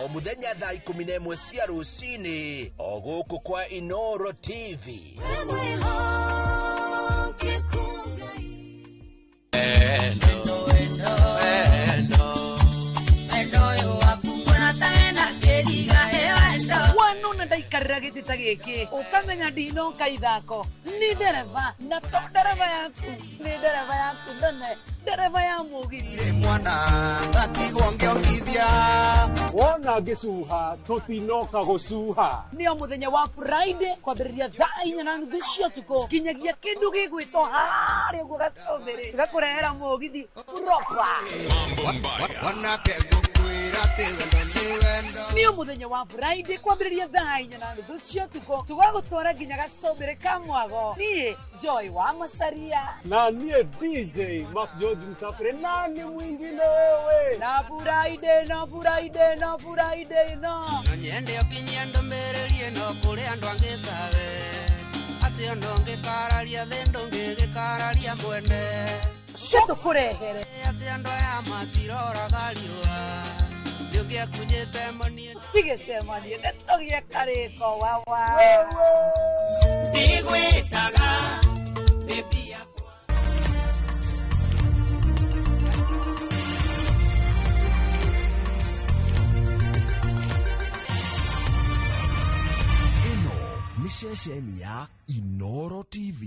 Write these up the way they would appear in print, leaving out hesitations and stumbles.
o muthenya thaa 11 cia rucini o guku kwa Inoro TV. Ndaikarira giti ta giki ukamenya ndino kaithako ni dereva na to dereva yaku ni dereva yaku ndene dereva ya mugiri mwana ngatigwo ngiongithia wona ngisuha tutinoka gusuha nio muthenya wa Friday kwambiriria thaa 4:30 cia tuko kinyagia kindu gigwito hari uguo gacobere gakurehera mugithi propa wanake gukwira tiwendo nio muthenya wa Friday kwambiriria thaa 4:30 cia tuko tugagutwara nginya gacobere ka mwago nie Joy wa Macharia na nie DJ Mark George Msafiri nani mwingine wewe na Friday no nyende okinyendo mererie no kule andu angithawe ati ondo ngikararia thendo ngikararia mwende sheto kurehere ati andu ya matirora galiwa ndio kunyete moni tigecemanie netogie kariko wawa ndigwitaga baby yakwa Ino ni shesheni ya Inoro TV.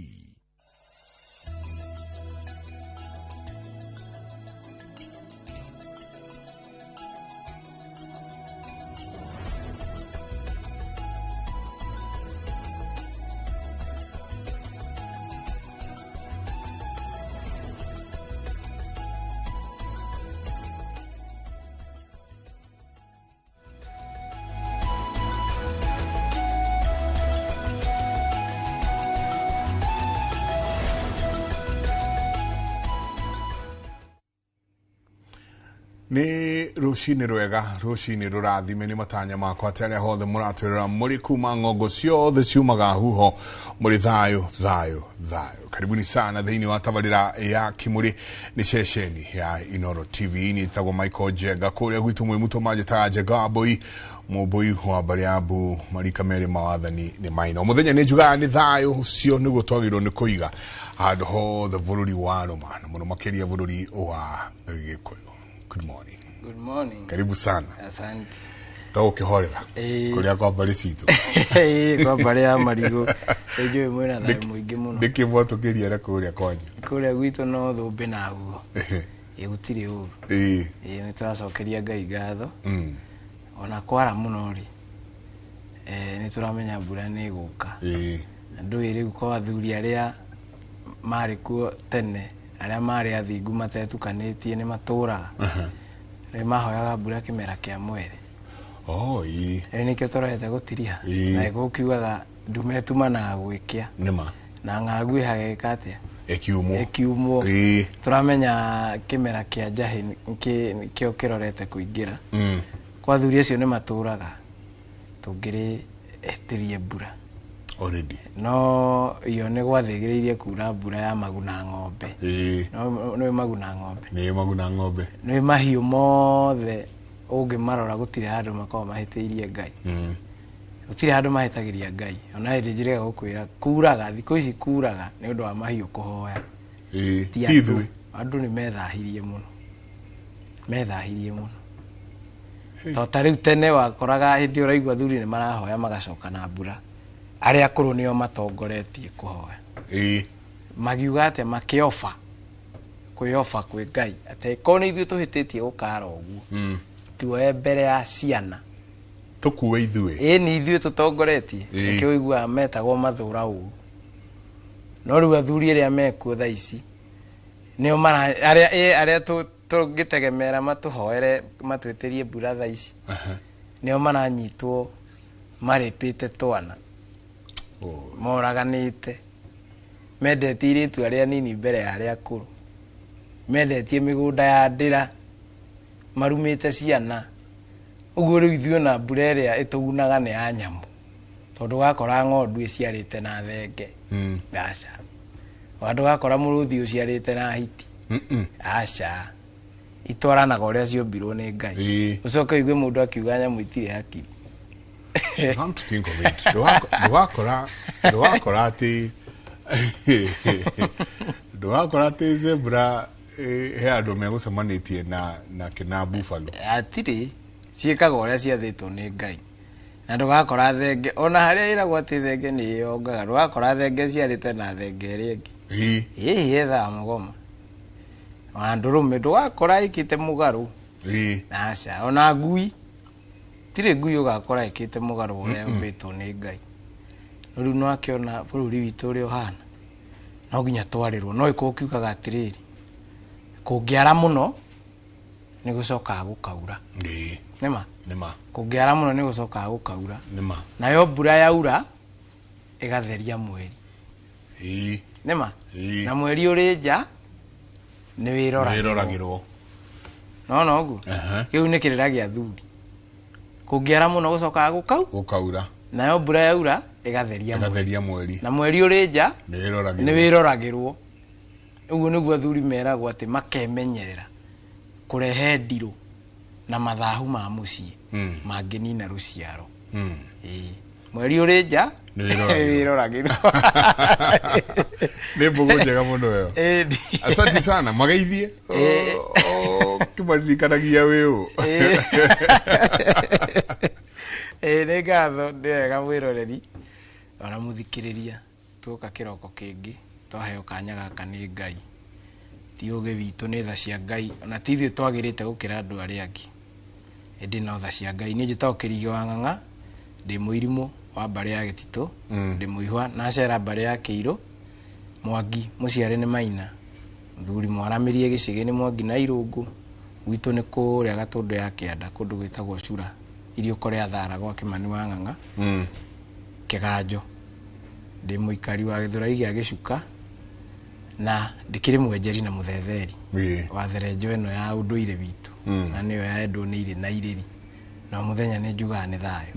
Ni rushini rwega rushini rurathime ni matanya makwa tele hothe muratwira muri kuma ngogo ciothe ciumaga huho muri thayo karibuni sana thiini wa tabarira ya kimuri ni shesheni ya Inoro TV ni tagwo Michael Jega kuria gwitu mwe muto maje ta Jega boy muboi wa bariabu marika mere mawathani ni maino muthenya ni juga ni thayo cio ni gutwagirwo ni kuiga handu hothe bururi wano mana muno makiria bururi wa gikuyu. Good morning. Good morning. Karibu sana. Asante. Tao kihorera. Kuria kwa balisitu. Kwa bale ya marigo. Ejo mwena na muingi muno. Ndiki mwato kiria ra kuria kwanyu. Kuria gwitu no thumbe na guo. Gutiri uru. Ni turacokeria Ngai ngatho. Ona kwara muno ri. Ni turamenya mbura ni guka. Ndu iri kwa athuri aria mari kuo tene. Aria mari athingu matetukanitie ni matura ni mahoyaga mbura kimera kia mwere ni kio torete gutiria na gukiugaga ndumetuma na gwikia nima na ng'aragu ihageka atia ekiumo turamenya kimera kia njahi kio kirorete kuingira kwa athuri acio ni maturaga tungiri etirie mbura already no iyo ne gwathigiririe kura mbura ya maguna ng'ombe no maguna ng'ombe no mahiu mothe ungimarora gutire handu makao mahiteirie Ngai gutire handu mahitagiria Ngai ona njirega gukwira kuraga thiko ici kuraga ni undu wa mahiu kuhoya tithwe andu ni methahirie muno to tariu tene wakoraga hindi uraigwa thuri ni marahoya magacoka na mbura aria kuru nio matongoretie kuhoya magiuga ate makiofa kuyofa kwi Ngai ate ko ni ithu tuhititie gukara uguo tuoe mbere ya ciana tukuwe ithue ni ithu tutongoretie nikio igua metagwo mathura ugu no riu athuri aria mekuo tha ici nio mara aria tungitegemera matuhoere matwetirie mbura tha ici nio maranyitwo maripite twana moraganite mendetie itu aria nini mbere ya aria kuru mendetie migunda ya ndira marumite ciana uguo riu ithuo na mbura iria itugunaga ni ya nyamu tondu gakora ng'ondu iciarite na thenge aca wandu gakora muruthi uciarite na hiti aca itwaranaga ũrĩa ciombirwo nĩ Ngai. Ucoke uigue mũndũ akiuga nyamũ itirĩ hakiri. Come to think of it. Ndũgakora atĩ zebra he andũ megũcemanĩtie na kĩna buffalo. Atirĩ ciĩkaga ũrĩa ciathĩtwo nĩ Ngai. Na ndũgakora thenge ona harĩa ĩragwo atĩ thenge nĩ yongaga, ndũgakora thenge ciarĩte na thenge ĩrĩa ĩngĩ. Yethaga mũgoma. Ona ndũrũme ndũgakora ĩkĩte mũgarũ. Aca, ona ngui tirĩ ngui ũgakora ĩkĩte mũgarũ ũrĩa ũmbĩtwo nĩ Ngai. No rĩu no akĩona bũrũri witũ ũrĩa ũhana, no nginya twarĩrwo. No ĩkorwo kiugaga atĩrĩrĩ, kũngĩara mũno nĩ gũcokaga gũkaura. Nĩma? Nĩma. Kũngĩara mũno nĩ gũcokaga gũkaura. Nĩma. Nayo mbura yaura ĩgatheria mweri. Nĩma? Na mweri ũrĩ nja nĩ wĩroragĩrwo. No ũguo. Kĩu nĩ kĩrĩra gĩa athuri. Kũngĩara mũno gũcokaga gũkaura. Nayo mbura yaura ĩgatheria mweri. Na mweri ũrĩ nja nĩ wĩroragĩrwo. Ũguo nĩguo athuri meragwo atĩ makemenyerera kũrehe ndirũ na mathahu ma mũciĩ mangĩnina rũciaro. Mweri ũrĩ nja wĩroragĩrwo. Nĩ mbũgũ njega mũno ĩyo. Asante sana, mageithie. Kĩmaririkanagia wĩũ. Nĩ ngatho, nĩ wega mwĩroreri ona mũthikĩrĩria. Tuoka kĩroko kĩngĩ twaheo kanya gaka nĩ Ngai. Ti ũgĩ witũ nĩ tha cia Ngai, ona ti ithuĩ twagĩrĩte gũkĩra andũ arĩa angĩ. Ĩndĩ no tha cia Ngai. Niĩ njĩtagwo Kĩrigĩ wa Ng'ang'a, ndĩ mũirimũ wa mbarĩ ya Gĩtitũ, ndĩ mũihwa na cera mbarĩ ya Kĩirũ. Mwangi mũciarĩ nĩ Maina, mũthuri mwaramĩrie gĩcigĩ nĩ Mwangi na Irũngũ. Gwitũ nĩ kũrĩa Gatũndũ ya Kĩanda, kũndũ gwĩtagwo Cura, iriũko rĩa Thara gwa Kĩmani wa Ng'ang'a, Kĩganjo. Ndĩ mũikari wa Gĩthũrai gĩa Gĩcuka, na ndĩkĩrĩ mwenjeri na mũthetheri wa therenjo ĩno ya ũndũire witũ, na nĩyo yaendwo nĩ irĩ na irĩri. Na mũthenya nĩ njugaga nĩ thayũ.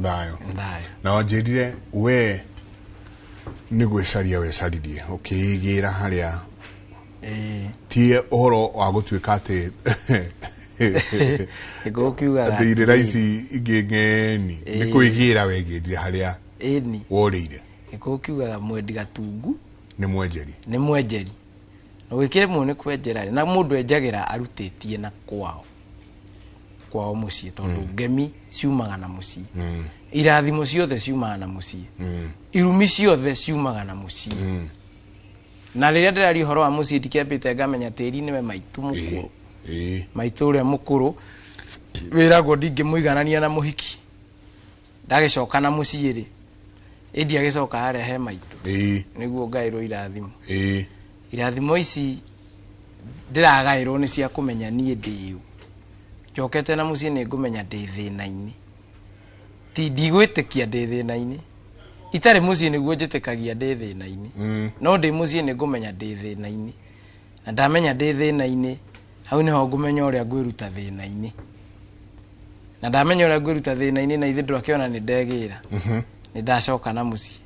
Na wanjĩrire we nĩ gwĩcaria wecaririe ũkĩigĩra harĩa ti ũhoro wa gũtuĩka atĩ atĩ irĩra ici ingĩ ng'eni, nĩ kwĩgĩra wegĩrire harĩa worĩire. Gĩkũyũ kiugaga mwendi gatungu nĩ mwenjeri. Nĩ mwenjeri. Na gwĩkĩre mũno nĩ kwenjera, na mũndũ enjagĩra arutĩtie na kwao mũciĩ, tondũ ngemi ciumaga na mũciĩ. Irathimo ciothe ciumaga na mũciĩ. Irumi ciothe ciumaga na mũciĩ. Na rĩrĩa ndĩraria ũhoro wa mũciĩ ndikĩambĩte ngamenya tĩri nĩwe maitũ mũkũrũ. Maitũ ũrĩa mũkũrũ wĩragwo ndingĩmũiganania na mũhiki. Ndagĩcoka na mũciĩ rĩ, ĩndi agĩcoka harĩa he maitũ. Nĩguo ngaĩrwo irathimo. Irathimo ici ndĩragaĩrwo nĩ cia kũmenya niĩ ndĩ ũ. Njokete na mũciĩ nĩ ngũmenya ndĩ thĩna-inĩ. Ti ndigwĩtĩkia ndĩ thĩna-inĩ. Itarĩ mũciĩ nĩguo njĩtĩkagia ndĩ thĩna-inĩ. No ndĩ mũciĩ nĩ ngũmenya ndĩ thĩna-inĩ. Na ndamenya ndĩ thĩna-inĩ, hau nĩho ngũmenya ũrĩa ngwĩruta thĩna-inĩ. Na ndamenya ũrĩa ngwĩruta thĩna-inĩ na ithe ndwakĩona nĩ ndegĩra. Nĩ ndacoka na mũciĩ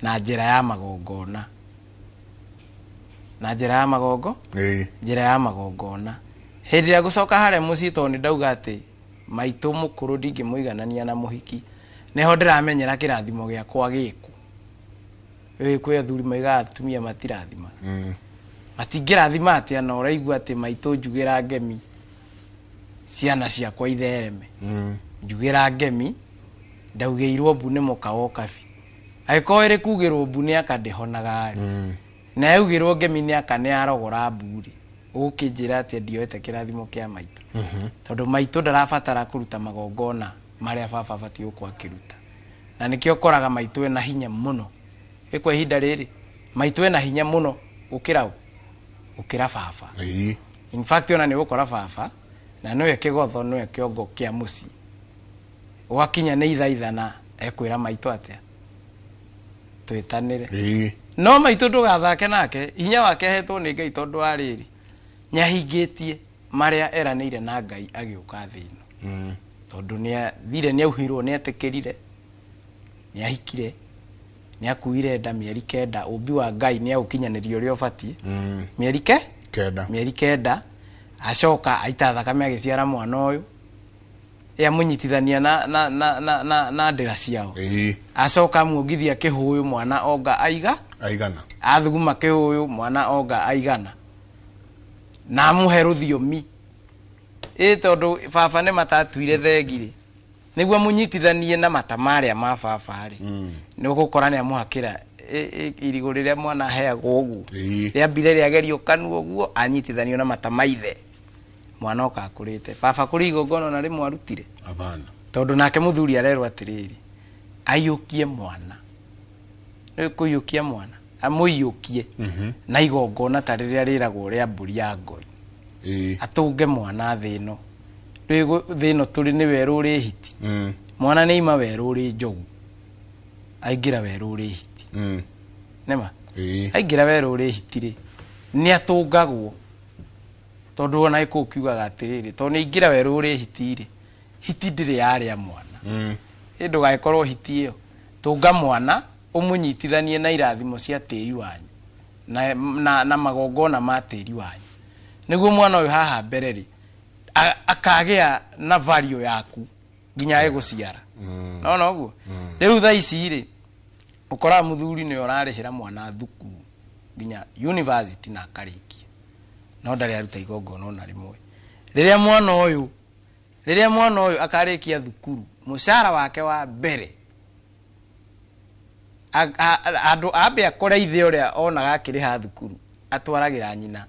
na njĩra ya magongona. Na njĩra ya njĩra ya magongona. Hĩndĩ ĩrĩa gũcoka harĩa mũciĩ tondũ nĩ ndauga atĩ maitũ mũkũrũ ndingĩmũiganania na mũhiki, nĩho ndĩramenyera kĩrathimo gĩakwa gĩkũ. Kwĩ athuri maigaga atumia matirathima. Matingĩrathima atĩa na ũraigua atĩ maitũ njugĩra ngemi ciana ciakwa ithereme. Njugĩra ngemi ndaugĩirwo mbu nĩ mũka wa ũkabi. Agĩkorwo ĩrĩ kugĩrwo mbu nĩ aka ndĩhonaga rĩ. Na yaugĩrwo ngemi nĩ aka nĩ arogora mbu rĩ. Ũgũkĩnjĩra atĩ ndioete kĩrathimo kĩa maitũ. Tondũ maitũ ndarabatara kũruta magongona marĩa baba abatiĩ gũkorwo akĩruta. Na nĩkĩo ũkoraga maitũ ena hinya mũno. Kwa ihinda rĩrĩ maitũ ena hinya mũno gũkĩra baba. In fact ona nĩ gũkora baba na nĩwe kĩgotho nĩwe kĩongo kĩa mũciĩ. Ũgakinya nĩ ithaithana ekwĩra maitũ atĩa twĩtanĩre. No maitũ ndũgathake nake, hinya wake ahetwo nĩ Ngai tondũ wa rĩrĩ nĩahingĩtie marĩa eranĩire na Ngai agĩũka thĩ ĩno. Tondũ nĩathire nĩauhirwo nĩetĩkĩrire, nĩahikire, nĩakuire nda mĩeri 9, ũmbi wa Ngai nĩagũkinyanĩria ũrĩa ũbatiĩ. Mĩeri 9 acoka aita thakame agiciara mwana uyu ya munyitithania na ndera ciao acoka muongithia kihuyu mwana onga aigana athuguma kihuyu mwana onga aigana na muhe ruthiomi tondu baba ne matatuire thengire niguo munyitithanie na matamaria ma baba ri ni ugukora ni amuhakira irigo riria mwana heagwo uguo ria mbire ria gerio kanu uguo anyitithanio na matamaithe mwana okakurite baba kuri igongono na rimwe arutire abana tondu nake muthuri arerwa atiriri ayukie mwana ni kuyukia mwana amuyukie na igongona ta riria riragwo ria mburi ya ngoi atunge mwana thino rigo thino turi ni weruri hiti mwana ni ima weruri njogu aingira weruri hiti nema aingira weruri hitire ni atungagwo tondu ona ikukiugaga atiriri tondu ni ingira weruri hitire hiti ndiri yaria mwana indu gaikorwo hiti iyo tunga mwana umunyitithanie na irathimo cia tiri wanyu na magongona ma tiri wanyu niguo mwana uyu haha mbere ri akagia na value yaku nginya eguciara no guo riu tha ici ri ukora muthuri ni urarihira mwana thukuru nginya university na akarikia no ndari aruta igongona na rimwe riria mwana uyu akarikia thukuru mushara wake wa mbere andu ambe akore ithe uria onaga akiriha thukuru atwaragira nyina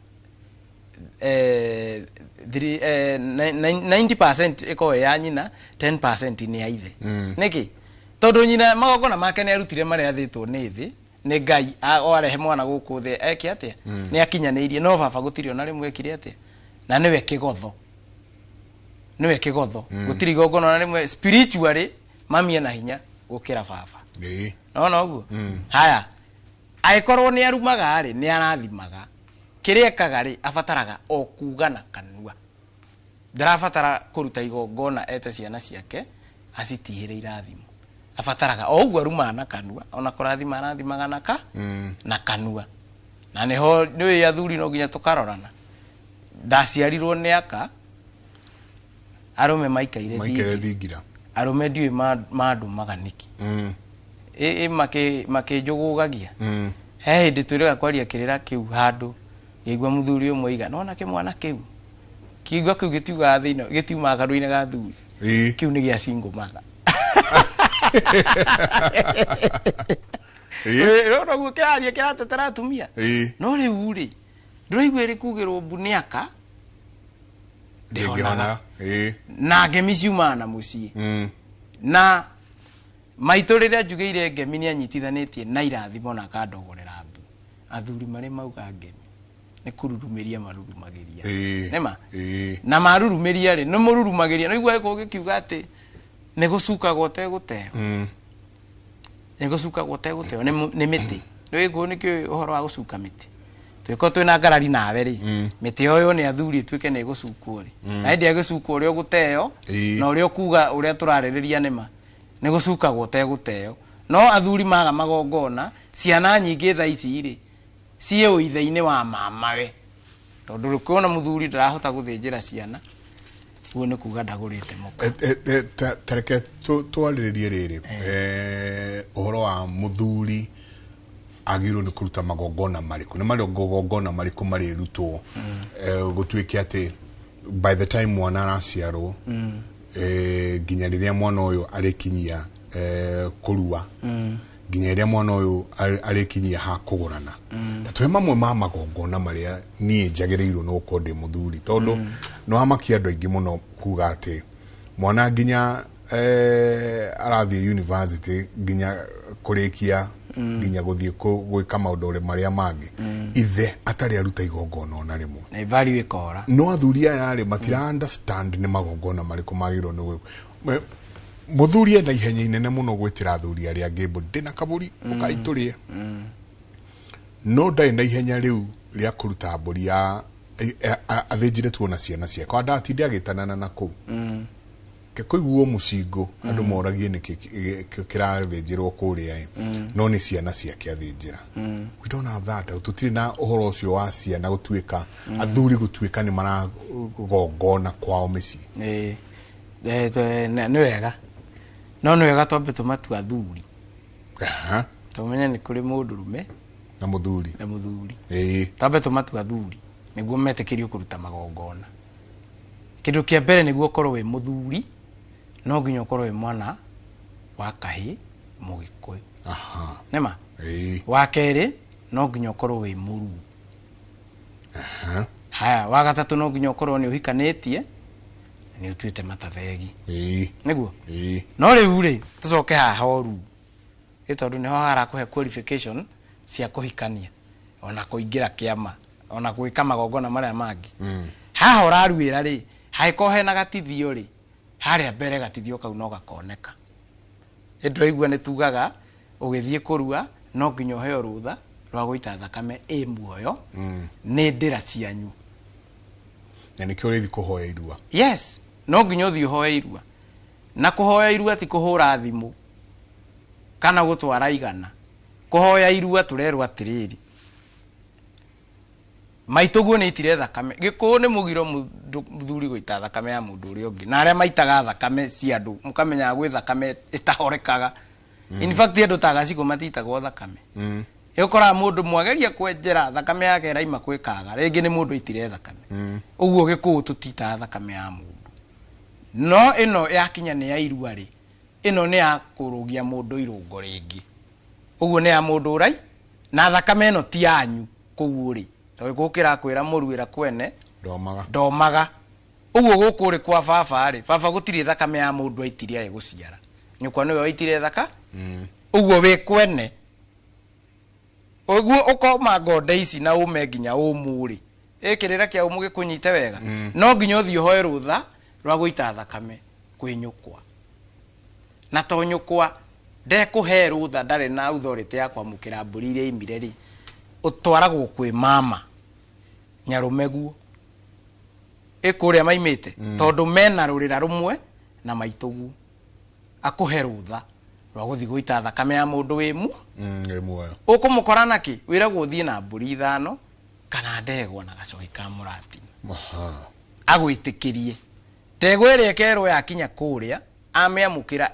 90% iko ya nyina 10% ni ya ithe niki tondu nyina magongona make ni arutire maria athitwo ni thi ni Ngai arehe mwana guku thi eki atia ni akinyaniirie no baba gutirio na rimwe ekire atia na niwe kigotho gutiri igongona na rimwe spiritually mami na hinya gukira baba no guo haya aikorwo ni arumaga ri ni arathimaga kiriekaga ri afataraga okuga na kanua ndarafatara kuruta igongona ete ciana ciake acitihire irathimo afataraga o uguo aruma na kanua ona kurathima arathimaga na kanua na niho ni athuri no nginya tukarorana ndaciarirwo ni aka arume maikaire thingira arume ndiui mandu maganiki makinjugugagia he hindi twiraga kwaria kirira kiu handu ngigwa muthuri umwe iga nona ke mwana kiu kigwa kiu gitiuga thino gitiuma garuine ga thuri kiu ni gia single mother no guo kiaria kiratetera atumia no riu ri ndiraigua iri kugirwo mbuniaka ndihona na ngemi ciumana mucii na maitu riria njugeire ngemi ni anyitithanitie na irathimo na akandogorera mbu athuri mari mauga ngemi ni kururumiria marurumagiria nema na marurumiria ri no mururumagiria no igwa iko gikiuga ati ni gucuka gote guteo ni gucuka gote guteo ni miti no igwa ni ki uhoro wa gucuka miti twiko twina ngarari nawe ri miti oyo ni athuri twike ni gucukwo ri na ndi agucukwo uri guteo na uri kuga uri turaririria nema ni gucuka gote guteo no athuri maga magongona ciana nyingi tha ici ri cie uithe-ini wa mamawe tondu rukuona muthuri ndarahota guthinjira ciana uo ni kuga ndagurite muka tareke twaliririe riri uhoro wa muthuri agirwo ni kuruta magongona mariku ni magongona mariku mari rutwo gutwike ati by the time mwana araciarwo nginya riria mwana uyu arikinyia kurua nginya riria mwana uyu arikinyia ha kugurana twe mamwe ma magongona maria nie njagirirwo no konde muthuri tondu no amakia andu aingi muno kuga ati mwana nginya arathie university nginya kurikia nginya guthie gwika maundu ore maria mangi ithe atari aruta igongona na rimwe na value ikora no athuri aya ri matira understand ni magongona mariku magiro no muthuri enda ihenya inene muno gwitira athuri aria ngibu ndina kaburi ukaiturie no ndai ihenya riu ria kuruta mburi ya athinjire tuona ciana ciake kwa ndati ndiagitanana na ku ke koiguo mucingo andu moragie ni kirathĩnjĩrwo kuria no ni ciana cia kiathĩnjĩra. We don't have that. Tutiri na uhoro ucio wa ciana gutuika athuri gutuika ni maragongona kwao mĩciĩ. Nĩ wega no nĩ wega twambe tũmatua athuri. Tũmenye nĩ kũrĩ mũndũrũme na muthuri twambe tũmatua athuri nĩguo metĩkĩrio kũruta magongona. Kĩndũ kĩa mbere nĩguo ũkorwo wĩ mũthuri no nginya ũkorwo wĩ mwana wa kahĩ Mũgĩkũyũ. Nĩma wa kerĩ no nginya ũkorwo wĩ mũruu. Haya wa gatatũ no nginya ũkorwo nĩ ũhikanĩtie ni utuite matathegi. Nĩguo no rĩu rĩ tũcoke haha oru ĩtondũ nĩho harakũhe qualification cia kũhikania ona kũingĩra kĩama ona gwĩka magongona marĩa mangĩ. Haha ũraruĩra rĩ haiko hena gatithio rĩ harĩa mbere gatithio kau no gakoneka. Ndĩraigua nĩ tugaga ũgĩthiĩ kũrua no nginya ũheo rũtha rwa gũita thakame muoyo nĩ ndĩra cianyu. Na nĩkĩo rĩthi kũhoya irua. Yes, no nginya ũthiĩ ũhoe irua. Na kũhoya irua ti kũhũra thimũ kana gũtwara igana. Kũhoya irua tũrerwo atĩrĩrĩ maitũguo nĩ itire thakame. Gĩkũũ nĩ mũgiro mũthuri gũita thakame ya mũndũ ũrĩa ũngĩ. Na arĩa maitaga thakame cia andũ mũkamenya gwĩ thakame ĩtahorekaga. In fact andũ ta Gacikũ matitagwo thakame. Ũkoraga mũndũ mwageria kwenjera thakame yake ĩraima kwĩkaga rĩngĩ nĩ mũndũ itire thakame. Ũguo Gĩkũũ tũtitaga thakame ya mũndũ. No ĩno yakinya nĩ ya irua rĩ ĩno nĩ ya kũrũgia mũndũ irũngo rĩngĩ. Ũguo nĩ ya mũndũ ũrai na thakame ĩno ti yanyu kũguo rĩ tondũ gũkĩra kwĩra mũruĩra kwene ndomaga. Ũguo gũkũ rĩ kwa baba rĩ baba gũtirĩ thakame ya mũndũ aitirie aye gũciara. Nyũkwa nĩwe aitire thaka. Ũguo wĩ kwene ũguo ũkoma ngonde ici na ũme nginya ũmũrĩ ĩkĩrĩra kĩa Mũgĩkũnyite wega. No nginya ũthiĩ ũhoe rũtha rwa gũita thakame kwĩ nyũkwa. Na to nyũkwa ndekũhe rũtha ndarĩ na authority ya kwamũkĩra mbũri iria imire rĩ ũtwaragwo kwĩ mama Nyarũmeguo ĩkũrĩa maimĩte tondũ mena rũrĩra rũmwe na maitũguo akũhe rũtha rwa gũthiĩ gũita thakame ya mũndũ wĩ muoyo. Ũkũmũkora nakĩ wĩragwo ũthiĩ na mbũri 5 kana ndegwa na gacohi ka mũratina. Agwĩtĩkĩrie ndegwa ĩrĩa ĩkerwo yakinya kũrĩa amĩamũkĩra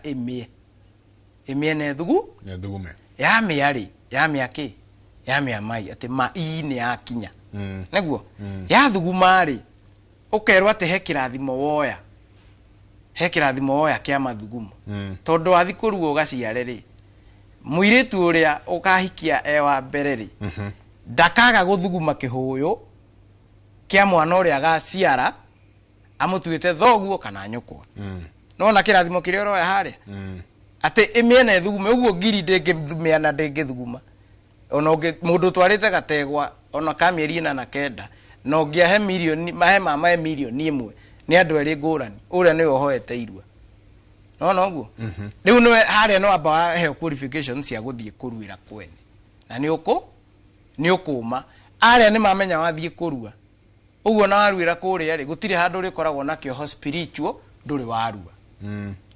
ĩmĩe na thugume yamĩa rĩ yamĩa kĩ yamĩa mai atĩ mai nĩ yakinya. Nĩguo ya thuguma rĩ ũkerwo atĩ he kĩrathimo woya kĩa mathugumo. Tondũ wathi kũrua ũgaciare rĩ mũirĩtu ũrĩa ũkahikia wa mbere rĩ ndakaga gũthuguma kĩhũyũ kĩa mwana ũrĩa agaciara amũtuĩte thoguo kana nyũkwa. No na kĩrathimo kĩrĩa ũroya harĩa atĩ ĩmĩene thugume ũguo ngiri ndĩngĩmĩana ndĩngĩthuguma. Ona mũndũ twarĩte gategwa ona kamĩeri 9 no ngĩahe milioni mahe milioni 1 nĩ andũ erĩ ngũrani ũrĩa nĩwe ũhoete irua. No ũguo rĩu nĩ harĩa no amba heo qualification cia gũthiĩ kũruĩra kwene na nĩ ũkũma arĩa nĩ mamenya wathiĩ kũrua. Ũguo na waruĩra kũrĩa rĩ gũtirĩ handũ rĩkoragwo na kĩoho spiritual ndũrĩ warua.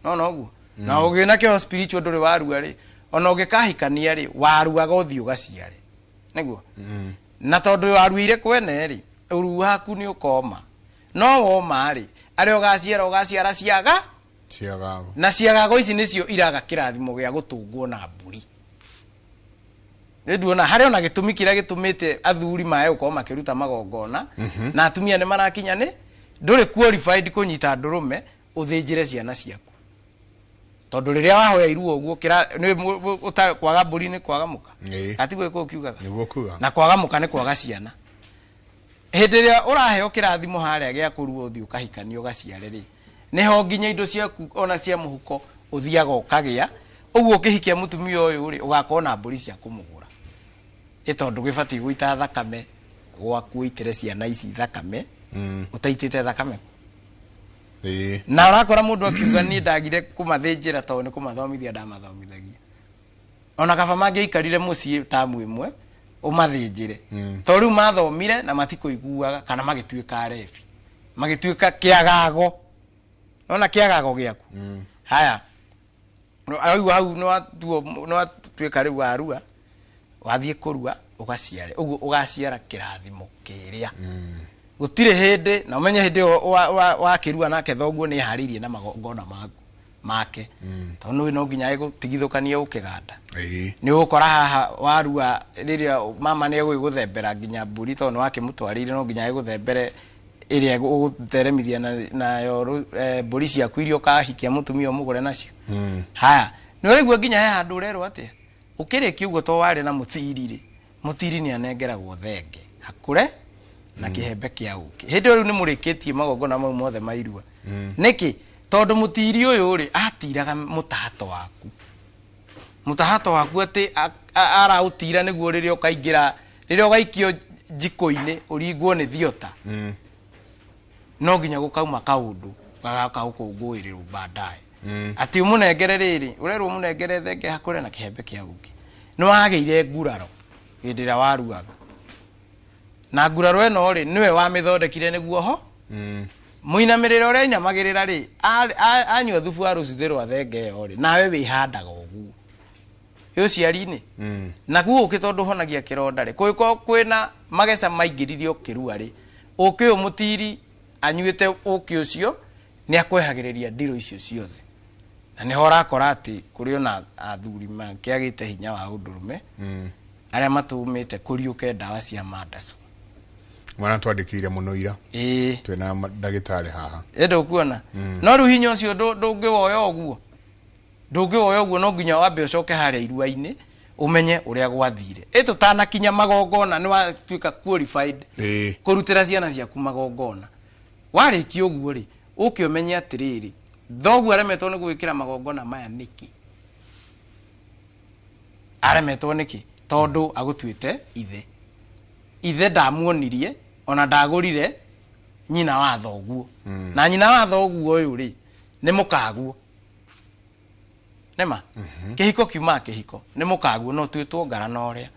No ũguo na ũgĩ na kĩoho spiritual ndũrĩ warua rĩ ona ũngĩkahikania rĩ waruaga ũthiĩ ũgaciare. Nĩguo na tondũ waruire kwene rĩ ũru waku nĩ ũkoma. No woma rĩ arĩa ũgaciara ciagago na ciagago ici nĩcio iraga kĩrathimo gĩa gũtũngwo na mbũri. Nĩnduona harĩ ona gĩtũmi kĩrĩa gĩtũmĩte athuri maye gũkorwo makĩruta magongona na atumia nĩ marakinya nĩ ndũrĩ qualified kũnyita ndũrũme ũthĩnjĩre ciana ciaku. Tondũ rĩrĩa wahoya irua ũguo nĩ kwaga mbũri nĩ kwaga mũka. Atigwo ĩkũ kiugaga na kwaga mũka nĩ kwaga ciana. Hĩndĩ ĩrĩa ũraheo kĩrathimo harĩa gĩa kũrua ũthiĩ ũkahikania ũgaciare rĩ nĩho nginya indo ciaku ona cia mũhuko ũthiaga ũkagĩa. Ũguo ũkĩhikia mũtumia ũyũ rĩ ũgakorwo na mbũri cia kũmũgũra. Tondũ gĩbatiĩ gũita thakame gwaku itire ciana ici thakame utaitĩte thakame. Na ũrakora mũndũ akiuga niĩ ndagire kũmathĩnjĩra tondũ nĩ kũmathomithia ndamathomithagia. Ona kaba mangĩikarire mũciĩ tamu ĩmwe ũmathĩnjĩre. Tondũ rĩu mathomire na matikũiguaga kana magĩtuĩka rebi magĩtuĩka kĩagago nona kiagago giaku haya au no atuika riu arua wathie kurua ugaciare uguo ugaciara kirathimo kiria gutire hindi na umenye hindi wa kirua nake thoguo ni haririe na magongona make tondu no nginya igutigithukania ukiganda ni ukora haha warua riria mama ni guthembera nginya mburi tondu wakimutwarire no nginya iguthembere iria gutheremithia nayo mburi ciaku irio kahikia mutumia umugure nacio haya ni urigua nginya he handu urerwo atia ukirikia uguo to wari na mutiri ni anengeragwo thenge hakure na kihembe kia uki hindi riu ni murikitie magongona mau mothe mairua niki tondu mutiri uyu ri atiraga mutahato waku ati arautira niguo riria ukaingira riria ugaikio jiko-ini uringwo ni thiota no nginya gukauma kaundu gagakaukunguirirwo baadaye ati umunengere riri urerwo umunengere thenge hakure na kihembe kia uki no ageire nguraro hindira waruaga na nguraro eno ri niwe wamithondekire niguo ho muinamirire uria inamagirira ri anywa thubu wa rucithirwa thenge yo ri nawe wihandaga uguo uciari-ini naguo uki tondu honagia kironda ri kwina mageca maingiririo kirua ri uki umutiri anyuite uki ucio ni akwehagiriria ndiro icio ciothe na ni hora akora ati kuri ona athuri makiagite hinya wa undurume aria matumite kuriuke ndawa cia mandacu mwana twandikire muno ira twina ndagitari haha endo kuona no ru hinya ucio ndungiwoya uguo no nginya wambe ucoke haria irua-ini umenye uria gwathire tutanakinya magongona ni watuika qualified kurutira ciana ciaku magongona wariki uguo ri ukiumenye atiriri thogu aremetwo ni gwikira magongona maya niki aremetwo niki tondu agutwite ithe ndamuonirie ona ndagurire nyina wa thoguo na nyina wa thoguo uyu ri ni mukaguo nema kihiko kiuma kihiko ni mukaguo no twitwo ngarana uria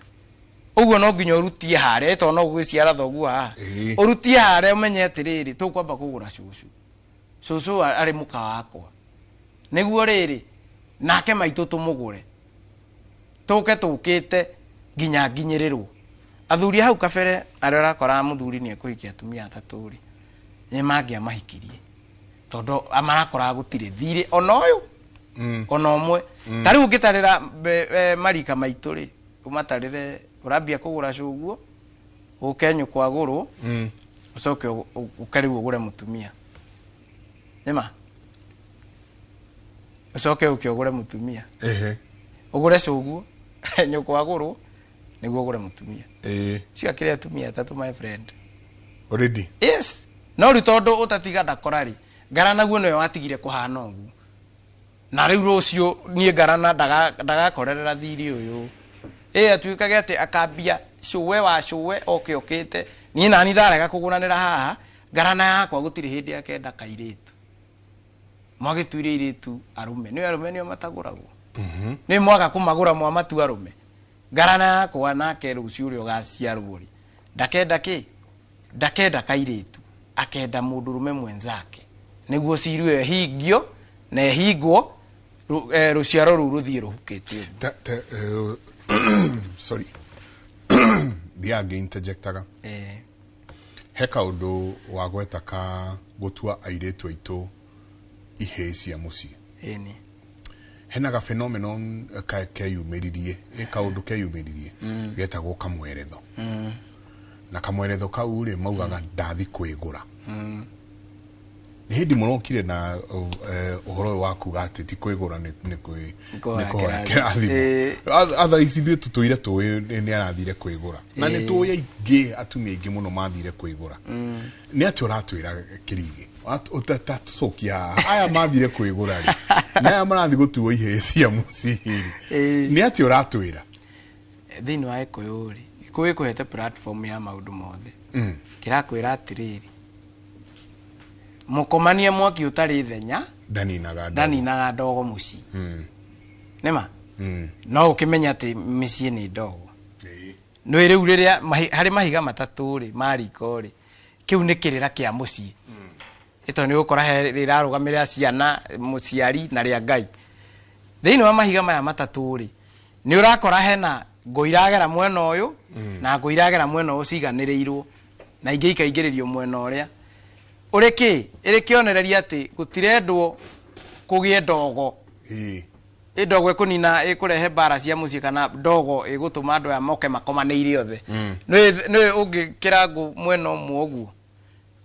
uguo no nginya urutie hare to no gwiciara thoguo ha urutie hare umenye atiriri tukwamba kugura cucu ari muka wakwa niguo riri nake maitu tumugure tukite nginya nginyirirwo athuri hau kabere aria rakora muthuri ni ekuhikia atumia atatu ri ni mangia mahikirie tondu amarakora gutire thiri ona uyu ona umwe tari ugitarira marika maitu ri umatarire urambia kugura cuguo ukenyu kwa guru ucoke ukariu ugure mutumia nema ucoke ukiogure mutumia ugure cuguo nyuko wa guru niguo ugure mutumia cia kire atumia atatu my friend already yes no ri tondu utatiga ndakorari ngarana guo no watigire kuhana ugu na riu rucio nie ngarana ndagakorerera thiri uyu atuikage ati akambia cuwe okite nie nani ndarega kugunanira haha ngarana yakwa gutiri hindi akenda kairitu mwagitwire iritu arume nio mataguragwo ni mwaga kumagura mwamatu arume ngarana yakwa nake rucio urio gaciarwo ri ndakenda kairitu akenda mundurume mwenzake niguo cirwe hingio na hingwo ruciaro ru ruthie ruhukitio sorry dia interjectaga he kaundu wa gweta ka gutua airetu aitu ihe cia mucii hena ga phenomenon keyumiririe kaundu keyumiririe getagwo kamweretho na kamweretho kau ri maugaga ndathi kwigura ni hindi munokire na uhoro wa kuga ati ti kwigura ni kuhora kirathimo atha icithie tutuire tuwi ni arathire kwigura na ni tuya ingi atumia ingi muno mathire kwigura ni ati uratwira kirigi utatucokia aya mathire kwigura ri na marathi gutuo ihe cia mucii ni ati uratwira thini wa ekoyuri kuhete platform ya maundu mothe kirakwira atiriri mukomanie mwaki utari thenya ndaninaga ndogo mucii nema no ukimenya ati micii ni ndogo no riu riria hari mahiga matatu ri mariko ri kiu ni kirira kia mucii ito ni gukora rirarugamirira ciana muciari na ria Ngai thiini wa mahiga maya matatu ri ni urakora hena ngoiragera mwena uyu na ngoiragera mwena uyu ciganiriirwo na ingi ikaingiririo mwena uria uriki irikionereria ati gutirendwo kugie ndogo ndogo ikunina ikurehe bara cia mucii kana ndogo igutuma andu ya moke makomaneire othe no ungikira ngu mwena umwe uguo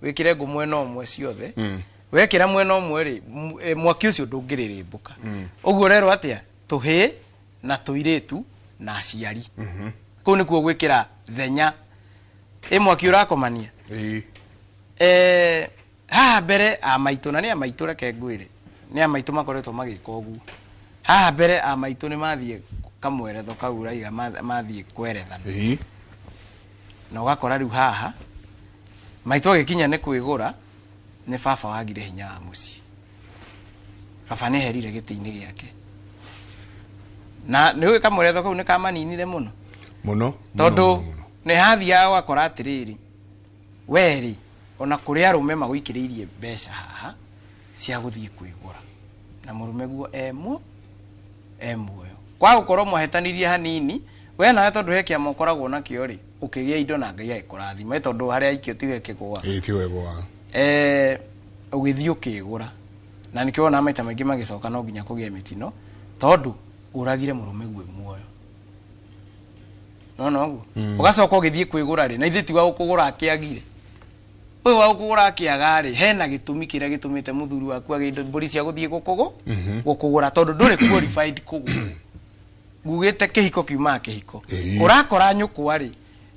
wikire ngu mwena umwe ciothe wekira mwena umwe ri mwaki ucio ndungiririmbuka uguo rero atia tuhi na tuiretu na aciari kuu nikuo gwikira thenya mwaki urakomania haha mbere amaitu na ni amaitu reke ngwire ni amaitu makoretwo magika uguo haha mbere amaitu ni mathie kamweretho kau raiga mathie kwerethana na ugakora riu haha maitu agikinya ni kwigura ni baba wagire hinya wa mucii baba ni herire giti-ini giake na ni ugi kamweretho kau ni kamaninire muno tondu ni hathia wakora atiriri weri ona kuri arume magwikiriirie mbeca haha cia guthie kwigura na murume guo muoyo kwa gukorwo mwahetanirie hanini we nawe tondu he kiama ukoragwo nakio ri ukigia indo na Ngai agikurathima tondu haria ikio tiwe kigwa ugithie ukigura na nikio na maita maingi magicoka no nginya kugia mitino tondu uragire murume guo muoyo no guo ugacoka ugithie kwigura ri na ithiti wa ukugura akiagire uyu wa ukugura akiaga ri hena gitumi kiria gitumite muthuri waku agindo mburi cia guthie gukugura tondu nduri qualified kugura ngugite kihiko kiuma kihiko urakora nyukwa ri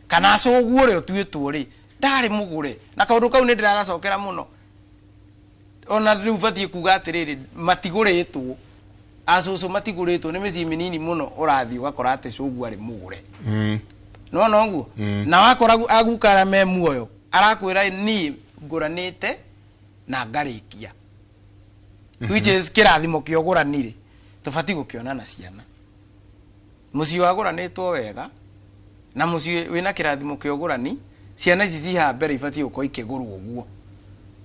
kana acuguo ri utuitwo ri ndari mugure na kaundu kau ni ndiragacokera muno ona riu batie kuga atiriri matiguritwo acucu matiguritwo ni micii minini muno urathi ugakora ati cugu ari mugure no guo na wakora agukara me muoyo arakwira ni nguranite na ngarikia which is kirathimo kioguranire tubati gukiona na ciana mucii waguranitwo wega na mucii wina kirathimo kiogurani ciana ici ciha mbere ibati uko ikigurwo uguo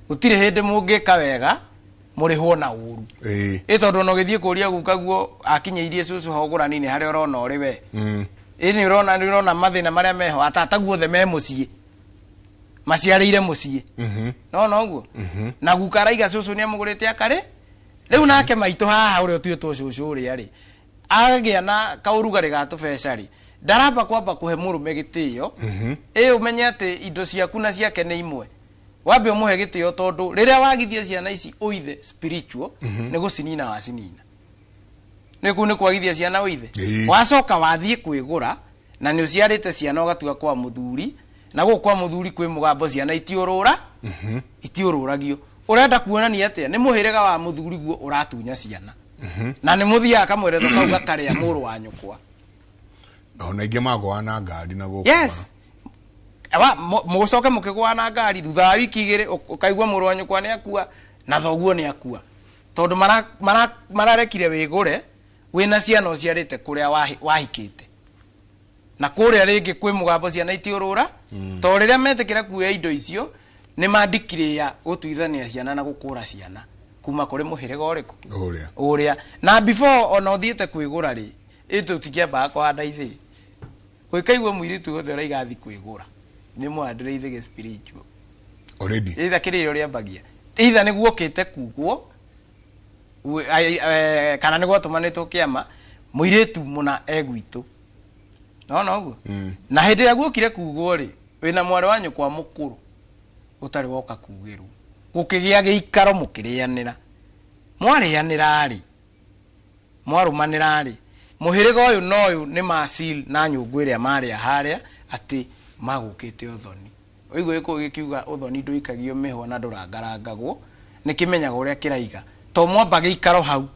utire hindi mungika wega murihwo na uru tondu no githie kuria guka guo akinyeirie cucu hogurani ni hari urona uri we ni urona mathina maria meho atata guothe me mucii maciarire mucii no guo na guka raiga cucu ni amugurite akare riu nake maitu haha uri tuitwo cucu uri ari agia na kaurugari gatubeca ri ndaramba kwamba kuhe murume gitio umenye ati indo ciaku na ciake ni imwe wambe umuhe gitio tondu riria wagithie ciana ici uithe spiritual ni gucinina wacinina niku ni kwagithia ciana uithe wacoka wathie kwigura na ni uciarite ciana ugatua kwa muthuri na gukwa muthuri kwi mugambo ciana itiururagio urenda kuonania atia ni muhirega wa muthuri guo uratunya ciana na ni muthia kamweretho kau gakaria muru wa nyukwa ona ingi magwa na ngari na guku mugucoke mukigwa na ngari thutha wa wiki igiri ukaigwa muru wa nyukwa ni akua na thoguo ni akua tondu mararekire wigure wina ciana uciarite kuria wahikite na kuria ringi kwi mugambo ciana itiurura to riria metikira kuya indo icio ni mandikire ya gutuithania ciana na gukura ciana kuma kuri muhirega uriku uria na before ona uthiete kwigura ri itu tikiamba kwanda ithi gwikaigwa muiritu othe ura igathi kwigura ni mwandire ithi ge spiritual already itha kirire uria bagia itha niguo ukite kugwo kana niguo tumanitwo kiama muiritu muna egwitu no guo na hindi ya guokire kugwo ri wina mwari wa nyukwa mukuru utari woka kugirwo gukigia giikaro mukirianira mwarianira ri mwarumanira ri muhiriga uyu no uyu ni masil na nyungu iria maria haria ati magukite uthoni oigwe iko gikiuga uthoni nduikagio mihwa na ndurangarangagwo nikimenyaga uria kiraiga to mwamba giikaro hau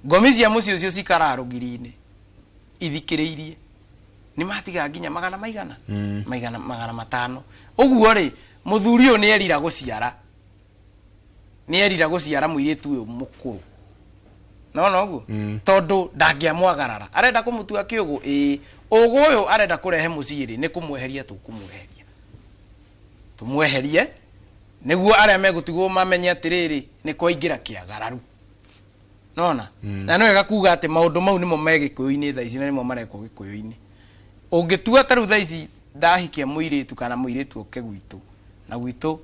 ngomi cia muci ucio cikararugiri-ini ithikiriirie ni matiga nginya magana magana matano uguo ri muthuri uyu ni erira guciara muiritu uyu mukuru no guo tondu ndangiamwagarara arenda kumutua kiugo ugu uyu arenda kurehe muciri ni kumweheria tumweherie niguo aria megutigwo mamenye atiriri ni kwaingira kiagararu nona na no wega kuga ati maundu mau nimo megikuyu-ini tha ici na nimo marekwo gikuyu-ini ungitua taru tha ici ndahikia muiritu kana muiritu oke gwitu na gwitu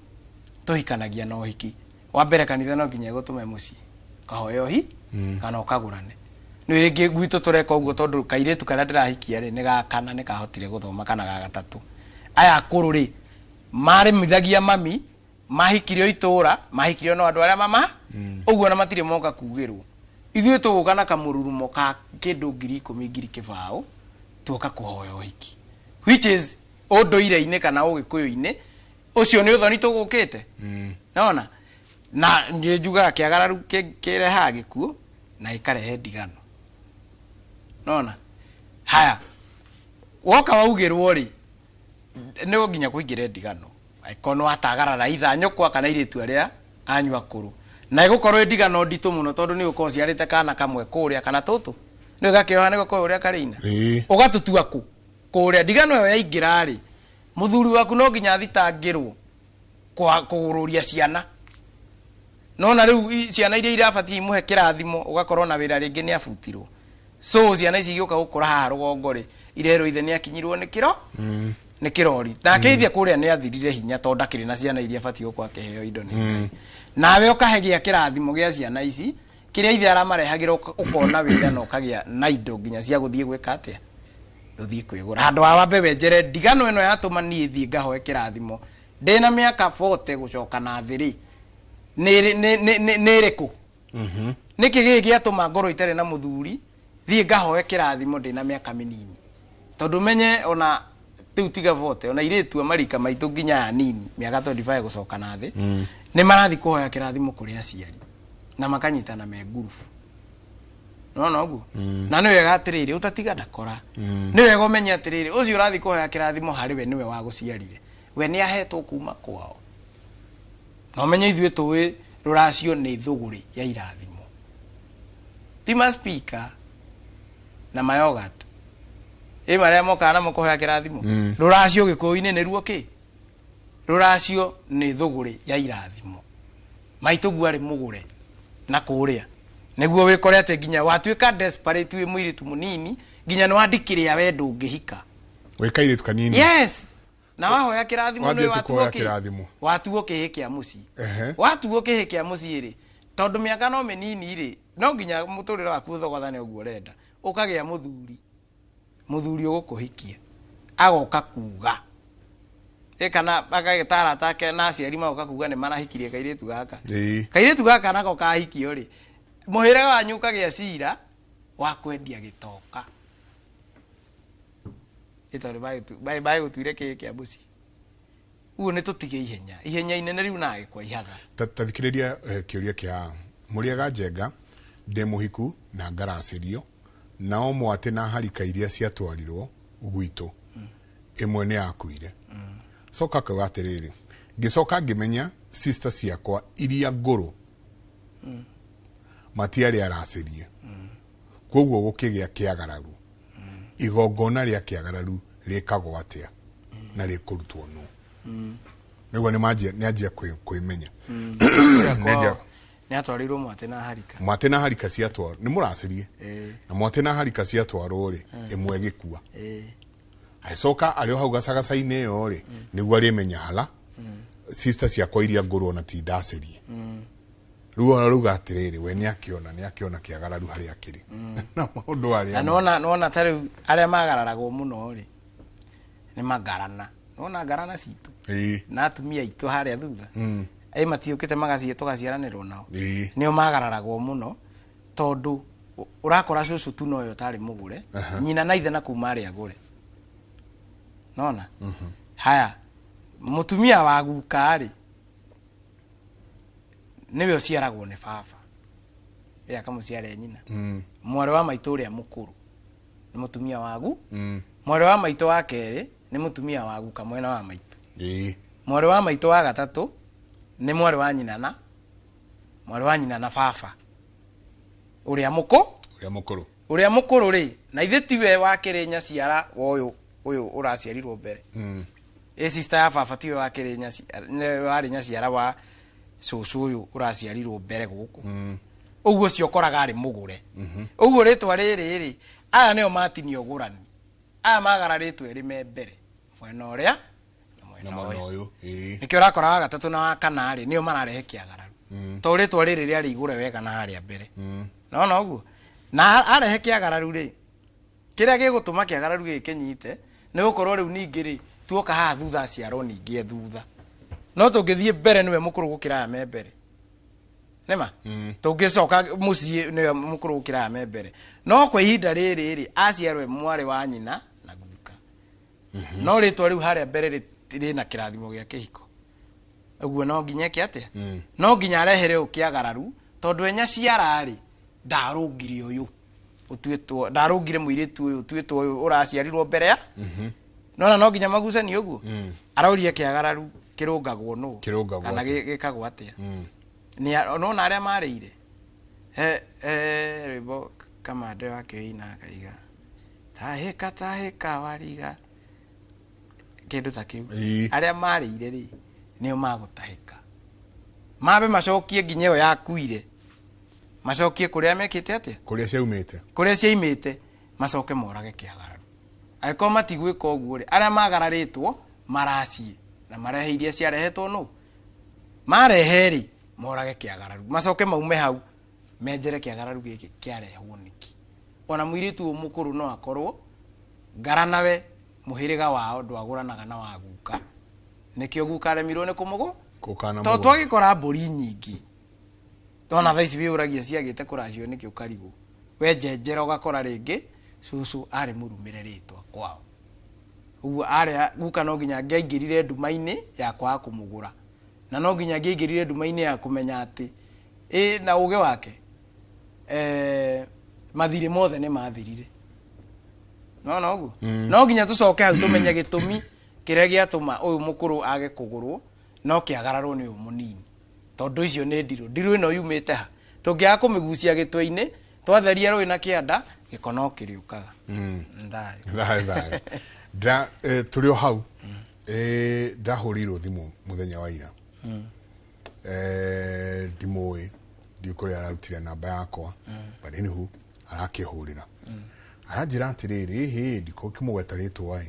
tuhikanagia na uhiki wa mbere kanitha no nginya gutume mucii kahoya uhi kana ukagurane ni ringi gwitu tureka uguo tondu kairitu kana ndirahikia ri ni gakana ni kahotire guthoma kana ga gatatu aya akuru ri mari mithagia mami mahikirio itura mahikirio no andu aria mama uguo na matire moka kugirwo ithuĩ tũgũka na kamũrurumo ka kĩndũ 10,000 kĩbaũ tuoka kuhoya ũhiki which is ũndũire-inĩ kana ũgĩkũyũ-inĩ ũcio nĩ ũthoni tũgũkĩte naona na njugaga kĩagararu kĩrehaga gĩkuũ na ĩkarehe ndigano naona haya woka waugĩrwo rĩ nĩ nginya kũingĩre ndigano aikono atagarara itha nyũkwa kana irĩtu arĩa anyua kũrũ na igukorwo ndigano nditũ muno tondu ni uko ciarite kana kamwe kuria kana tutu ni gakioha ni gako uria karina ugatutua ku kuria ndigano yo yaingira ri muthuri waku no nginya thitangirwo kwa kugururia ciana nona riu ciana iria irabati muhe kirathimo ugakorwo na wira ringi ni abutirwo so ciana ici igioka gukura ha rugongo ri irero ithe ni akinyirwo ni kiro ni kirori na keithia kuria ni athirire hinya tondu akiri na ciana iria abati gukwa keheo indo ni nawe ukahegia kirathimo gia ciana ici kiria ithe aramarehagira ukona wira na ukagia na indo nginya cia guthie gwika atia uthie kwigura handu wa wambe wenjere ndigano ino yatuma nie thie ngahoe kirathimo ndina miaka 40 gucoka na thiri niriku niki gigi atuma ngoro itare na muthuri thie ngahoe kirathimo ndina miaka minini tondu menye ona tiu tiga 40 ona iritu amarika maitu nginya nini miaka 25 gucoka na thi ni marathi kuhoya kirathimo kuri aciari na makanyitana me ngurubu no uguo na ni wega atiriri utatiga ndakora ni wega umenye atiriri ucio urathi kuhoya kirathimo hariwe niwe wa guciarire we ni ahetwo kuma kwao no umenye ithuĩ tũĩ rũracio nĩ thũgũrĩ ya irathimo tima speaker na mayogat maria moka na mukohoya kirathimo rũracio gĩkũyũ-inĩ nĩ ruo kĩ rũracio nĩ thũgũrĩ ya irathimo maitũguo arĩ mũgũre na kũrĩa nĩguo wĩkore atĩ nginya watuĩka desperate wĩ mũirĩtu mũnini nginya nĩ wandikĩrĩa we ndũngĩhika wĩ kairĩtu kanini yes na wahoya kirathimo nĩ watuo kĩhĩ kĩa mũciĩ watuo kĩhĩ kĩa mũciĩ rĩ tondu mĩaka no mĩnini rĩ no nginya mũtũrĩre waku ũthogothane ũguo ũrenda ũkagĩa mũthuri ũgũkũhikia agoka kuga kana agagĩtara take na aciari magoka kuga nĩ marahikirie kairĩtu gaka nako kahikio rĩ mũhĩrĩga wanyu ũkagĩa cira wa kwendia gĩtoka ĩtondũ baĩ gũtuire kĩhĩ kĩa mũciĩ uguo nĩ tũtige ihenya inene rĩu na agĩkwa ihatha tathikĩrĩria kĩũria kĩa Mũrĩega Njenga ndĩ mũhiku na ngaracĩrio nao mwatĩ na harika iria ciatwarirwo gwitũ ĩmwe nĩ yakuire coka kauga atĩrĩrĩ ngĩcoka ngĩmenya sister ciakwa iria ngũrũ matiarĩ aracĩrie koguo gũkĩgĩa kĩagararu igongona rĩa kĩagararu rĩkagwo atĩa na rĩkũrutwo nũ nĩguo nĩanjia kwĩmenya nĩ atwarirwo mwatĩ na harika ciatwarwo nĩ mũracĩrie na mwatĩ na harika ciatwarwo rĩ ĩmwe gĩkua aicoka arĩ o hau gacagaca-inĩ ĩyo rĩ nĩguo arĩmenya hala sister ciakwa iria ngũrũ ona ti ndacĩrie rĩu ona rauga atĩrĩrĩ we nĩakĩona kĩagararu harĩa kĩrĩ na maũndũ arĩa nona ta rĩu arĩa magararagwo mũno rĩ nĩ magarana nona ngarana citũ na atumia aitũ harĩa thutha matiũkĩte magaciĩ tũgaciaranĩrwo nao nĩo magararagwo mũno tondũ ũrakora cũcũ tu noyo tarĩ mũgũre nyina na ithe na kuma arĩ agũre nona haya mũtumia wa guka rĩ niwe ũciaragwo nĩ baba rĩrĩa kamũciare nyina mwarĩ wa maitũ ũrĩa mũkũrũ nĩ mũtumia wagu mwarĩ wa maitũ wa kerĩ nĩ mũtumia wa guka mwena wa maitũ mwarĩ wa maitũ wa gatatũ nĩ mwarĩ wa nyina na baba ũrĩa mũkũrũ rĩ na ithe tiwe wakĩrĩ nyaciara ũyũ ũraciarirwo mbere sister ya baba tiwe wa Kenya wari nyaciara wa cucu uyu uraciarirwo mbere guku uguo cio koraga ari mugure uguo ritwa riri aya neo matinio gurani aya magararitwe ri membere mwena uria na mwena uyu nikio rakoraga gatatu na wa kana ri nio mararehe kiagararu to ritwa riri ri ari igure wega na haria mbere no uguo na arehe kiagararu ri kiria gigutuma kiagararu gikinyite ni gukorwo riu ningi ri tuoka haha thutha aciarwo ningi thutha no tungithie mbere niwe mukuru gukira ya membere nema tungicoka mucii niwe mukuru gukira ya membere no kwa ihinda riri aciarwe mwari wa nyina na guka no ritwa riu haria mbere ri na kirathimo gia kihiko uguo no nginya ki atia no nginya arehere ukiagararu tondu enya ciara ri ndarungire uyu utuitwo ndarungire muiritu uyu utuitwo uyu uraciarirwo mbere ya no nginya magucani uguo araurie kiagararu kirungagwo no kana gikagwo atia ni no na aria mareire ribo kama ndio wake ina kaiga tahika wariga kindu ta kiu aria mareire ri nio magutahika mabe macokie nginyo yakuire macokie kuria mekite atia kuria ciaimite macoke morage kiagararu aiko matigwika uguo ri aria magararitwo maracie na marehe iria ciarehetwo no mareheri morage kiagararu macoke maume hau menjere kiagararu giki kiarehwo niki ona muiritu mukuru no akorwo garanawe muhiriga wao ndwaguranaga na waguka nikio guka remirwo ni kumugo to twagikora mburi nyingi tona thaici biuragia ciagite kuracio nikio karigu wenjenjera ugakora ringi cucu ari murumire ritwa kwao uguo aria guka no nginya ngiaingirire nduma-ini ya kwa kumugura na no nginya ngiaingirire nduma-ini ya kumenya ati na uge wake mathire mothe ni mathirire no uguo no nginya tucoke hau tumenye gitumi kiria giatuma uyu mukuru age kugurwo no kiagararwo ni umunini tondu icio ni ndiru ino yumite ha tungiaga kumigucia gitwe-ini twatheria roi na kianda gikono kiriukaga ndai turi o hau ndahurirwo thimu muthenya wa ira ndimui ndikuria ararutire namba yakwa bari nihu arakihurira aranjira atiriri ndiko kimugweta ritwa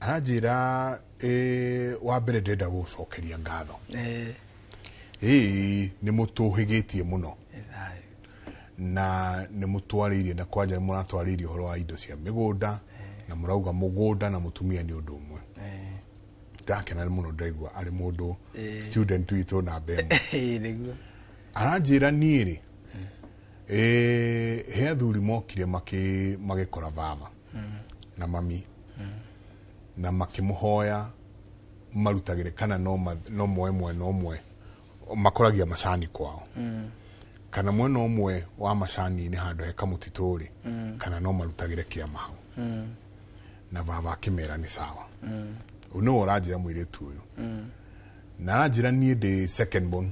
aranjira wa mbere ndenda gucokeria ngatho ni mutuhigitie muno na ni mutwaririe na kwanja muratwaririe horo wa indo cia migunda na murauga mugunda na mutumia ni undu umwe ndakena muno ndaigua ari mundu student witu na bemo aranjira niiri he athuri mokire magikora baba na mami na makimuhoya marutagire kana no mwe makoragia macani kwao kana mwena umwe wa macani ni handu heka mutituri kana no marutagire kiama hau na baba akimera ni sawa uno oranjira muiritu uyu na aranjira nie de second born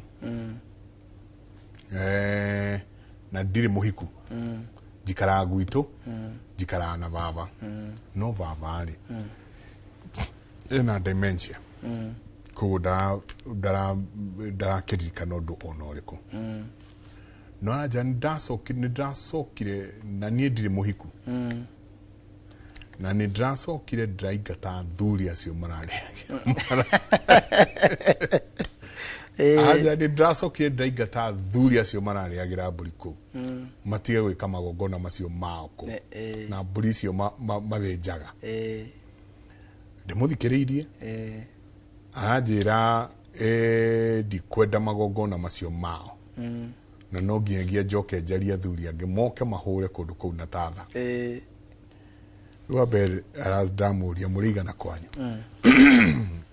na ndiri muhiku jikara gwitu jikara na baba no baba ali ena dementia kuda dara kirika no do onoriku no aja ndasokire na nie ndiri muhiku na ni ndasokire ndaigata thuri acio marare aja ni ndasokire ndaigata thuri acio marare agira mburiku matige gwika magongona macio maoko na mburi icio mabenjaga ndimuthikiriirie aranjira ndikwenda magongona macio mao na no nginya njoke njaria thuri ange moke mahure kundu kuu na tatha Ruaber arazdamuria muriga na kwanyu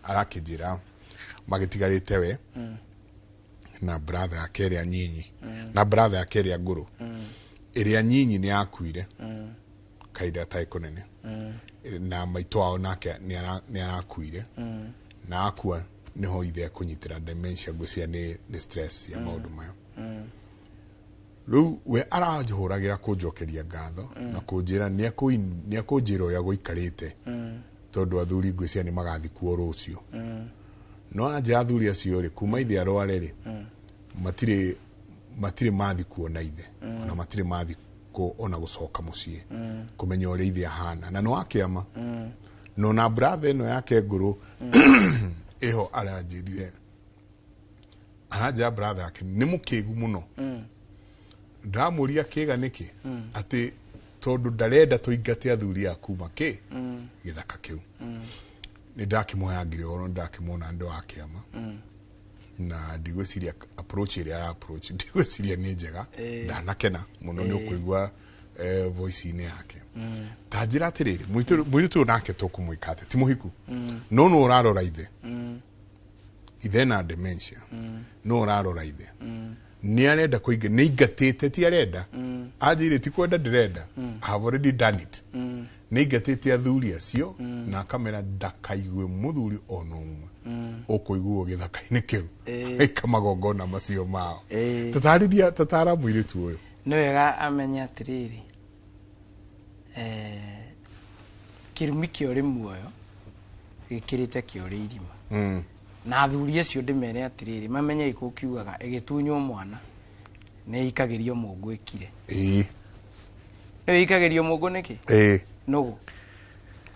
arakijira magitigarite we na brother akeria nyinyi na brother akeria nguru iria nyinyi ni akuire kaida taikonene na maito ao nake ni arakuire na akua niho ithe kunyitira dementia gucia ni stress ya maundu mayo Ru we arajohuragira kunjokeria ngatho na kunjira ni akunjira ya guikarite tondu athuri ngwĩcia nĩ magathi kuo rũcio no anja athuri acio rĩ kuma ithe arware rĩ matirĩ mathi kuona ithe ona matirĩ mathi ona gũcoka mũciĩ kũmenya ũrĩa ithe ahana na no akĩama no na brother ĩno yake ngũrũ iho aranjĩrire aranja brother yake nĩ mũkĩgu mũno ndamũria kĩga nĩkĩ atĩ tondu ndarenda tũingate athuri aku makĩ gĩthaka kĩu nĩ ndakĩmũhangire oro ndakĩmwona ndo akĩama na ndigwĩciria approach ĩrĩa approach ndigwĩciria nĩ njega ndanakena mũno nĩ ũkũigua voice-inĩ yake ta njĩra atĩrĩrĩ mũirĩtu nake tũkũmwĩka atĩ ti mũhiku no no ũrarora ithe na dementia no ũrarora ithe nĩ arenda kũinga nĩ ingatĩte ti arenda anjĩrĩ ti kwenda ndĩrenda I have already done it nĩ ingatĩte athuri acio na akamera ndakaigue mũthuri ona ũmwe ũkũiguo gĩthaka-inĩ kĩu ikamagongona macio mao tatara mũirĩtu ũyũ nĩ wega amenya atĩrĩrĩ kĩrumi kĩa ũrĩ muoyo gĩkĩrĩte kĩa ũrĩ irima na athuri acio ndĩmere atĩrĩrĩ mamenye iko kiugaga ĩgĩtunywo mwana nĩ ikagĩrio mũngũ ĩkire nĩ ikagĩrio mũngũ nĩkĩ nũgũ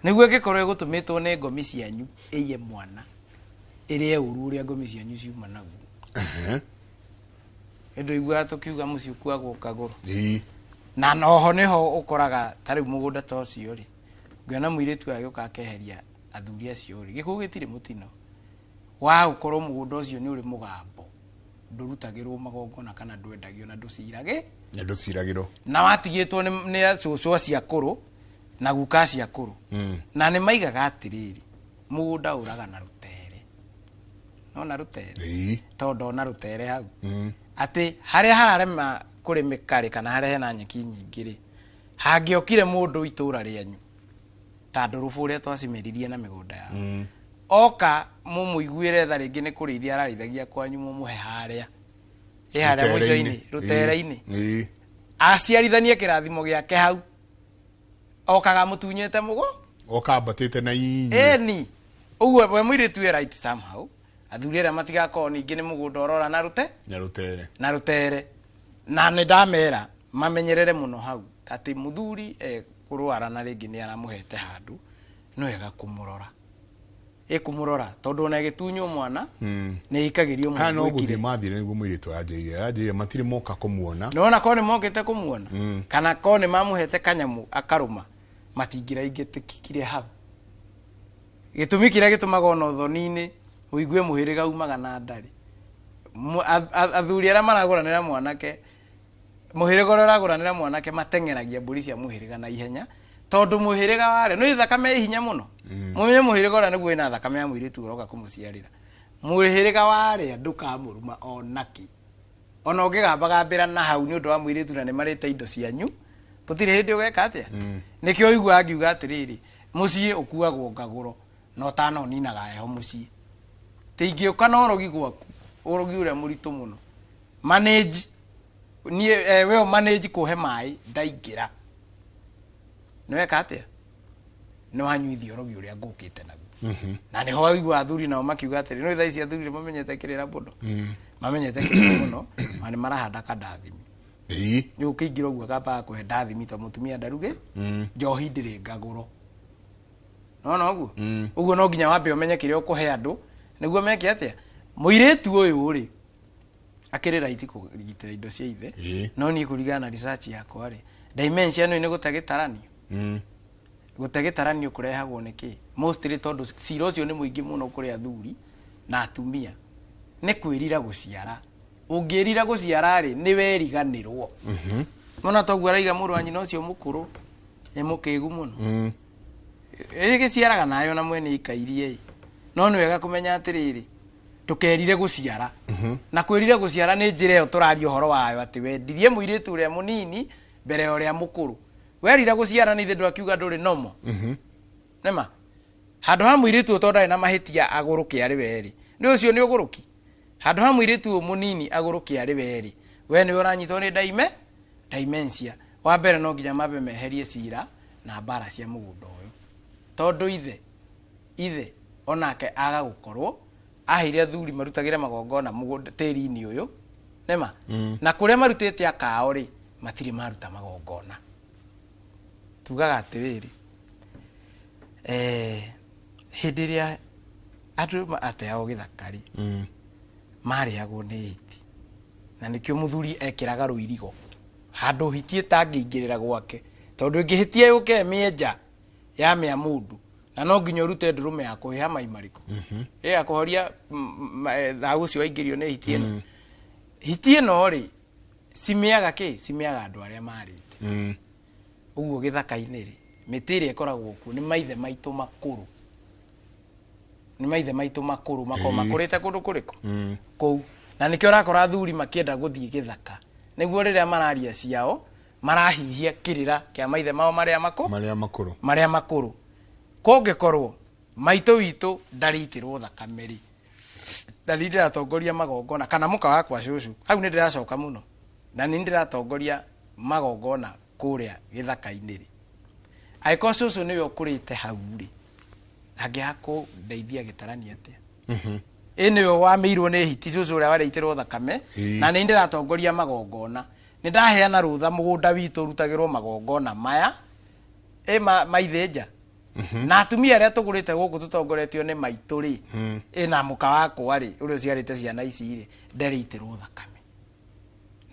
nĩguo ĩgĩkorwo ĩgũtũmĩtwo nĩ ngomi cianyu ĩiye mwana ĩrĩa ũru ũrĩa ngomi cianyu ciuma naguo ĩndũ iguaga tũkiuga mũciĩ kuagwo kagũrũ na noho nĩho ũkoraga tarĩ mũgũnda ta ũcio rĩ ngĩona mũirĩtu agĩũka akeheria athuri acio rĩ gĩkũũ gĩtirĩ mũtino wa gũkorwo mũgũnda ũcio nĩ ũrĩ mũgambo ndũrutagĩrwo magongona kana ndwendagio na ndũciragĩrwo na watigĩtwo nĩ acũcũ acia kũrũ na guka acia kũrũ na nĩ maigaga atĩrĩrĩ mũgũnda ũraga na rũtere nona rũtere tondũ ona rũtere hau atĩ harĩa hararema kũrĩmĩka kana harĩa hena nyeki nyingĩ rĩ hangĩokire mũndũ itũra rĩanyu ta ndũrũbũ ũrĩa twacimĩririe na mĩgũnda yao oka mũmũiguĩre tha rĩngĩ nĩ kũrĩithia ararĩithagia kwanyu mũmũhe harĩa harĩa mũico-inĩ rũtere-inĩ aciarithanie kĩrathimo gĩake hau okaga mũtunyĩte mũgo okambatĩte na inyuĩ ĩni ũguo we mũirĩtu wĩ right somehow athuri arĩa matigakorwo ningĩ nĩ mũgũnda ũrora na rũtere na nĩ ndamera mamenyerere mũno hau atĩ mũthuri kũrwara na rĩngĩ nĩ aramũhete handũ no wega kũmũrora ĩkũmũrora tondũ ona ĩgĩtunywo mwana nĩ ikagĩrio mũndũ no gũthiĩ mathire nĩguo mũirĩtu anjĩrire matirĩ moka kũmuona nona korwo nĩ mokĩte kũmuona kana korwo nĩ mamũhete kanyamũ akarũma matingĩraingĩtĩkire hau gĩtũmi kĩrĩa gĩtũmaga ona ũthoni-inĩ ũigue mũhĩrĩga umaga na ndarĩ athuri arĩa maragũranĩra mwanake mũhĩrĩga ũrĩa ũragũranĩra mwanake mateng'eragia mbũri cia mũhĩrĩga na ihenya tondũ mũhĩrĩga warĩ nĩ thakame ĩ hinya mũno mũmenye mũhĩrĩga ũrĩa nĩguo wĩna thakame ya mũirĩtu ũroka kũmũciarĩra mũhĩrĩga warĩa ndũkamũruma onaki ona ũngĩgambagambĩra na hau nĩ ũndũ wa mũirĩtu na nĩ marĩte indo cianyu tũtirĩ hĩndĩ ũgeka atĩa nĩkĩo ũigua angiuga atĩrĩrĩ mũciĩ ũkuagwo ngagũro no tano ninaga heho mũciĩ tingĩũka na ũrogi gwaku ũrogi ũrĩa mũritũ mũno manage niĩ we manage kũhe maĩ ndaingĩra nĩ weka atĩa nĩ wanyuithia ũrogi ũrĩa ngũkĩte naguo na nĩho waigua athuri nao makiuga atĩrĩ no thaa ici athuri mamenyete kĩrĩra mũno mamenyete kĩrĩra mũno na nĩ marahanda kandathimi nĩ ũkĩingĩra ũguo akambaga kũhe ndathimi ta mũtumia ndarugĩ njohi ndĩrĩ ngagũro nona ũguo ũguo no nginya wambe ũmenye kĩrĩa ũkũhe andũ nĩguo meke atĩa mũirĩtu ũyũ rĩ akĩrĩ raiti kũgitĩra indo cia ithe no niĩ kũringana na research yakwa rĩ dementia nĩ gũte gĩtaranio kũrehagwo nĩkĩ mostly tondũ cira ũcio nĩ mũingĩ mũno kũrĩ athuri na atumia nĩ kwĩrira gũciara ũngĩrira gũciara rĩ nĩ weriganĩrwo mona toguo araiga mũrũ wa nyina ũcio mũkũrũ nĩ mũkĩgu mũno ĩgĩciaraga nayo na mwene ikairie no nĩ wega kũmenya atĩrĩrĩ tũkerire gũciara na kwĩrira gũciara nĩ njĩra ĩyo tũraria ũhoro wayo atĩ wendirie mũirĩtu ũrĩa mũnini mbere ya ũrĩa mũkũrũ werira gũciara nĩ ithe ndwakiuga ndũrĩ nomo nema handũ ha mũirĩtu ũtondũ ndarĩ na mahĩtia agũrũke arĩ werĩ nĩ ũcio nĩ ũgũrũki handũ ha mũirĩtu mũnini agũrũke arĩ werĩ we nĩwe ũranyitwo nĩ dementia wa mbere no nginya mambe meherie cira na mbara cia mũgũnda ũyũ tondũ ithe ithe onake aga gukorwo ahire athuri marutagire magongona mugunda tĩri-inĩ ũyũ nema na kũrĩa marutĩte akao ri matiri maruta magongona tugaga atĩrĩrĩ hĩndĩ ĩrĩa andũ ateagwo gĩthakari marĩagwo nĩ hiti na nĩkĩo mũthuri ekĩraga rũirigo handũ hiti ĩtangĩingĩrĩra gwake tondũ ĩngĩhĩtia yũke mĩenja ya mĩa mũndũ na no nginya ũrute ndũrũme ya kũhĩha mai marĩkũ ya kũhoria thagũ ũcio waingĩrio nĩ hiti ĩno hiti ĩno rĩ cimĩaga andũ arĩa marĩte ũguo gĩthaka-inĩ rĩ mĩtĩ ĩrĩa ĩkoragwo kuo nĩ maithe maitũ makũrũ makoo makũrĩte kũndũ kũrĩkũ kũu na nĩkĩo ũrakora athuri makĩenda gũthiĩ gĩthaka nĩguo rĩrĩa mararia ciao marahihia kĩrĩra kĩa maithe mao marĩa makũrũ kũngĩkorwo maitũ witũ ndarĩitĩrwo thakame rĩ na nĩ ndĩratongoria magongona kana mũka wakwa cũcũ hau nĩ ndĩracoka mũno na nĩ ndĩratongoria magongona kũrĩa gĩthaka-inĩ rĩ angĩkorwo cũcũ nĩwe ũkũrĩte hau rĩ angĩaga kũndeithia gĩtarani atĩa nĩwe wamĩirwo nĩ hiti cũcũ ũrĩa warĩitĩrwo thakame na nĩ ndĩratongoria magongona nĩ ndaheana rũtha mũgũnda witũ ũrutagĩrwo magongona maya maithĩnja na atumia arĩa tũgũrĩte gũkũ tũtongoretio nĩ maitũ rĩ na mũka wakwa rĩ ũrĩa ũciarĩte ciana ici rĩ ndarĩitĩrwo thakame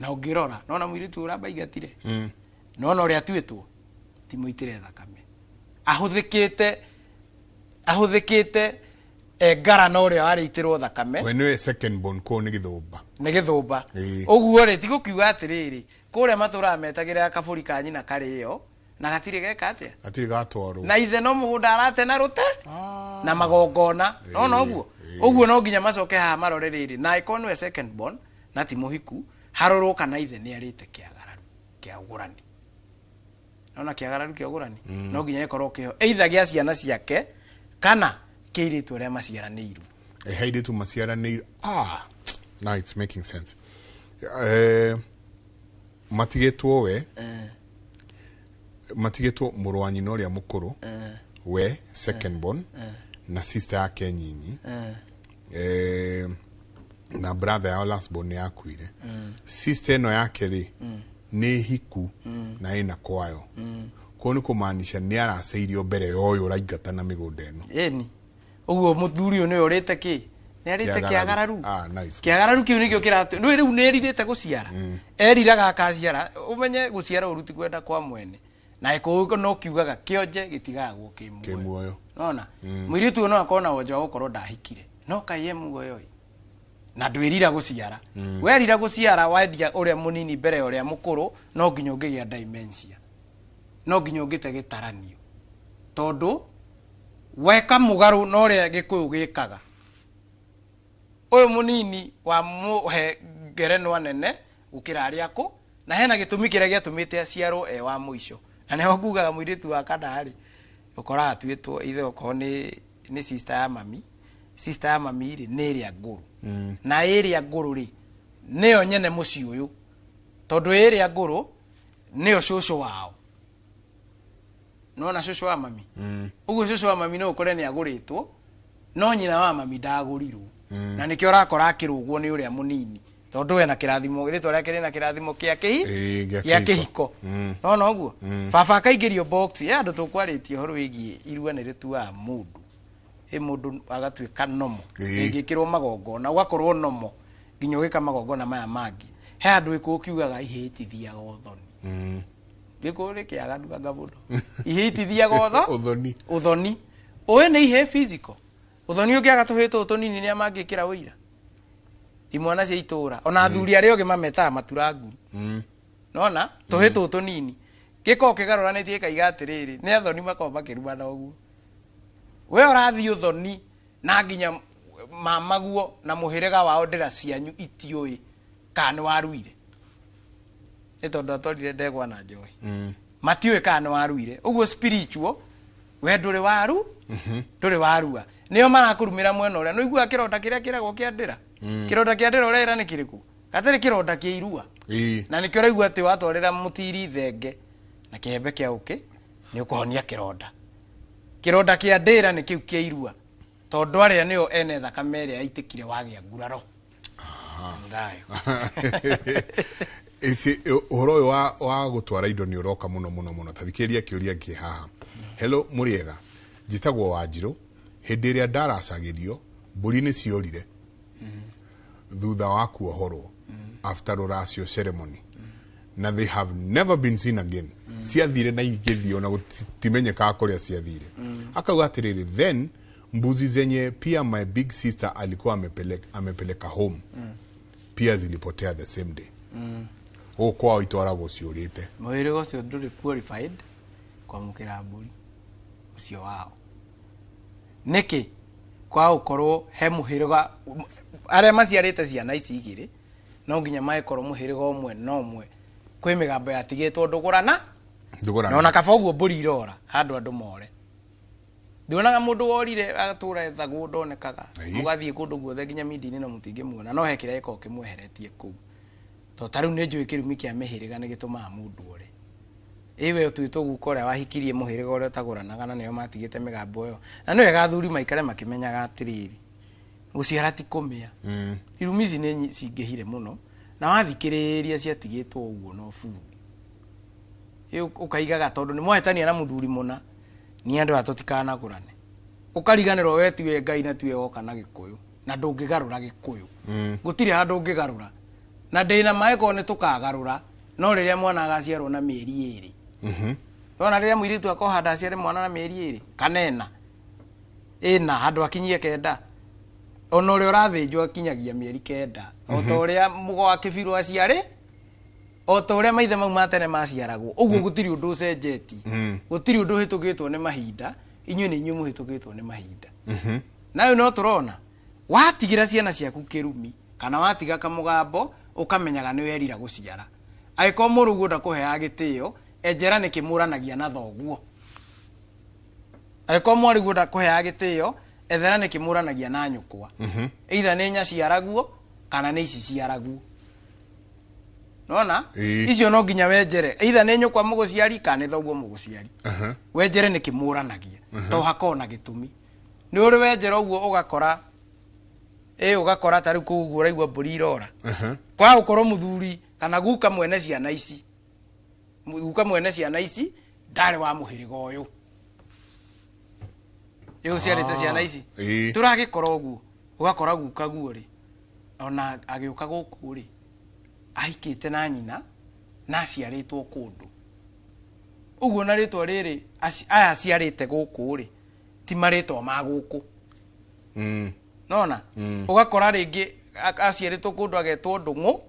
na ũngĩrora nona mũirĩtu ũrambaingatire nona ũrĩa atuĩtwo ti mũitĩre thakame ahũthĩkĩte ngarana ũrĩa warĩitĩrwo thakame we nĩwe second born kũu nĩ gĩthũmba ũguo rĩ ti gũkiuga atĩrĩrĩ kũrĩa matũraga metagĩrĩra kabũri ka nyina karĩo na gatirĩ geka atĩa gatirĩ gatwarwo na ithe no mũgũnda arate na rũte na magongona nona ũguo no nginya macoke haha marore rĩrĩ na ĩkorwo nĩwe second born na ti mũhiku harorwo kana ithe nĩ arĩte kĩagararu kĩa ũgũrani nona kĩagararu kĩa ũgũrani no nginya ĩkorwo kĩho either gĩa ciana ciake kana kĩirĩtu arĩa maciaranĩirwo hairĩtu maciaranĩirwo now it's making sense matigĩtwo we matigĩtwo mũrũ wa nyina ũrĩa mũkũrũ we second born na sister yake nyinyi na brother yao last born nĩ akuire sister ĩno yake rĩ nĩ hiku na ĩna kwayo kũu nĩ kũmaanisha nĩ araceirio mbere ya ũyũ ũraingata na mĩgũnda ĩno ĩni ũguo mũthuri ũyũ nĩwe ũrĩte kĩ nĩ arĩte kĩagararu kĩagararu kĩu nĩkĩo kĩratũ rĩu nĩ erirĩte gũciara eriraga akaciara ũmenye gũciara ũruti kwenda kwa mwene na ĩkũũko no kiugaga kĩonje gĩtigagwo kĩmuoyo nona mũirĩtu ũyũ no akorwo na wonje wa gũkorwo ndahikire no kaĩ muoyo na ndwĩrira gũciara werira gũciara wendia ũrĩa mũnini mbere ya ũrĩa mũkũrũ no nginya ũngĩgĩa dementia no nginya ũngĩte gĩtaranio tondũ weka mũgarũ no ũrĩa gĩkũyũ gĩkaga ũyũ mũnini wa mũhe ngerenwa nene gũkĩra arĩa akũ na hena gĩtũmi kĩrĩa gĩatũmĩte aciarwo wa mũico na nĩho ngugaga mũirĩtu wa kandarĩ ũkoraga atuĩtwo ithe okorwo nĩ sister ya mami rĩ nĩ ĩrĩa ngũrũ na ĩrĩa ngũrũ rĩ nĩyo nyene mũciĩ ũyũ tondũ ĩrĩa ngũrũ nĩyo cũcũ wao nona cũcũ wa mami ũguo cũcũ wa mami no ũkore nĩ agũrĩtwo no nyina wa mami ndagũrirwo na nĩkĩo ũrakora akĩrũgwo nĩ ũrĩa mũnini tondũ we na kĩrathimo rĩtwa rĩake rĩna kĩrathimo gĩa kĩhiko nona ũguo baba akaingĩrio box andũ tũkwarĩtie ũhoro wĩgiĩ irua nĩ rĩtuaga mũndũ mũndũ agatuĩka nomo ĩngĩkĩrwo magongona ũgakorwo nomo nginya ũgĩka magongona maya mangĩ he andũ ĩkũ ũkiugaga ihĩtithiaga ũthoni gĩkũ rĩ kĩaganuaga mũno ihĩtithiaga ũthoni ũĩ nĩ ihĩ physical ũthoni ũngĩaga tũhĩ tũtũ tũnini nĩa mangĩkĩra ũira imwana cia itũra ona athuri arĩa ũngĩ mametaga maturanguru nona tũhĩ tũtũ tũnini gĩko kĩgarũranĩtie kaiga atĩrĩrĩ nĩ athoni makorwo makĩrumana ũguo we ũrathiĩ ũthoni na nginya mamaguo na mũhĩrĩga wao ndĩra cianyu itiũĩ kana nĩ waruire nĩ tondũ atwarire ndegwa na njohi matiũĩ kana nĩ waruire ũguo spiritual we ndũrĩ waru ndũrĩ warua nĩo marakũrumĩra mwena ũrĩa no iguaga kĩronda kĩrĩa kĩragwo kĩa ndĩra kĩronda kĩa ndĩra ũrĩa nĩ kĩrĩkũ gatarĩ kĩronda kĩa irua na nĩkĩo ũraigua atĩ watwarĩra mũtiri thenge na kĩhembe kĩa ũkĩ nĩ ũkũhonia kĩronda kironda kia ndira ni kiu kia irua tondu aria nio ene thakame ria aitikire wagia nguraro ndayo ese uhoro wa gutwara indo ni uroka muno tathikiria kiuria ki haha. Hello muriega jitagwo Wanjiru hindi iria ndaracagirio mburi ni ciorire thutha wa kuohorwo after Ruracio ceremony na they have never been seen again. Ciathire na igithio na gutimenyeka kuria ciathire. Akauga atiriri then mbuzi zenye pia my big sister alikuwa amepeleka home pia zilipotea the same day. Kwao itwaragwo ciurite mwirigo ucio nduri qualified kwa mukira mburi ucio wao niki kwa ukorwo he muhiriga aria maciarite ciana ici igiri no nginya maekorwo muhiriga umwe no umwe kwi migambo yatigitwo ndugurana na kaba uguo mburi irora handu andu more ndionaga mundu worire agatura ethagu ndonekaga mugathie kundu guothe nginya mindini na mutingi muona no hekira eko kimweheretie kuu to taru ne njui kirumi kia mehiriga ni gituma mundu ore iwe tuitwo gukora wahikirie muhiriga ore taguranaga na niyo matigite migambo yo na no ega thuri maikare makimenyaga atiriri guciara ti kumia irumi ici ni cingihire muno na wathikiriria ciatigitwo uguo no fundi ukaigaga tondu ni mwahetania na muthuri muna ni andu atutikana gurane ukariganirwo we tiwe Ngai na tiwe goka na Gikuyu na ndungigarura Gikuyu gutire handu ungigarura na ndina maeko ni tukagarura no riria mwana agaciarwo na mieri 2 ona riria muiritu akohanda aciare mwana na mieri 2 kanena ina handu akinyie 9 ona uri urathinjwo akinyagia mieri 9 o to uria mugo wa kibiru aciare o to uria maithe mau matene maciaragwo uguo gutiri undu ucenjeti gutiri undu hitukitwo ni mahinda inyu ni inyu muhitukitwo ni mahinda nayo no turona watigira ciana ciaku kirumi kana watiga kamugambo ukamenyaga ni werira guciara aiko murugu ndakuhea gitio enjera ni kimuranagia na thoguo aiko murugu ndakuhea gitio ethera ni kimuranagia na nyukwa either ni nya ciaraguo kana ni ici ciaraguo nona icio no nginya wenjere either ni nyukwa muguciari kana thoguo muguciari wenjere ni kimuranagia to hakona gitumi ni uri wenjera uguo ugakora ugakora tari kugura igwa mburi irora kwa ukoro muthuri kana guka mwene ciana ici guka mwene ciana ici ndare wa muhiriga uyu yo ciarite ciana ici turagikora uguo ugakora guka guori ona agiuka guku ri aikite na nyina na ciaritwo kundu uguo na ritwa riri aya ciarite guku ri ti maritwa ma guku nona ugakora ringi aciaritwo kundu agetwo ndungu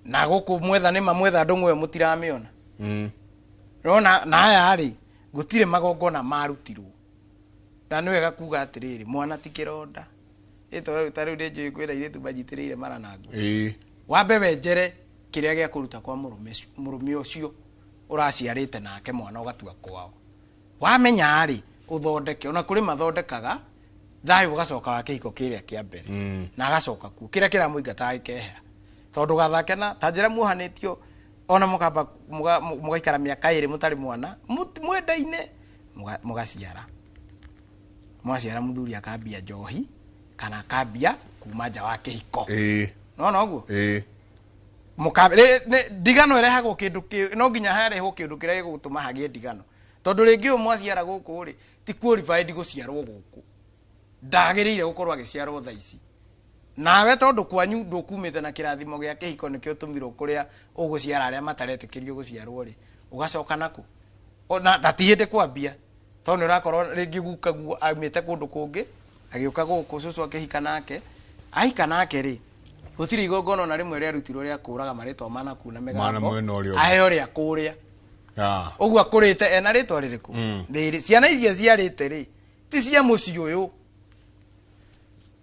na guku mwetha ni mamwetha ndungu yo mutiramiona nona na aya ri gutire magongona marutirwo na ni wega kuga atiriri mwana ti kironda ito tari ndeje kwira ile tubajitiriire mara nago wambe wenjere kiria gia kuruta kwa murume ucio uraciarite nake mwana ugatua kwao wamenya ari uthondeke ona kuri mathondekaga thayo ugacoka wa kihiko kiria kia mbere na agacoka ku kiria kira muingata ikehera tondu gathake na tanjira muhanitio ona mukamba mugaikara miaka 2 mutari mwana mwendaine mugaciara mwaciara muthuri akambia njohi kana akambia kuma nja wa kihiko no uguo mukabire digano irehagwo kindu no nginya harehwo kindu kiria gigutuma hagie digano tondu ringi umwaciara guku ri ti qualified guciarwo guku ndagirire gukorwo agiciarwo tha ici nawe tondu kwanyu ndukumite na kirathimo gia kihiko nikio tumirwo kuria uguciara aria mataretikirio guciarwo ri ugacoka naku ona tatihinde kwambia tondu urakorwo ringi guka guo amite kundu kungi agiuka guku cucu akihika nake ahika nake ri gutiri igongona na rimwe ria rutirwo ria kuraga maritwa mana kuna megambo ahe ria kuria uguo akurite ena ritwa ririku ndiri ciana icio ciarite ri ti cia muci uyu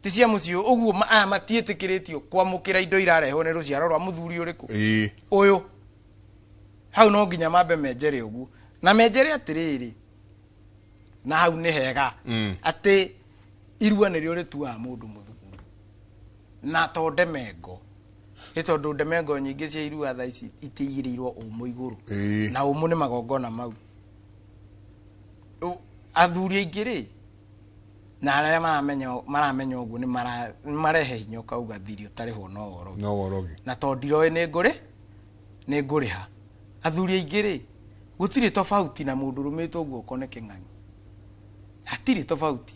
ti cia muci uguo matietikiritio kwamukira indo irarehwo ni ruciaro rwa muthuri uriku uyu hau no nginya mambe menjere uguo na menjere atiriri na hau ni hega ati irua nirio ritua mundu muthuri na to ndemengo ito ndemengo nyingi cia irua tha ici itigirirwo umu iguru na umu ni magongona mau athuri aingĩ na arĩa maramenya ũguo nĩ marehe hinya ũkauga thiri ũtarĩho no worogi na to ndiroĩ nĩ ngũrĩha athuri aingĩ gũtirĩ tofauti na mũndũ rũmĩte ũguo ũkone kĩng'ang'i hatirĩ tofauti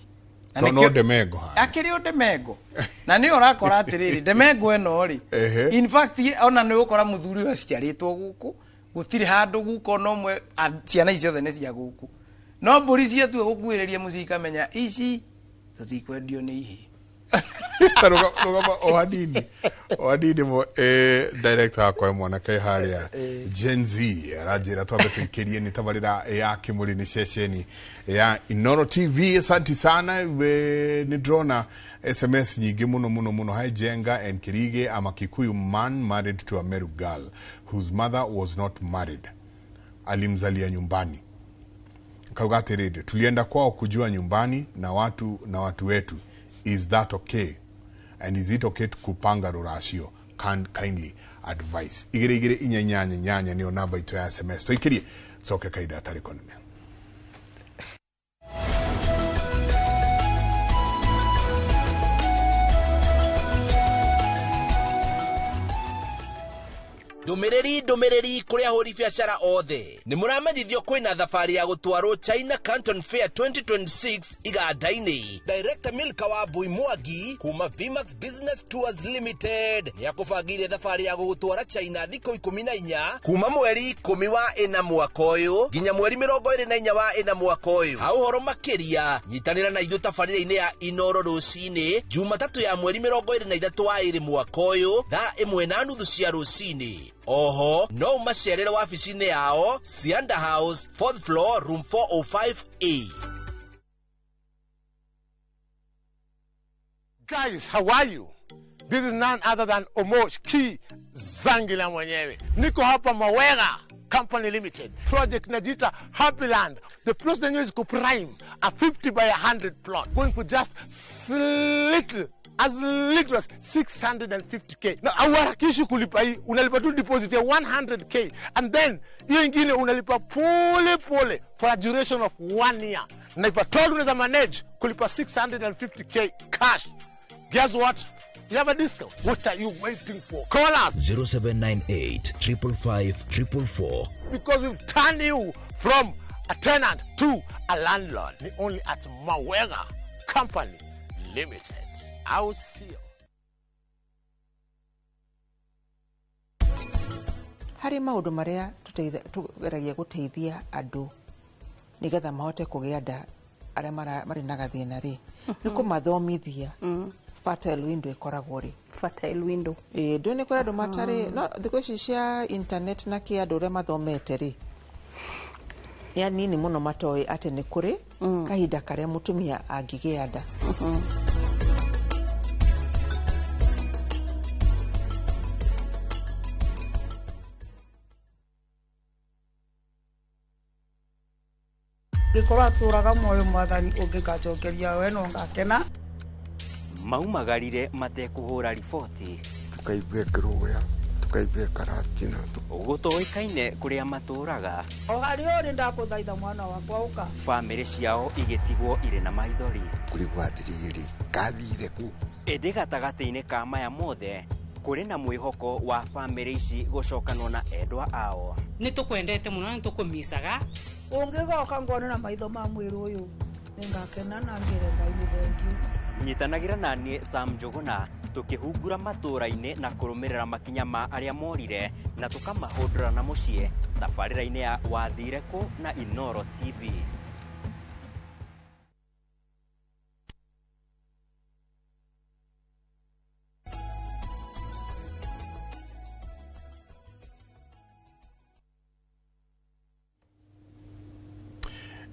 no Demengo akĩrĩ o Demengo na nĩ ũrakora atĩrĩrĩ Demengo ĩno in fact ona nĩ ũkora mũthuri ũyũ aciarĩtwo gũkũ gũtirĩ handũ guko no mwe ciana icio ciothe nĩ cia gũkũ no mbũri ciatua gũkuĩrĩria mũciĩ ikamenya ici tũtikwendio nĩ ihĩ rugama ohanini mo director akwa mwanake harĩa Gen Z aranjĩra twambe tũikĩrie nĩ tabarĩra ya Kĩmũrĩ nĩ ceceni ya Inooro TV. Asante sana nĩ drona SMS nyingĩ mũno Hi Jenga and Kirige, I'm a Kikuyu man married to a Meru girl whose mother was not married. Alimzalia nyumbani. Kauga atĩrĩrĩ, tulienda kwao kujua nyumbani na watu wetu. Is that okay? And is it okay to kupanga rurashio? Kindly advice. Igire inyanya niyo namba ito ya SMS. To ikirie, soke kaida atari konene. Ndumiriri kuria hori biacara othe ni muramenyithio kwina thabari ya gutwarwo China Canton Fair 2026 iganda-ini. Director Milka wa Bui Mwangi kuma Vimax Business Tours Limited ni akubangire thabari ya gutwara China thikũ 14 kuma mweri 10 wa ina mwaka uyu nginya mweri 24 wa ina mwaka uyu. Ha uhoro makiria nyitanira na ithu tabarĩra-inĩ ya Inooro rũcinĩ Jumatatu ya mweri 23 wa ĩrĩ mwaka uyu thaa 1:30 cia rũcinĩ. Oho no umacerere wabici-inĩ yao Sianda House 4th floor room 405A. Guys, how are you? This is none other than Omosh Ki Zangila mwenyewe. Niko hapa Mawera Company Limited. Project Najita Happy Land. The plus the new is prime. A 50 by 100 plot. Going for just as little as 650k. Na awarakishi kulipa hii, unalipa tu deposit ya 100k. And then, hiyo ingine unalipa pole for a duration of 1 year. Na if at all unaweza manage kulipa 650k cash, guess what? You have a discount. What are you waiting for? Call us 0798 555 444. Because we've turned you from a tenant to a landlord. Only at Mawera Company Limited. I will see you. Hari maundu maria tugeragia guteithia andu nigetha mahote kugĩa nda aria mari na gathina ri ni kumathomithia fertile window ikoragwo ri fertile window ndu ni kuri andu matari no thikũ ici cia internet na kia andu aria mathomete ri ya nini muno matoi ati ni kuri kahinda karia mutumia angĩgĩa nda. Gikorwo aturaga moyo mwathani ungikacokeria we no ngakena maumagarire matekuhura riboti tukaigue kiruya tukaigue karatina gutoikaine kuria maturaga o hari uri ndakuthaitha mwana wakwa uka family ciao igetigwo ire na maithori kurigwa atiriri kathire ku ende gatagati-ini ka maya mothe kuri na mwihoko wa family ici gucokanwo na endwa ao ni tukwendete muno ni tukumisaga ungigoka ngone na maitho ma mwiru uyu ningakena na ngire Ngai ni thank you. Nyitanagira nani Sam Njuguna tukihungura matura-ini na kurumirira makinya ma aria morire na tukamahundura na mucie tabarĩra-ini ya Wathire Ku na Inooro TV.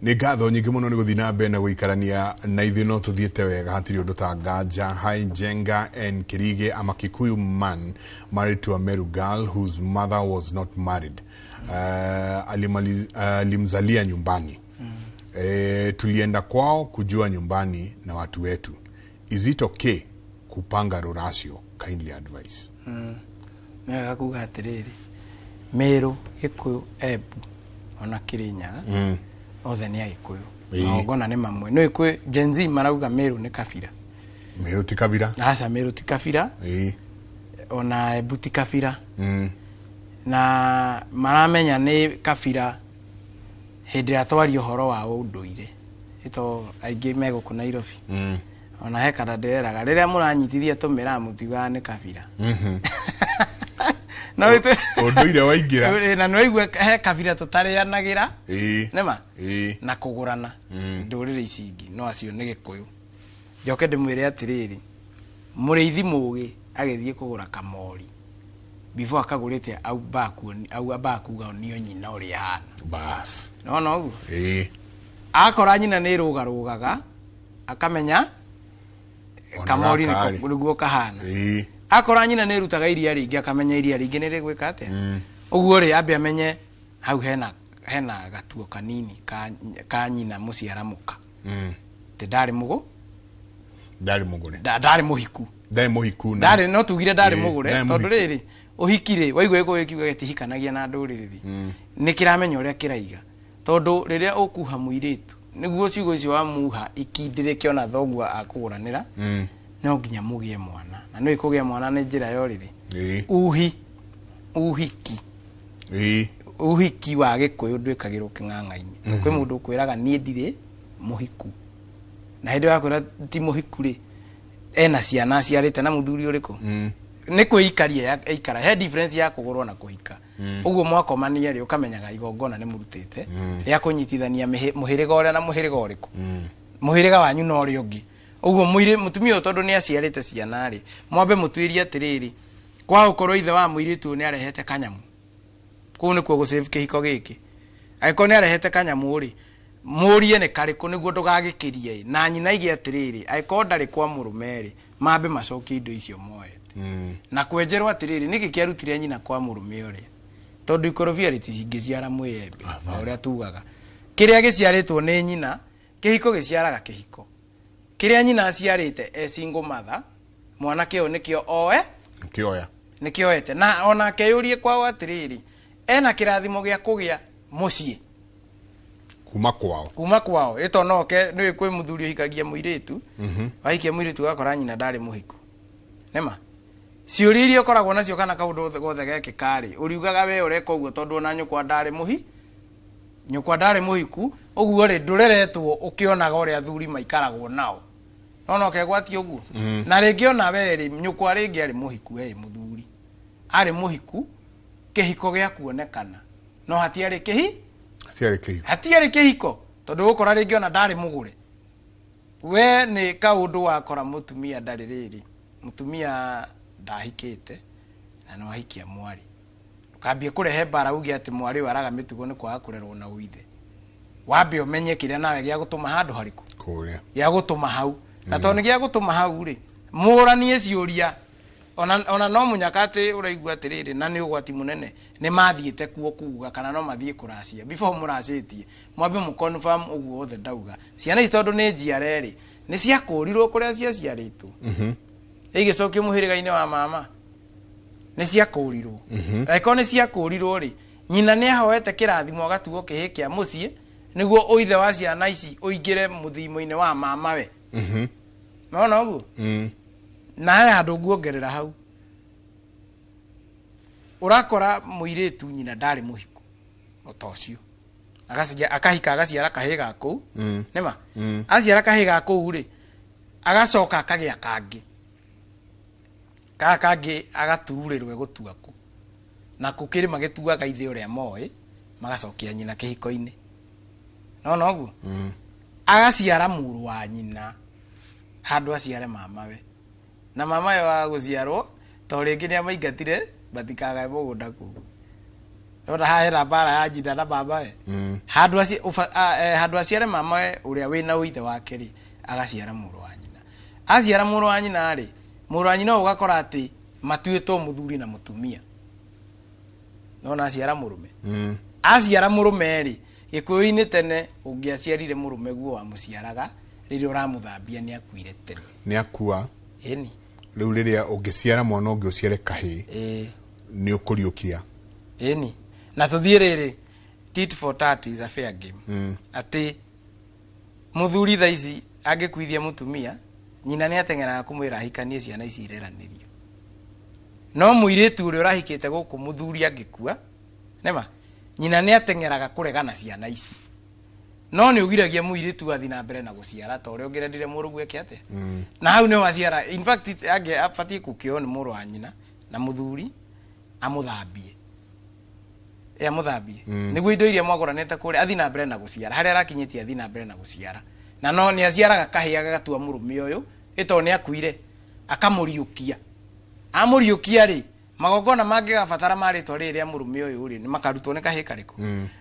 Ni ngatho nyingĩ mũno nĩ gũthiĩ na mbere na gũikarania na ithuĩ no tũthiĩte wega hatirĩ ũndũ ta nganja. Hi Jenga and Kirige, I'm a Kikuyu man married to a Meru girl whose mother was not married. Alimzalia nyumbani. Tulienda kwao kujua nyumbani na watu wetu. Is it okay kupanga rurashio? Kindly advice. Mega kuga atĩrĩrĩ Meru, Gikuyu, Embu ona Kirinyaga othe nĩ Agĩkũyũ magongona nĩ mamwe no ikwe Gen Z marauga Meru nĩ kabira Meru ti kabira aca Meru ti kabira ona Embu ti kabira na maramenya nĩ kabira hĩndĩ ĩrĩa twaria ũhoro wa ũndũire ito aingĩ megũkũ Nairobi ona he kana ndĩreraga rĩrĩa mũranyitithia tũmĩra mũtigaga nĩ kabira no ũndũire waingĩra na no igwe he kabira tũtarĩanagĩra nema na kũgũrana ndũrĩrĩ ici ingĩ no acio nĩ Gĩkũyũ njoke ndĩmwĩre atĩrĩrĩ mũrĩithi mũgĩ agĩthiĩ kũgũra kamori before akagũrĩte au bakuga nio nyina ũrĩa hana bas no ũguo akora nyina nĩ rũgaga akamenya kamori nĩguo kahana akora nyina nĩ rutaga iria rĩingĩ akamenya iria rĩingĩ nĩ rĩgwĩka atĩa ũguo rĩ ambe amenye hau hena gatuo kanini ka nyina mũciara mũka te ndarĩ mũhiku ndarĩ no tugire ndarĩ mũgũre tondũ rĩrĩ ũhikire waigua gĩkiuga gĩtihikanagia na ndũrĩrĩ nĩ kĩramenya ũrĩa kĩraiga tondũ rĩrĩa ũkuha mũirĩtu nĩguo ciugo icio wa muha ikindĩrĩke ona thoguo akũgũranĩra no nginya mũgĩe mwana na no ikũgĩa mwana nĩ njĩra ya ũrĩrĩ uhiki wa Gĩkũyũ ndwĩkagĩrwo kĩng'ang'a-inĩ kwĩ mũndũ kwĩraga niĩ ndirĩ mũhiku na hĩndĩ ya kwĩra ti mũhiku rĩ ena ciana ciarĩte na mũthuri ũrĩkũ nĩ kwĩikaria ikara he difference ya kũgũrwo na kũhika ũguo mwakomania rĩ ũkamenyaga igongona nĩ mũrutĩte rĩa kũnyitithania mũhĩrĩga ũrĩa na mũhĩrĩga ũrĩkũ mũhĩrĩga wanyu na ũrĩa ũngĩ ũguo mũtumia tondũ nĩ aciarĩte ciana rĩ mwambe mũtuĩrie atĩrĩrĩ kwa ũkorwo ithe wa mũirĩtu nĩ arehete kanyamu kũu nĩkuo gũsave kĩhiko gĩkĩ angĩkorwo nĩ arehete kanyamu rĩ mũrie nĩ karĩkũ nĩguo ndũgagĩkĩrie na nyina ige atĩrĩrĩ angĩkorwo ndarĩ kwa mũrũme rĩ mambe macokie indo icio moete na kwenjerwo atĩrĩrĩ nĩkĩ kĩarutire nyina kwa mũrũme ũrĩa tondũ ikorobia rĩtingĩciara mwĩembe ũrĩa tugaga kĩrĩa gĩciarĩtwo nĩ nyina kĩhiko gĩciaraga kĩhiko kĩrĩa nyina aciarĩte single mother mwanake ũyũ nĩkĩo nĩkĩoete na ona keyũrie kwao atĩrĩrĩ ena kĩrathimo gĩa kũgĩa mũciĩ kuma kwao ĩto noke nĩ kwĩ mũthuri ũhikagia mũirĩtu wahikia mũirĩtu gakora nyina ndarĩ mũhiku nema ciũria iria ũkoragwo nacio kana kaũndũ gothe gekĩkarĩ ũriugaga we ũreka ũguo tondũ ona nyũkwa ndarĩ mũhiku ũguo rĩ ndũreretwo ũkĩonaga ũrĩa athuri maikaragwo nao no kegwati ũguo na rĩngĩ ona we rĩ nyũkwa rĩngĩ arĩ mũhiku mũthuri arĩ mũhiku kĩhiko gĩa kuonekana no hatiarĩ kĩhiko tondũ gũkora rĩngĩ ona ndarĩ mũgũre we nĩ kaũndũ wakora mũtumia ndarĩ rĩrĩ mũtumia ndahikĩte na no ahikia mwari ukambia kũrehe mbara uge atĩ mwari ũyũ araga mĩtugo nĩ kwaga kũrerwo na ũithe wambe ũmenye kĩrĩa nawe gĩa gũtũma handũ harĩkũ gĩa gũtũma hau na tondũ gĩa gũtũma hau rĩ mũranie ciũria ona no munyaka atĩ ũraigua atĩrĩrĩ na nĩ ũgwati mũnene nĩ mathiĩte kuo kuuga kana no mathiĩ kũracia before mũracĩtie mwambe mũconfirm ũguo othe ndauga ciana ici tondũ nĩ njiare rĩ nĩ ciakũrirwo kũrĩa ciaciarĩtwo igĩcokio mũhĩrĩga-inĩ wa mama nĩ ciakũrirwo angĩkorwo nĩ ciakũrirwo rĩ nyina nĩ ahoete kĩrathimo agatuo kĩhĩ kĩa mũciĩ nĩguo ũithe wa ciana ici ũingĩre mũthimo-inĩ wa mama we nona ũguo na he handũ nguongerera hau ũrakora mũirĩtu nyina ndarĩ mũhiku ota ũcio akahika agaciara kahĩ ga kũu nĩma aciara kahĩ ga kũu rĩ agacoka akagĩa kangĩ agaturũrĩrwo gũtua kũ na kũkĩrĩ magĩtuaga ithe ũrĩa moĩ magacokia nyina kĩhiko-inĩ nona ũguo agaciara mũrũ wa nyina handũ aciare mamawe na mamawe wa gũciarwo to rĩngĩ nĩ amaingatire batikagae mũgũnda kũu nona hahera mbara ya nyina na mamawe handũ aciare mamawe ũrĩa wĩna ũithe wake rĩ agaciara mũrũ wa nyina aciara mũrũ wa nyina rĩ mũrũ wa nyina ũgakora atĩ matuĩtwo mũthuri na mũtumia nona aciara mũrũme aciara mũrũme rĩ Gĩkũyũ-inĩ tene ũngĩaciarire mũrũme guo wa mũciaraga rĩrĩa ũramũthambia nĩ akuire tene nĩ akua ĩni rĩu rĩrĩa ũngĩciara mwana ũngĩ ũciare kahĩ nĩ ũkũriũkia ĩni na tũthiĩ rĩrĩ tit for tat is a fair game. Ati muthuri tha ici angikuithia mutumia nyina ni atengera kumwira hikanie ciana ici ireranirio. No muiritu uri urahikite guku muthuri angikua nema nyina ni atengeraga kuregana ciana ici. No ni ugiragia muiritu athi na mbere na guciara ta uri ungirendire murugu eke ate. Na hau ni waciara in fact age afatie kukio ni muru wa nyina na muthuri amuthambie. Amuthambie. Niguo indo iria mwagoranete kuri athi na mbere na guciara. Haria arakinyitie athi na mbere na guciara. Na no ni aciaraga kahia gatua murume uyu ito ni akuire akamuriukia. Amuriukia ri magogona mange gabatara maritwa riria murume uyu ri ni makarutwo ni kahia kariko.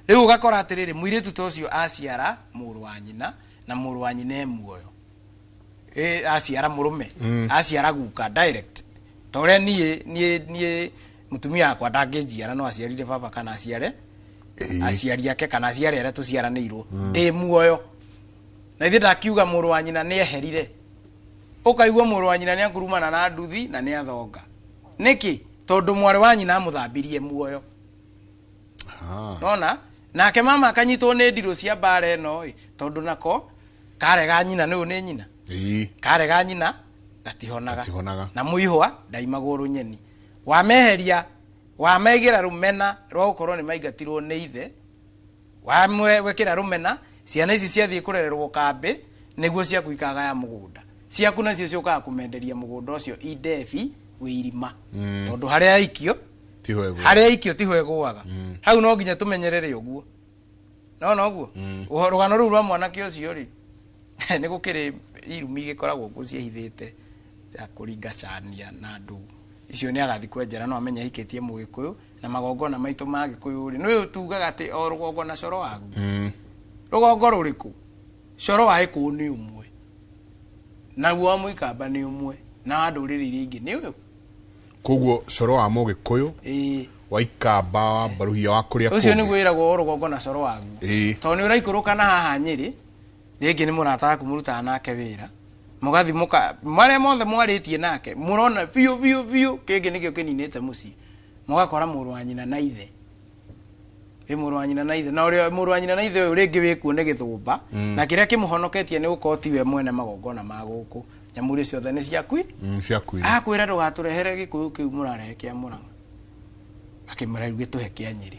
Riu ugakora atiriri muiritu tocio aciara muru wa nyina na muru wa nyina muoyo. Aciara murume aciara guka direct. Tore nie mutumia akwa ndangĩnjiara no aciarire baba kana aciare aciari ake kana aciare ara tuciaranĩirwo ndĩ muoyo na ithe ndakiuga mũrũ wa nyina nĩ eherire ũkaigua mũrũ wa nyina nĩ akurumana na nduthi na nĩ athonga nĩkĩ tondũ mwarĩ wa nyina amũthambirie muoyo nona nake mama akanyitwo nĩ ndirũ cia mbara ĩno tondũ nako karega nyina nĩ nĩ nyina karega nyina gatihonaga na muihwa ndaimagwo nyeni wameheria wamegira rumena rwa ukorwo ni maigatirwo ni ithe wekira rumena ciana ici ciathie kurererwo kambe niguo cia kuikaga ya mugunda ciaku nacio ciokaga kumenderia mugunda ucio idefi wirima tondu haria ikio tihwegwaga hau no nginya tumenyerere uguo no uguo rugano ru rwa mwanake ucio ri ni gukiri irumi gikoragwo guciehithite ya kuringa cania na ndu icio ni agathi kwenjera no amenya hikitie mugikuyu na magongona maitu magikuyu ri no tugaga ati o rugongona coro wagu rugongo ruriku coro wa iku ni umwe na guo muikamba ni umwe na nduriri ringi ni uyu koguo coro wa mugikuyu wa ikamba wa baruhia wa kuria ko ucio ni gwiragwo rugongona coro wagu to ni uraikuruka na haha Nyeri ringi ni murata kumuruta nake wira mugathi muka mare mothe mwaritie nake murona biu kenge nikio kininete muci mugakora muru wa nyina na ithe muru wa nyina na ithe na uri muru wa nyina na ithe uyu ringi wikuone githumba na kiria kimuhonoketie ni ukoti we mwene magongona maguku nyamuri ciothe ni ciakui akwira ndugaturehere gikuyu kiu murarehe kia Murang'a akimurairuge tuhe kia Nyeri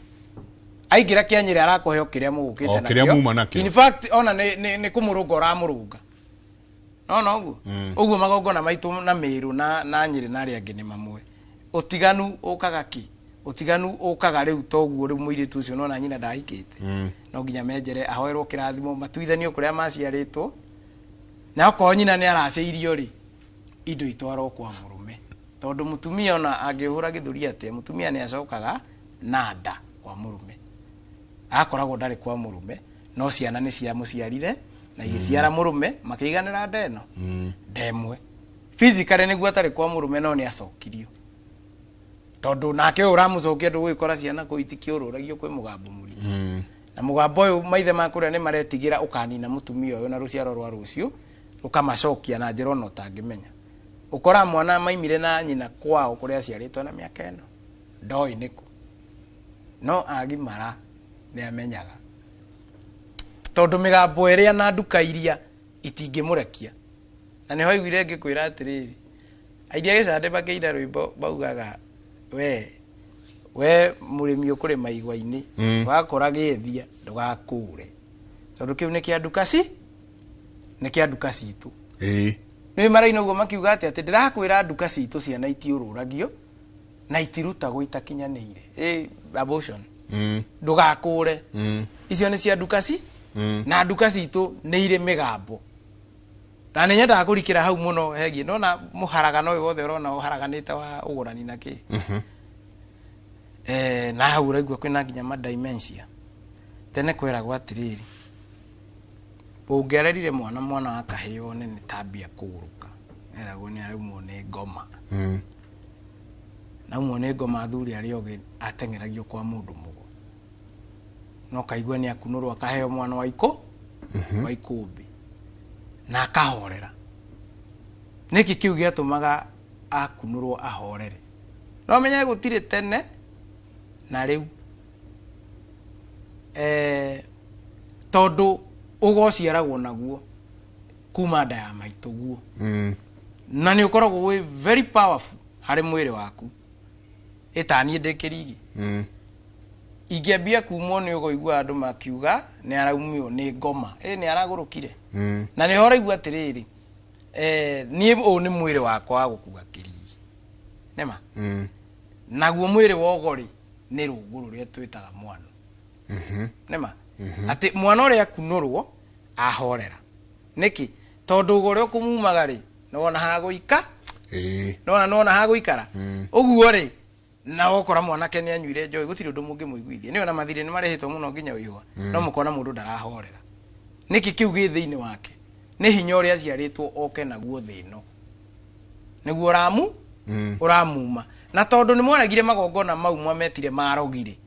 aingira kia Nyeri arakuhe okiria mugukite nakio in fact ona ni kumurungora amurunga no uguo uguo magongona maitu na Meru na Nyeri na ria ngene mamwe utiganu ukaga ki utiganu ukaga riu toguo riu muiritu ucio no na nyina ndahikite no nginya menjere ahoerwo kirathimo matuithanio kuria maciaritwo na ko nyina ni araceirio ri indo itwaro kwa murume tondu mutumia ona angihura githuri ate mutumia ni acokaga nada kwa murume akoragwo ndari kwa murume no ciana ni cia muciarire na igiciara murume makiganira ndeno ndemwe physically niguo atari kwa murume no ni acokirio tondu nake uramucokia ndugikora ciana kuitiki ururagio kwi mugambo muri na mugambo uyu maithe makuria ni maretigira ukanina mutumia uyu na ruciaro rwa rucio ukamacokia na njira no tangimenya ukora mwana maimire na nyina kwao kuria ciaritwo na miaka eno ndoi niku no agimara ni amenyaga tondu migambo iria na nduka iria itingimurekia na niho igwire ngikwira atiriri aidia gicande bakeira rwimbo baugaga we murimi ukuri maigwa-ini wakora githia ndugakure tondu kiu ni kia nduka ni kia nduka citu ni maraina uguo makiuga ati ndirakwira nduka citu ciana itiururagio na itirutagwo itakinyanĩire abortion ndugakure icio ni cia nduka na nduka citu ni ire migambo na nĩ nyendaga kũrikĩra hau mũno hegie nona mũharagano ũyũ wothe ũrona ũharaganĩte wa ũgũrani na kĩ na hau ũraigua kwĩna nginya madimensia tene kwĩragwo atĩrĩrĩ ũngĩarerire mwana wa kahĩĩ one nĩ tambia kũgũrũka eragwo nĩ araumwo nĩ ngoma naumwo nĩ ngoma athuri arĩa ogĩ ateng'eragio kwa mũndũ mũgo no kaigua nĩ akunũrwo akaheo mwana wa ikũmbĩ na akahorera niki kiu giatumaga akunurwo ahorere no menya gutire tene na riu tondu ugociaragwo naguo kuma nda ya maitu guo na ni ukoragwo we very powerful hari mwiri waku itani ndikirigi ingiambia kumwo ni ugoigua andu makiuga ni araumio ni ngoma ni aragurukire na ni hora igua atiriri ni o ni mwiri wakwa wa gukua kirigi nema naguo mwiri wogori ni rugu ruria twitaga mwana nema ati mwana uria kunurwo ahorera niki tondu gore okumumagari nona haguika nona haguikara uguo ri na okora mwana ke ni anyuire njoy gutiri undu mungi muiguithie ni ona mathire ni marehitwo muno nginya uyuwa no mukona mundu ndarahorera niki kiu gi thiini wake ni hinya uria aciaritwo oke naguo thino niguo uramuma na tondu ni mwaragire magongona mau mwametire marogire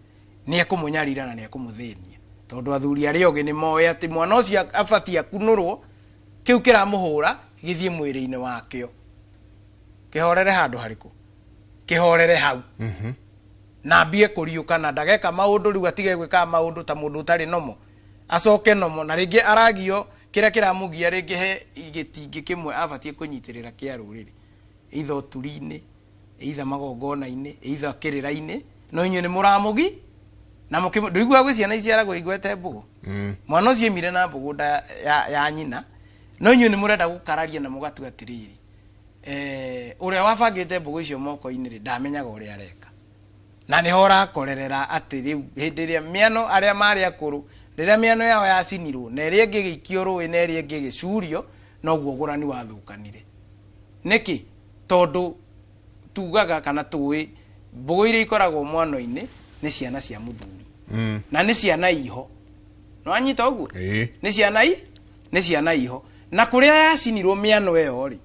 ni ekumunyarira na ni ekumuthinia tondu athuri ari oge ni moe ati mwana ucio abatia kunurwo kiu kiramuhura githie mwiri-ini wakio kihorere handu hariku kihorere hau na mbie kuriuka na ndageka maundu riu atige gwika maundu ta mundu utari nomo acoke nomo na ringi aragio kira kiramugia ringi he igitingi kimwe abatie kunyitirira kia ruriri either uturi-ini either magongona-ini either kirira-ini no inyu ni muramugi na ndiguo gwi ciana iciaragwo igwete mbugu mwana ucio emire na mbugu nda ya nyina no inyu ni murenda gukararia na mugatu atiriri uria wabangite mbugu icio moko-ini ri ndamenyaga uria areka na ni hora korerera ati riu hindi ria miano aria mari akuru riria miano yao yacinirwo na iria ingi gikio ruwi na iria ingi gicurio no guo gurani wathukanire niki tondu tugaga kana tuwi mbugu iria ikoragwo mwano-ini ni ciana cia muthuri na ni ciana iho no anyita uguo ni ciana iho na kuria yacinirwo miano eyo ri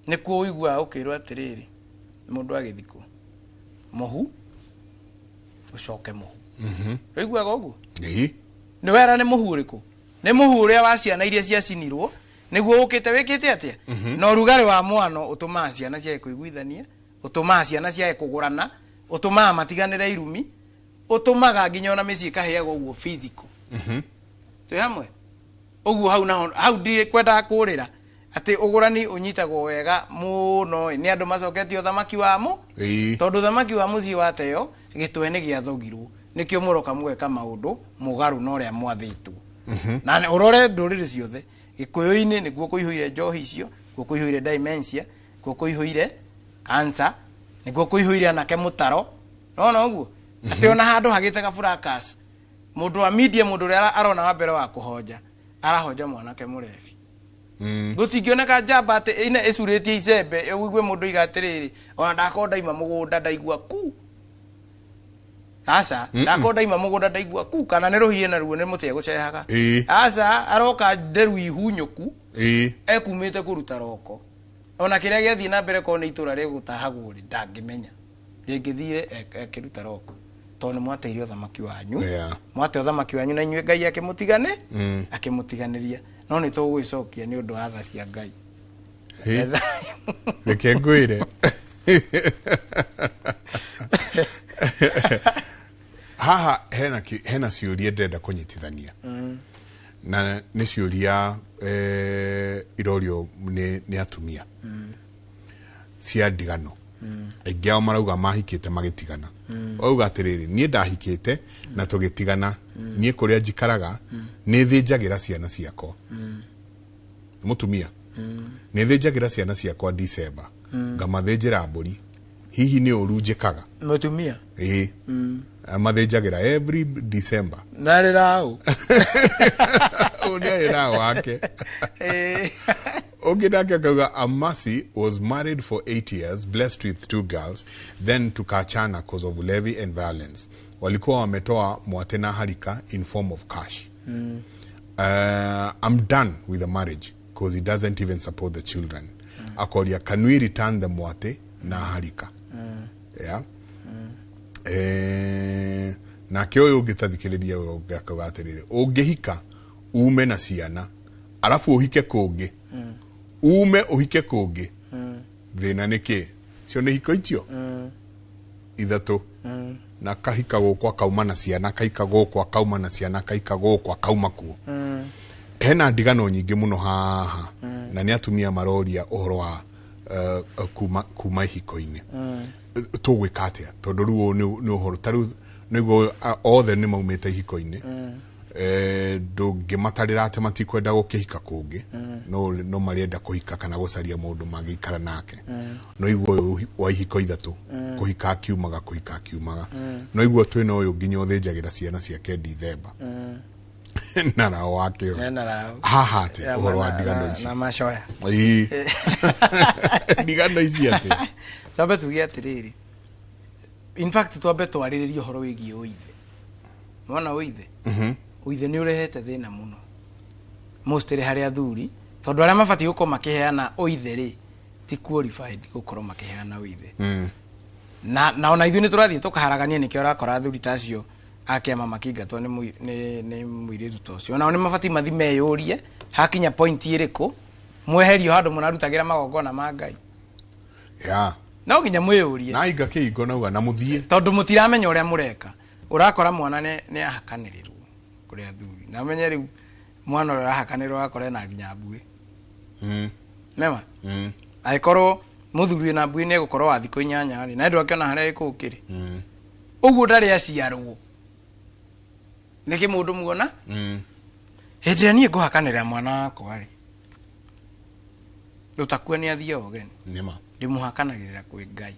ni kuigua ukirwa atiriri mundu agithiko muhu ucoke muhu igua goguo ni wera ni muhu uriku ni muhu uria wa ciana iria ciacinirwo niguo ukite wikite atia no rugari wa mwano utuma ciana cia kuiguithania utuma ciana cia kugurana utuma matiganire irumi utumaga nginya ona micii kaheagwo uguo physical twi hamwe uguo hau ndi kwenda kurira ati ugurani unyitagwo wega muno ni andu macoketio thamaki wamo tondu thamaki wa mucii wateo gitwene gia thogirwo nikio muroka mweka maundu mugaru no ria mwathitwo na urore nduriri ciothe gikuyu-ini niguo kuihuire njohi icio guo kuihuire dementia guo kuihuire cancer niguo kuihuire anake mutaro no uguo ati ona handu hagite gafurakas mundu wa media mundu uria arona wa mbere wa kuhoja arahoja mwanake murefi gutingioneka jamba ati ina ecuritie icembe uigwe mundu igatiriri ona ndakonda ima mugunda ndaigua ku asa ndakonda ima mugunda ndaigua ku kana ni ruhie na ruo ni mutie gucehaga asa aroka nderu ihunyuku ekumite kuruta roko ona kiria giathie na mbere ko ni itura rigutahagwo ri ndangimenya ngithire ekiruta roko tondu mwateirio thamaki wanyu mwate thamaki wanyu na inyue Ngai akimutigane akimutiganiria no ni tugwicokia ni undu wa tha cia Ngai reke ngwire haha hena ciuria ndenda kunyitithania na ni ciuria irorio ni atumia cia ndigano aingi ao marauga mahikite magitigana auga atiriri nie ndahikite na tugitigana nie kuria njikaraga ni thinjagira ciana ciakwa mutumia ni thinjagira ciana ciakwa December ngamathinjira mburi hihi ni uru njikaga mutumia amathinjagira every December na rirao unia rirao wake okay, Dr. Amasi was married for 8 years, blessed with 2 girls, then tukachana because of levy and violence. Walikuwa wametoa mwatena harika in form of cash. I'm done with the marriage because he doesn't even support the children. Akoria, can we return the mwate na harika? Yeah. Na kio ugitathikiriria ugakawatirire. Ugehika ume na ciana. Arafu uhike kungi. Ume uhike kungi thina niki cio ni hiko icio ithatu na kahika gũkũ akauma na ciana kahika gũkũ akauma na ciana kahika gũkũ akauma kuo hena ndigano nyingĩ mũno haha na nĩ atumia maroria ũhoro wa kuma ihiko-inĩ tũgwĩka atĩa tondũ rĩu nĩ ũhoro tarĩu nĩguo othe nĩ maumĩte ihiko-inĩ ndũngĩmatarĩra atĩ matikwenda gũkĩhika kũngĩ no marĩenda kũhika kana gũcaria mũndũ mangĩikara nake no igwo wa ihiko ithatũ kũhika akiumaga no igwo twĩna ũyũ nginya ũthĩnjagĩra ciana ciake Dithemba na rao wake haha atĩ ũhoro wa ndigano ici na macoya ndigano ici atĩ twambe tuge atĩrĩrĩ in fact twambe twarĩrĩrie ũhoro wĩgiĩ ũithe mwana ũithe ũithe nĩ ũrehete thĩna mũno mostly harĩ athuri tondũ arĩa mabatiĩ gũkorwo makĩheana ũithe rĩ ti qualified gũkorwo makĩheana ũithe na ona ithuĩ nĩ tũrathiĩ tũkaharagania nĩkĩo ũrakora athuri ta acio akĩama makingatwo nĩ mũirĩtu ta ũcio onao nĩ mabatiĩ mathi meyũrie hakinya point ĩrĩkũ mweherio handũ mũnarutagĩra magongona ma Ngai no nginya mwĩyũrie na inga kĩhingo nauga na mũthiĩ tondũ mũtiramenya ũrĩa mũreka ũrakora mwana nĩ ahakanĩrĩrwo kũrĩ athuri na menye rĩu mwana ũrĩa ahakanĩrwo akora na nginya mbuĩ mema aikorwo mũthuri na mbuĩ nĩ gũkorwo wa thikũ 8 rĩ na ndũ akĩona harĩa ĩkũkĩrĩ ũguo ndarĩ aciarwo nĩkĩ mũndũ muona hĩndĩ niĩ ngũhakanĩra mwana wakwa rĩ rũtakua nĩ athiĩ ogeni nĩma ndĩmũhakanagĩrĩra kwĩ Ngai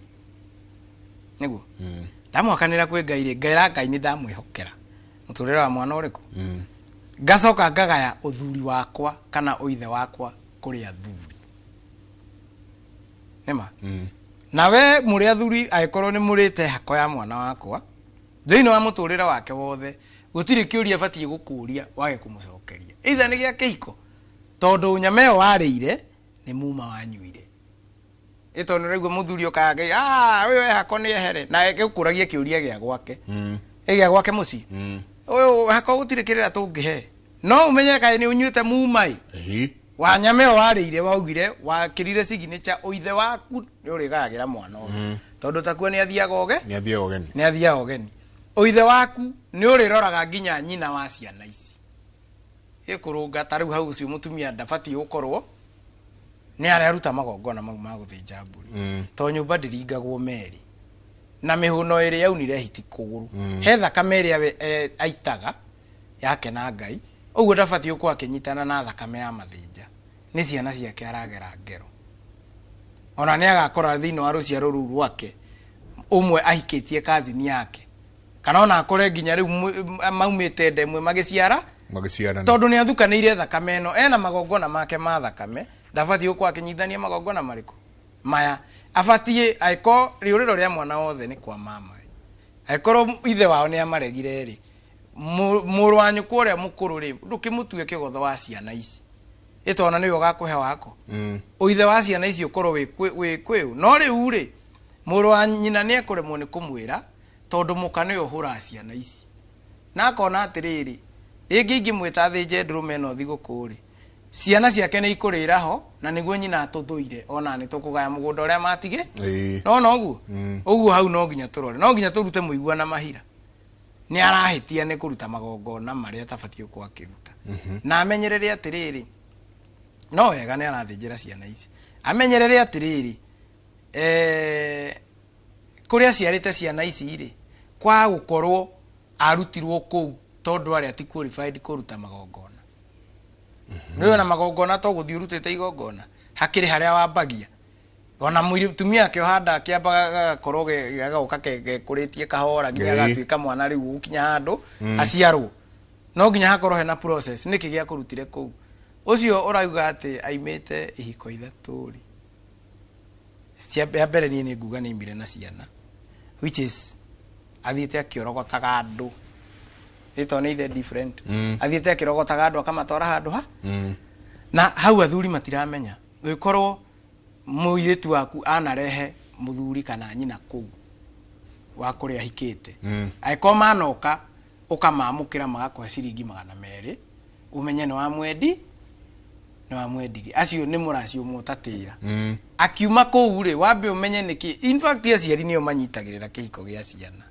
nĩguo ndamũhakanĩra kwĩ Ngai rĩ ngaĩra Ngai nĩ ndamwĩhokera mũtũrĩre wa mwana ũrĩkũ ngacoka ngagaya ũthuri wakwa kana ũithe wakwa kũrĩ athuri nĩma nawe mũrĩ athuri angĩkorwo nĩ mũrĩte hako ya mwana wakwa thĩinĩ wa mũtũrĩre wake wothe gũtirĩ kĩũria batiĩ gũkũria wage kũmũcokeria either nĩ gĩa kĩhiko tondũ nyama ĩyo warĩire nĩ muma wanyuire ĩto nĩ raigua mũthuri ũkage ũyũ hako nĩ ehere na gĩkũragia kĩũria gĩa gwake gĩa gwake mũciĩ ũyũ hako gũtirĩ kĩrĩa tũngĩhe no ũmenye kaĩ nĩ ũnyuĩte muma wa nyama ĩyo warĩire waugire wakĩrire signature ũithe waku nĩ ũrĩgayagĩra mwana ũyũ tondũ takuo nĩ athiaga ogeni ũithe waku nĩ ũrĩroraga nginya nyina wa ciana ici ĩkũrũnga ta rĩu hau ũcio mũtumia ndabatiĩ gũkorwo nĩ areruta magongona mau ma gũthĩnja mbũri to nyũmba ndĩringagwo merĩ na mĩhũno ĩrĩa yaunire hiti kũgũrũ he thakame ĩrĩa aitaga yake na Ngai ũguo ndabatiĩ gũkorwo akĩnyitana na thakame ya mathĩnja nĩ ciana ciake aragera ngero ona nĩ agakora thĩinĩ wa rũciaro rũu rwake ũmwe ahikĩtie kazini yake kana ona akore nginya rĩu maumĩte ndemwe magĩciara tondũ nĩ athukanĩire thakame ĩno ena magongona make ma thakame ndabatiĩ gũkorwo akĩnyithania magongona marĩkũ maya abatiĩ aiko rĩũrĩro rĩa mwana wothe nĩ kwa mama aikorwo ithe wao nĩ amaregire rĩ mũrũ wa nyũkwa ũrĩa mũkũrũ rĩ ndũkĩmũtue kĩgotho wa ciana ici ĩtona nĩwe ũgakũhe wako ũithe wa ciana ici ũkorwo wĩ kwĩũ no rĩu rĩ mũrũ wa nyina nĩ ekũremwo nĩ kũmwĩra tondũ mũka nĩ ũhũra ciana ici na akona atĩrĩrĩ rĩngĩ ingĩmwĩta thĩnje ndũrũme ĩno thigũkũ rĩ ciana ciake nĩ ikũrĩra ho na nĩguo nyina atũthũire ona nĩ tũkũgaya mũgũnda ũrĩa matige no ũguo hau no nginya tũrore no nginya tũrute mũigua na mahira nĩ arahĩtia nĩ kũruta magongona marĩa tabatiĩ gũkorwo akĩruta na amenyerere atĩrĩrĩ no wega nĩ arathĩnjĩra ciana ici amenyerere atĩrĩrĩ kũrĩa ciarĩte ciana ici rĩ kwa gũkorwo arutirwo kũu tondũ arĩa ti qualified kũruta magongona nĩwe na magongona to gũthiĩ ũrutĩte igongona hakĩrĩ harĩa wambagia ona mũtumia akĩohanda akĩambaga gakorwo gagaũka gekũrĩtie kahora nginya gatuĩka mwana rĩu gũkinya handũ aciarwo no nginya hakorwo hena process nĩkĩ gĩa kũrutire kũu ũcio ũrauga atĩ aimĩte ihiko ithatũ rĩ cia mbere niĩ nĩ nguga nĩ imire na ciana which is athiĩte akĩorogotaga andũ ĩto nĩ ithe different athiĩte akĩrogotaga andũ akamatwara handũ ha na hau athuri matiramenya wĩkorwo mũirĩtu waku anarehe mũthuri kana nyina kũu wa kũrĩa ahikĩte angĩkorwo manoka ũkamamũkĩra magakũhe ciringi 200 ũmenye nĩ wamwendirie acio nĩ mũracio mũtatĩra akiuma kũu rĩ wambe ũmenye nĩkĩ in fact aciari nĩo manyitagĩrĩra kĩhiko gĩa ciana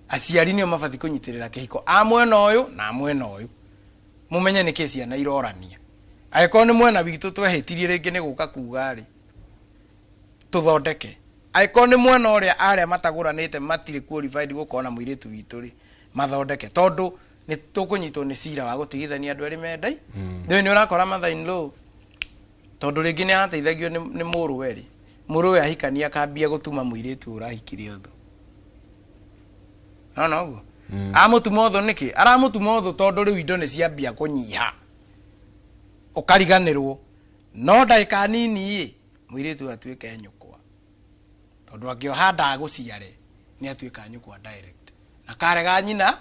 aciari nio mabathi kunyitirira kihiko a mwena uyu na mwena uyu mumenye ni kesi ana irorania aiko ni mwena witu twehetirie ringi ni guka kuga ri tuthondeke aiko ni mwena uria aria mataguranite matire qualified gukona muiritu witu ri mathondeke tondu ni tukunyitwo ni cira wa gutigithania andu eri mendai ndio ni urakora mother in law tondu ringi ni arateithagio ni muruwe ri muruwe ahikania kambia gutuma muiritu urahikire otho no amutuma otho niki aramutuma otho tondu riu indo ni ciambia kunyiha ukariganirwo no ndaika nini muiritu atuike nyukwa tondu akioha ndaguciare ni atuika nyukwa direct na karega nyina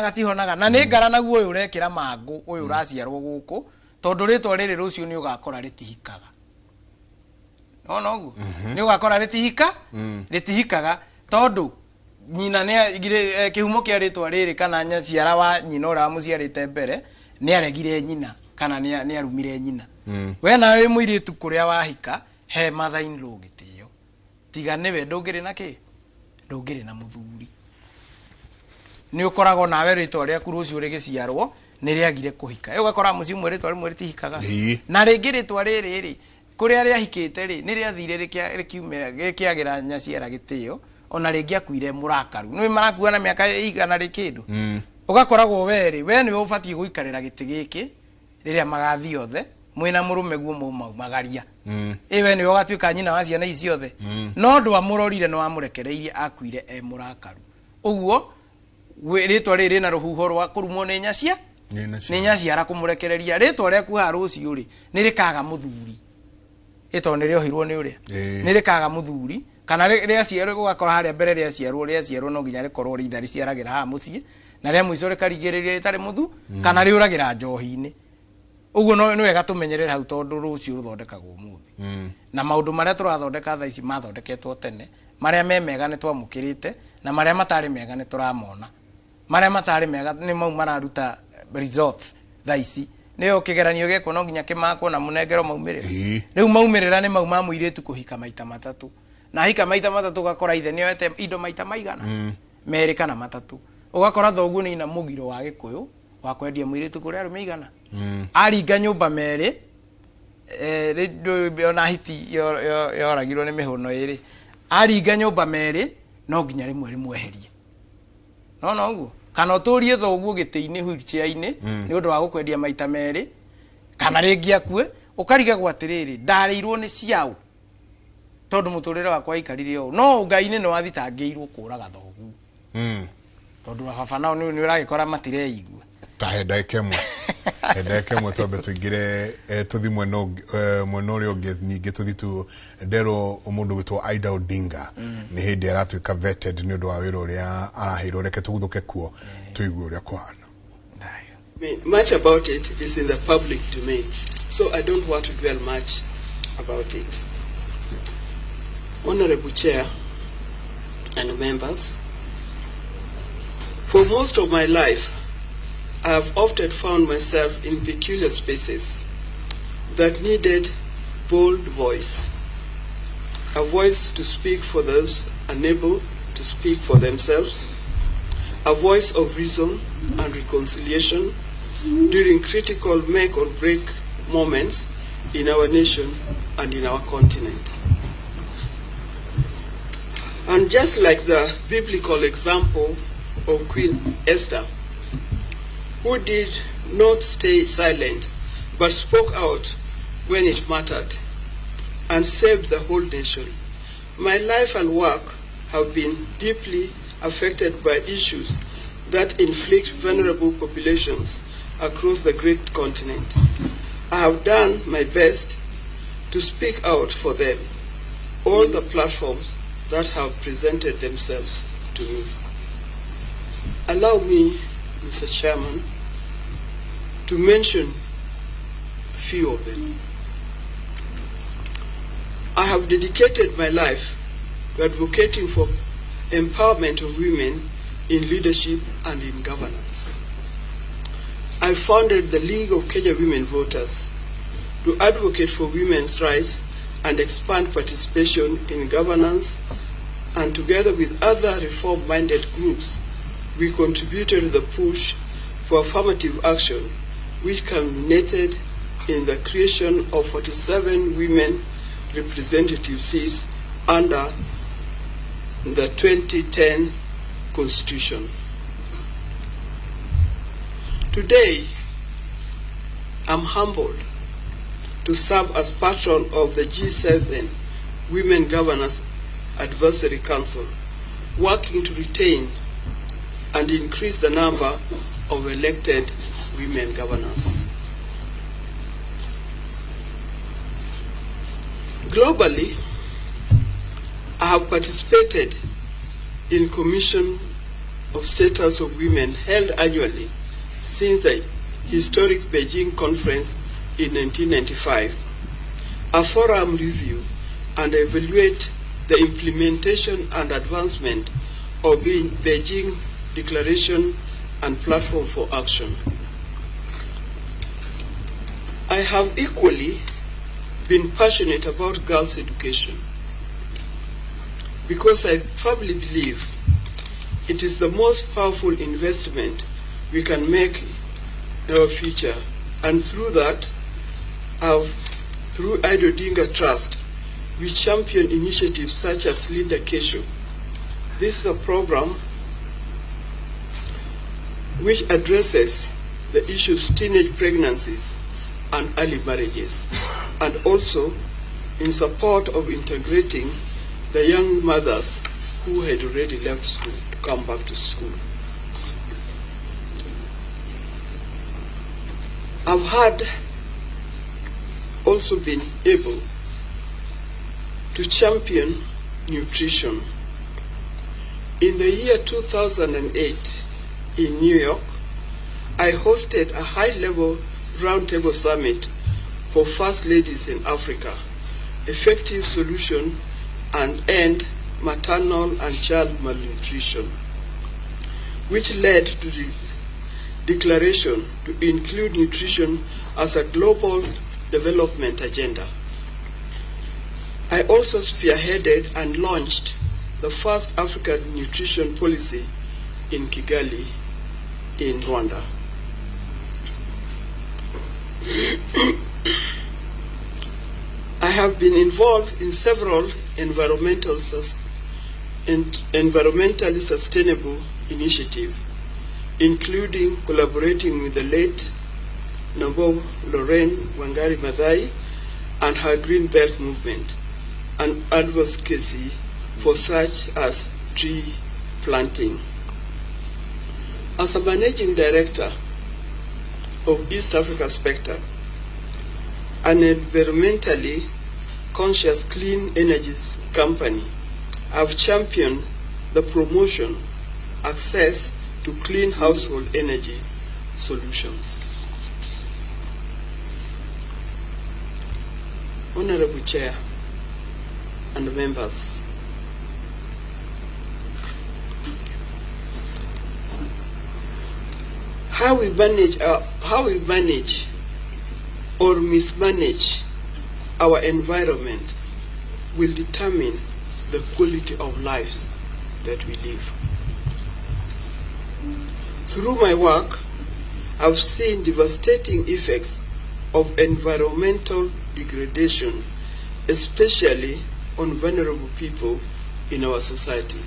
gatihonaga na ni ngara naguo uyu urekira mangu uyu uraciarwo guku tondu ritwa riri rucio ni ugakora ritihikaga no ni ugakora ritihikaga tondu nyina ne kihumo kia ritwa riri kana nyaciara wa nyina ura muciarite mbere ni aregire nyina kana ni arumire nyina we na we muiritu kuria wahika he mother in law gitio tiga niwe ndungiri na ki ndungiri na muthuri ni ukorago nawe ritwa ria kurucio rigiciarwo ni riagire kuhika e ugakora muci umwe ritwa rimwe ritihikaga na ringi ritwa riri kuria riahikite ri ni riathire rikiumira gikiagira nyaciara gitio ona ringi akuire murakaru ni marakuana miaka igana rikindu ugakoragwo we ni ubatie guikarira giti giki riria magathi othe mwina murume guo magaria we ni ugatuika nyina wa ciana ici othe no ndu amurorire no amurekereirie akuire murakaru uguo ritwa riri na ruhuho rwa kurumwo ni nyacia ni nyaciara kumurekereria ritwa ria kuha rucio ri ni rikaga muthuri ito ni riohirwo ni uria ni rikaga muthuri kana ria ciaro gukakora haria mbere ria ciaro no nginya rikorwo ri thari ciaragira ha mucie na ria mwico rikarigiriria ritari muthu kana riuragira njohi-ini uguo no wega tumenyerere hau tondu rucio ruthondekagwo muthi na maundu maria turathondeka thaa ici mathondeketwo tene maria mega ni twamukirite na maria matari mega ni turamona maria matari mega ni mau mararuta results thaa ici niyo kigeranio geko no nginya kimakwo na munengero maumirira riu maumirira ni mau ma muiritu kuhika maita matatu na hika maita matatu gakora ithe ni yoete indo maita maigana meri kana matatu ugakora thoguo ni ina mugiro wa gikuyu wa kwendia muiritu kuria arume igana aringa nyumba meri ona hiti yoragirwo ni mihuno iri aringa nyumba meri no nginya rimweherie no uguo kana uturie thoguo giti-ini wheelchair-ini ni undu wa gukwendia maita meri kana ringi akue ukariga gwatiriri ndareirwo ni ciao tondu muturire wakwa ikarire o no ngai-ini no wathitangirwo kuraga thoguo tondu baba nao ni uragikora matireigua tahenda ikemwe twambe tuingire tuthi mwena uria ungi ningi tuthi tu ndero umundu witwo Aida Odinga ni hindi aratuika vetted ni undu wa wira uria arahirwo reke tuguthuke kuo tuigue uria kuhana. Much about it is in the public domain, so I don't want to dwell much about it. Honorable Chair and members, for most of my life I have often found myself in peculiar spaces that needed bold voice, a voice to speak for those unable to speak for themselves, a voice of reason and reconciliation during critical make or break moments in our nation and in our continent. And just like the biblical example of Queen Esther, who did not stay silent but spoke out when it mattered and saved the whole nation, my life and work have been deeply affected by issues that inflict vulnerable populations across the great continent. I have done my best to speak out for them, all the platforms that have presented themselves to me. Allow me, Mr. Chairman, to mention a few of them. I have dedicated my life to advocating for empowerment of women in leadership and in governance. I founded the League of Kenya Women Voters to advocate for women's rights and expand participation in governance and together with other reform-minded groups, we contributed to the push for affirmative action, which culminated in the creation of 47 women representative seats under the 2010 Constitution. Today, I'm humbled to serve as patron of the G7 Women Governors Advisory Council, working to retain and increase the number of elected women governors. Globally, I have participated in Commission of Status of Women held annually since the historic Beijing Conference in 1995, a forum review and evaluate the implementation and advancement of Beijing Declaration and Platform for Action. I have equally been passionate about girls' education because I firmly believe it is the most powerful investment we can make in our future, and through that, through Ido Dinga Trust, we champion initiatives such as Linda Kesho. This is a program which addresses the issues of teenage pregnancies and early marriages, and also in support of integrating the young mothers who had already left school to come back to school. I've had also been able to champion nutrition. In the year 2008 in New York, I hosted a high-level roundtable summit for First Ladies in Africa, effective solution and end maternal and child malnutrition, which led to the declaration to include nutrition as a global development agenda. I also spearheaded and launched the first African nutrition policy in Kigali, in Rwanda. I have been involved in several environmentally sustainable initiatives, including collaborating with the late Noble Lorraine Wangari Maathai and her Green Belt movement, and advocacy for such as tree planting. As a managing director of East Africa Spectre, an environmentally conscious clean energy company, I've championed the promotion, access to clean household energy solutions. Honorable Chair and members, how we manage or mismanage our environment will determine the quality of lives that we live. Through my work, I've seen devastating effects of environmental degradation, especially on vulnerable people in our society.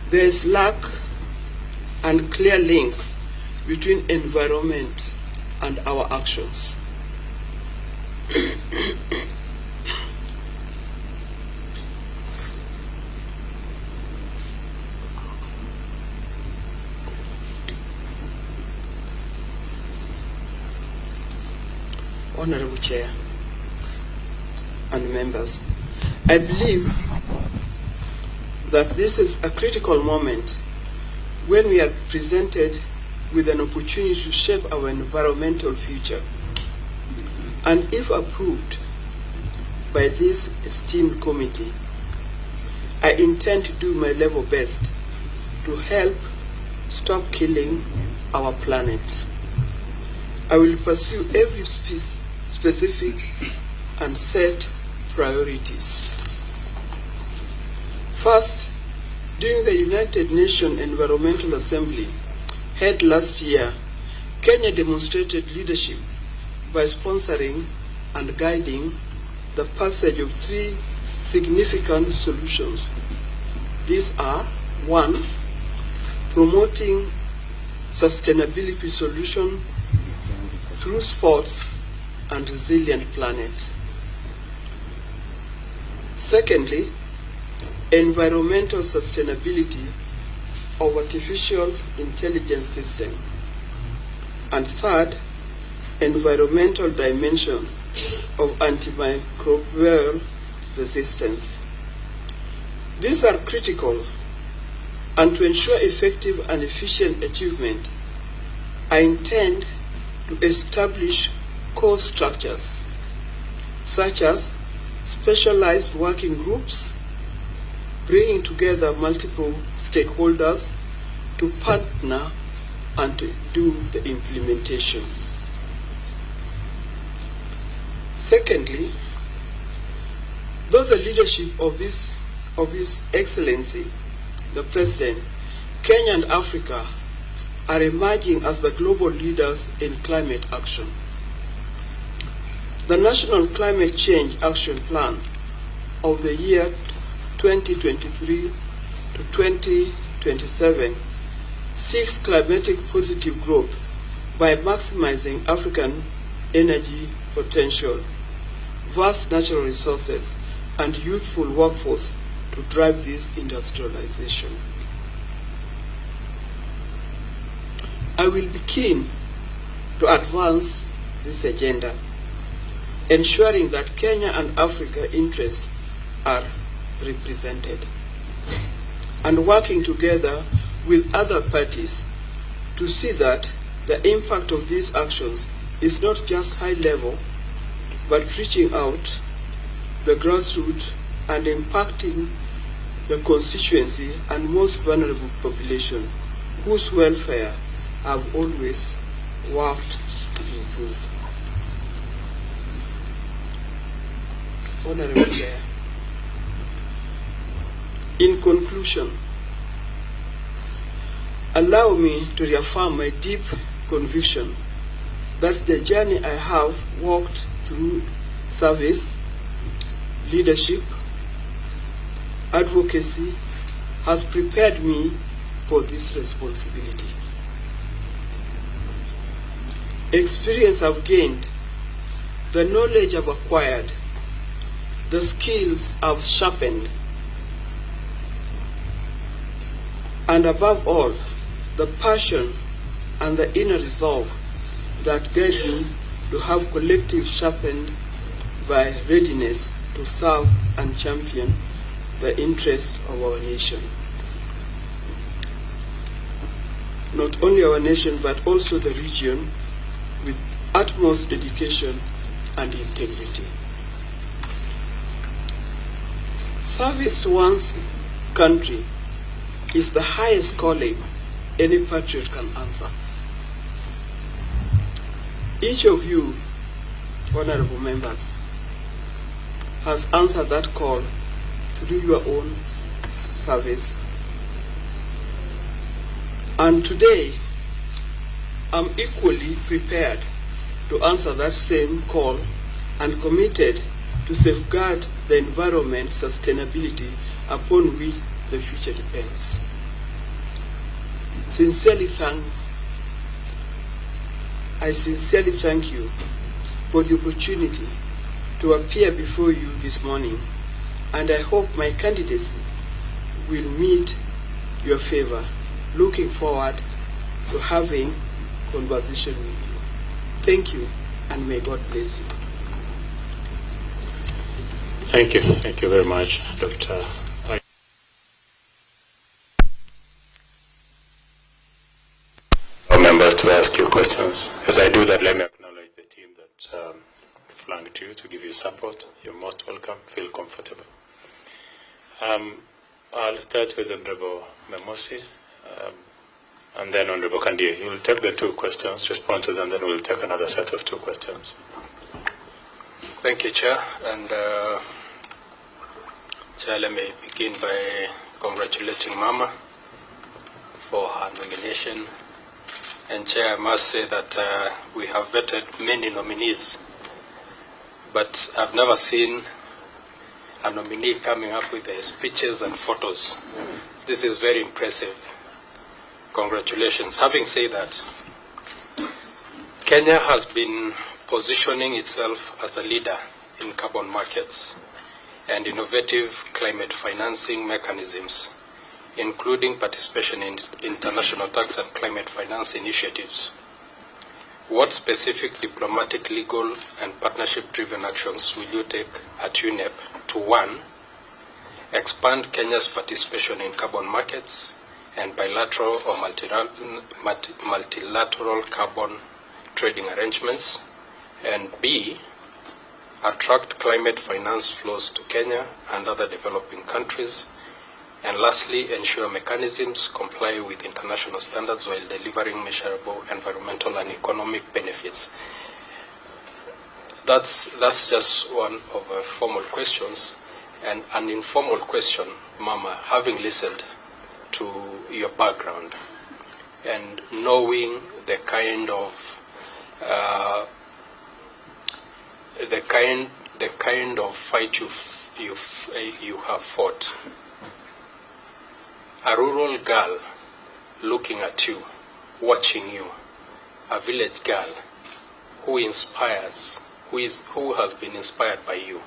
There is lack and clear link between environment and our actions. Honorable Chair and members, I believe that this is a critical moment when we are presented with an opportunity to shape our environmental future. And if approved by this esteemed committee, I intend to do my level best to help stop killing our planet. I will pursue every specific and set priorities. First, during the United Nations Environmental Assembly held last year, Kenya demonstrated leadership by sponsoring and guiding the passage of 3 significant solutions. These are: 1, promoting sustainability solutions through sports and resilient planet. Secondly, environmental sustainability of artificial intelligence system. And third, environmental dimension of antimicrobial resistance. These are critical, and to ensure effective and efficient achievement, I intend to establish core structures, such as specialized working groups, bringing together multiple stakeholders to partner and to do the implementation. Secondly, though the leadership of His Excellency, the President, Kenya and Africa are emerging as the global leaders in climate action. The National Climate Change Action Plan of the year 2023 to 2027 seeks climatic positive growth by maximizing African energy potential, vast natural resources, and youthful workforce to drive this industrialization. I will be keen to advance this agenda, ensuring that Kenya and Africa interests are represented, and working together with other parties to see that the impact of these actions is not just high level, but reaching out the grassroots and impacting the constituency and most vulnerable population, whose welfare have always worked to improve. Honorable Chair, in conclusion, allow me to reaffirm my deep conviction that the journey I have walked through service, leadership, advocacy has prepared me for this responsibility. Experience I've gained, the knowledge I've acquired, the skills I've sharpened, and above all, the passion and the inner resolve that guide me to have collective sharpened by readiness to serve and champion the interests of our nation. Not only our nation, but also the region, with utmost dedication and integrity. Service to one's country is the highest calling any patriot can answer. Each of you, honorable members, has answered that call through your own service. And today, I'm equally prepared to answer that same call and committed to safeguard the environment sustainability upon which the future depends. I sincerely thank you for the opportunity to appear before you this morning, and I hope my candidacy will meet your favor. Looking forward to having conversation with you. Thank you, and may God bless you. Thank you. Thank you very much, Dr. Members to ask you questions. As I do that, let me acknowledge the team that flanked you to give you support. You're most welcome. Feel comfortable. I'll start with Honorable Memosi, and then Honorable Kandia. You will take the 2 questions, respond to them, then we'll take another set of 2 questions. Thank you, Chair. And Chair, let me begin by congratulating Mama for her nomination. And Chair, I must say that we have vetted many nominees, but I've never seen a nominee coming up with speeches and photos. This is very impressive. Congratulations. Having said that, Kenya has been positioning itself as a leader in carbon markets and innovative climate financing mechanisms, including participation in international tax and climate finance initiatives. What specific diplomatic, legal, and partnership-driven actions will you take at UNEP to, one, expand Kenya's participation in carbon markets and bilateral or multilateral carbon trading arrangements, and B, attract climate finance flows to Kenya and other developing countries, and lastly, ensure mechanisms comply with international standards while delivering measurable environmental and economic benefits? That's just one of the formal questions. And an informal question, Mama, having listened to your background and knowing the kind of fight you have fought. A rural girl looking at you, watching you, a village girl who inspires, who has been inspired by you,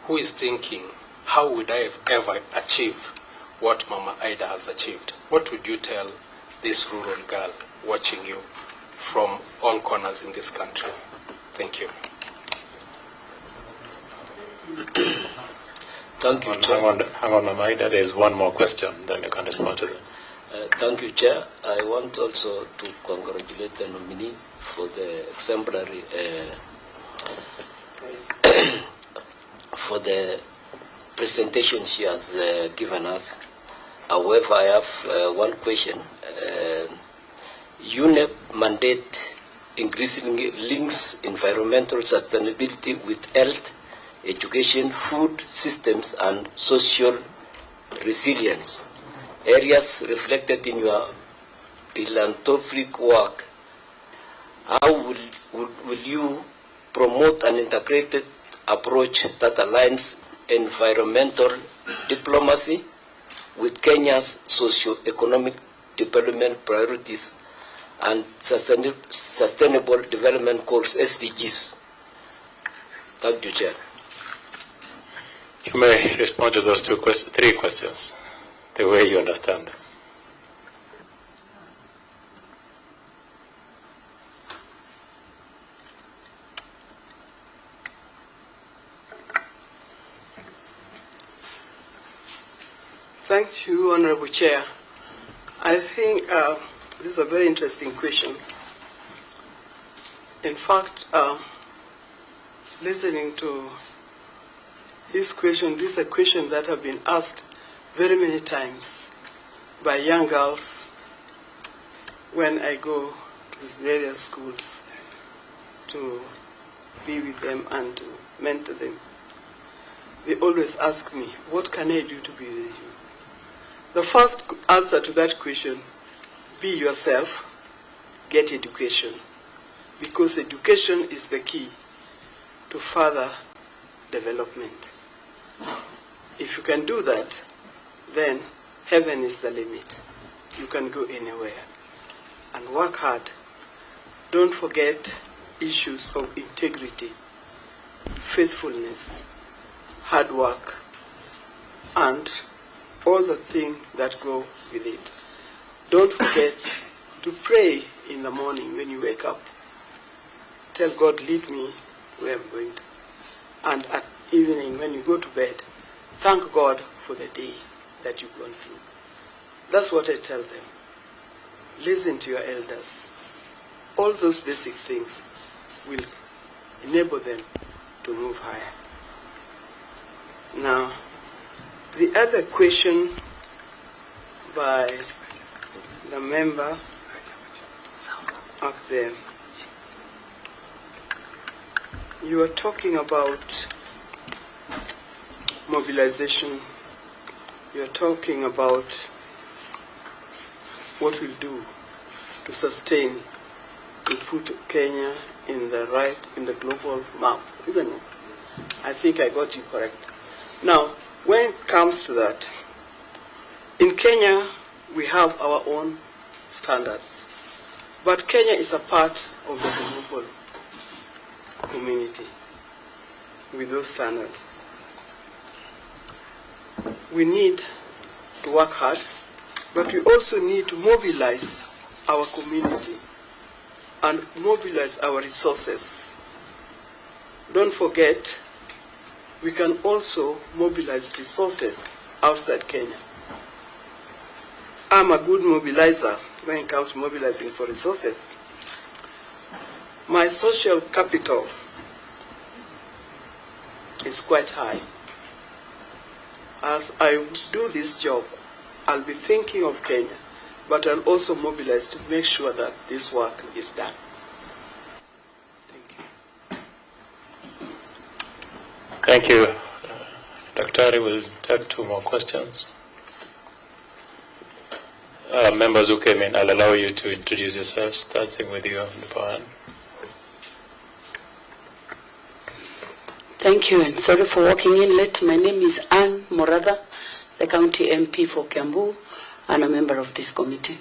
who is thinking, how would I ever achieve what Mama Ida has achieved? What would you tell this rural girl watching you from all corners in this country? Thank you. Thank you, Chair. Hang on, Mama Ida. There is one more question, then you can respond to that. Thank you, Chair. I want also to congratulate the nominee for the exemplary, for the presentation she has given us. However, I have one question. UNEP mandate increasingly links environmental sustainability with health, education, food systems, and social resilience. Areas reflected in your philanthropic work. How will you promote an integrated approach that aligns environmental diplomacy with Kenya's socio-economic development priorities and sustainable development goals, SDGs? Thank you, Chair. You may respond to those three questions the way you understand them. Thank you, Honorable Chair. I think this is a very interesting question. In fact, listening to this question, this is a question that have been asked very many times by young girls when I go to various schools to be with them and to mentor them. They always ask me, what can I do to be with you? The first answer to that question, be yourself, get education, because education is the key to further development. If you can do that, then heaven is the limit. You can go anywhere. And work hard. Don't forget issues of integrity, faithfulness, hard work, and all the things that go with it. Don't forget to pray in the morning when you wake up. Tell God, lead me where I'm going to. And at evening when you go to bed, thank God for the day that you've gone through. That's what I tell them. Listen to your elders. All those basic things will enable them to move higher. Now, the other question by the member up there, you are talking about mobilization you're talking about what we'll do to sustain, to put Kenya in the global map, isn't it? I think I got you correct. Now, when it comes to that, in Kenya, we have our own standards. But Kenya is a part of the global community with those standards. We need to work hard, but we also need to mobilize our community and mobilize our resources. Don't forget, we can also mobilize resources outside Kenya. I'm a good mobilizer when it comes to mobilizing for resources. My social capital is quite high. As I do this job, I'll be thinking of Kenya, but I'll also mobilize to make sure that this work is done. Thank you. Dr. will take 2 more questions. Members who came in, I'll allow you to introduce yourselves, starting with you, Pawan. Thank you, and sorry for walking in late. My name is Anne Moratha, the County MP for Kiambu, and a member of this committee.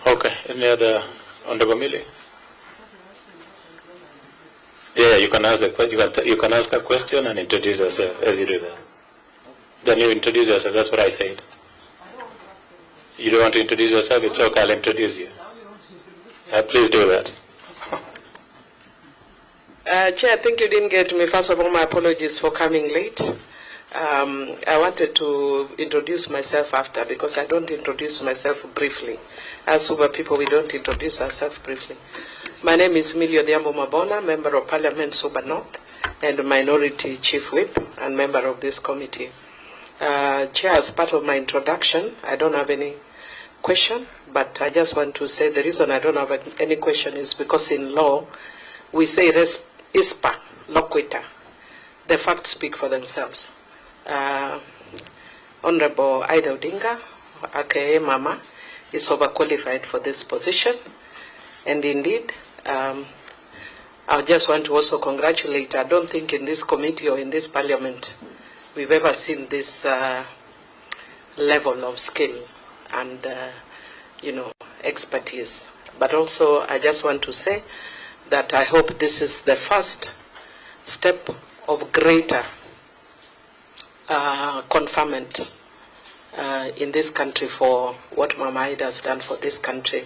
Okay, any other Honorable Millie? Yeah, you can ask a question and introduce yourself as you do that. Then you introduce yourself. That's what I said. You don't want to introduce yourself? It's okay. I'll introduce you. Please do that. Chair, I think you didn't get me. First of all, my apologies for coming late. I wanted to introduce myself after, because I don't introduce myself briefly. As Suba people, we don't introduce ourselves briefly. My name is Millie Odhiambo Mabona, Member of Parliament, Suba North, and Minority Chief Whip, and member of this committee. Chair, as part of my introduction, I don't have any question, but I just want to say the reason I don't have any question is because in law, we say res ispa loquitur. The facts speak for themselves. Honorable Ida Odinga, aka Mama, is overqualified for this position. And indeed, I just want to also congratulate, I don't think in this committee or in this parliament, we've ever seen this level of skill and, expertise. But also, I just want to say that I hope this is the first step of greater conferment in this country for what Mama Ida has done for this country.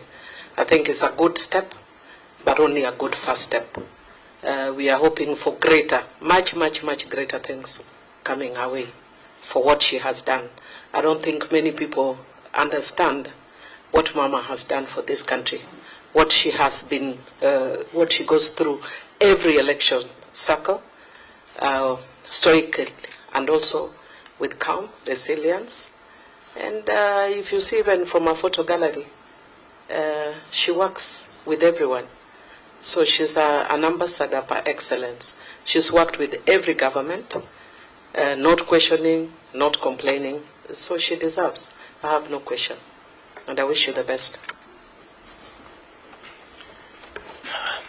I think it's a good step, but only a good first step. We are hoping for greater, much greater things coming our way for what she has done. I don't think many people understand what Mama has done for this country, what she has been, what she goes through every election cycle, stoically, and also with calm, resilience. And if you see even from a photo gallery, she works with everyone. So she's an ambassador by excellence. She's worked with every government, not questioning, not complaining. So she deserves. I have no question. And I wish you the best.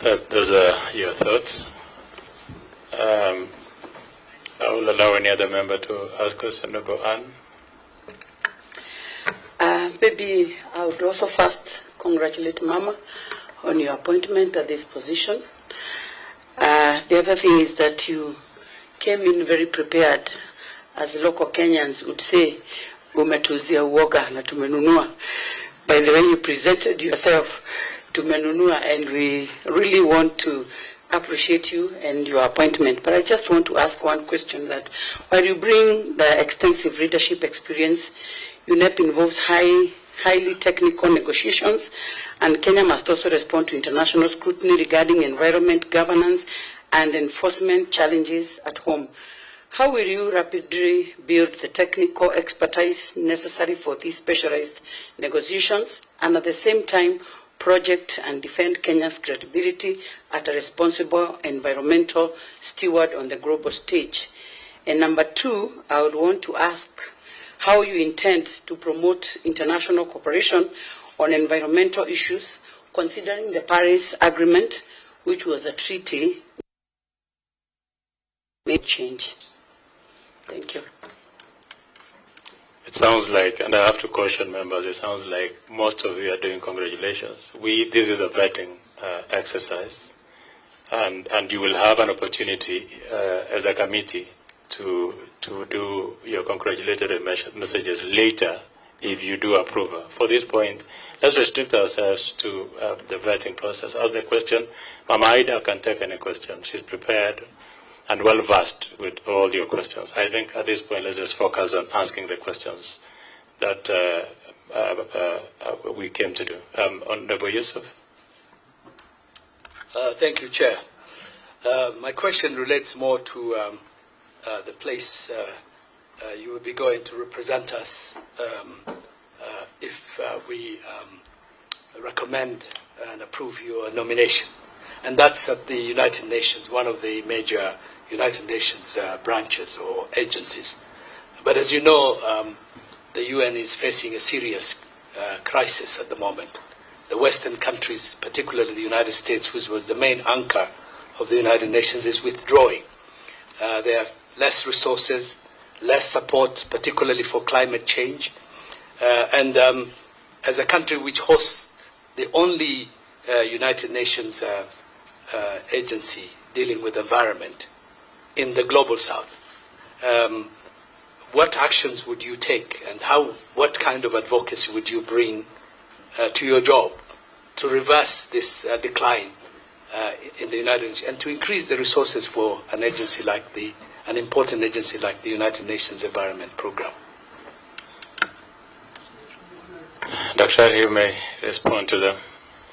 Those are your thoughts. I will allow any other member to ask question about Anne. Maybe I would also first congratulate Mama on your appointment at this position. The other thing is that you came in very prepared, as local Kenyans would say, umetuzia uoga na tumenunua. By the way you presented yourself, tumenunua, and we really want to appreciate you and your appointment. But I just want to ask one question, that while you bring the extensive leadership experience, UNEP involves highly technical negotiations, and Kenya must also respond to international scrutiny regarding environment, governance, and enforcement challenges at home. How will you rapidly build the technical expertise necessary for these specialized negotiations, and at the same time project and defend Kenya's credibility as a responsible environmental steward on the global stage? And number two, I would want to ask how you intend to promote international cooperation on environmental issues, considering the Paris Agreement, which was a treaty made change. Thank you. It sounds like, and I have to caution members, it sounds like most of you are doing congratulations. This is a vetting exercise, and you will have an opportunity as a committee to do your congratulatory messages later if you do approve. For this point, let's restrict ourselves to the vetting process. Ask the question. Mama Ida can take any question. She's prepared and well-versed with all your questions. I think at this point, let's just focus on asking the questions that we came to do. Honorable Yusuf. Thank you, Chair. My question relates more to the place you will be going to represent us if we recommend and approve your nomination. And that's at the United Nations, one of the major United Nations branches or agencies. But as you know, the UN is facing a serious crisis at the moment. The Western countries, particularly the United States, which was the main anchor of the United Nations, is withdrawing. There are less resources, less support, particularly for climate change. And as a country which hosts the only United Nations agency dealing with environment in the global south, what actions would you take, and what kind of advocacy would you bring to your job to reverse this decline in the United Nations and to increase the resources for an agency like an important agency like the United Nations Environment Program? Dr. you may respond to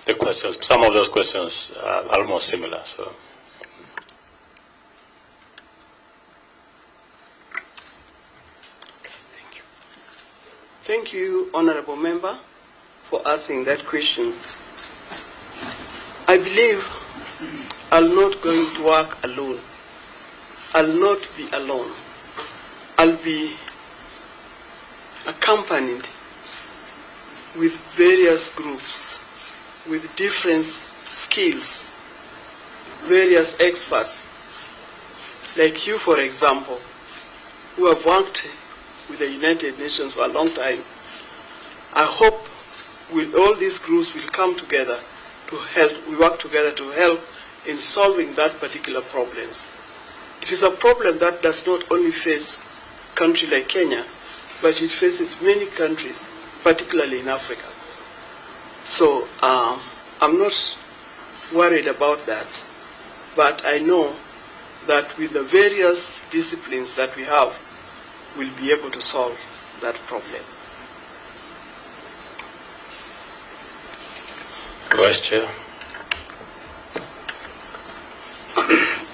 the questions. Some of those questions are almost similar. So. Thank you, Honorable Member, for asking that question. I believe I'm not going to work alone. I'll not be alone. I'll be accompanied with various groups, with different skills, various experts, like you, for example, who have worked with the United Nations for a long time. I hope with all these groups will come together to help, we work together to help in solving that particular problems. It is a problem that does not only face a country like Kenya, but it faces many countries, particularly in Africa. So I'm not worried about that, but I know that with the various disciplines that we have, we'll be able to solve that problem. Vice Chair.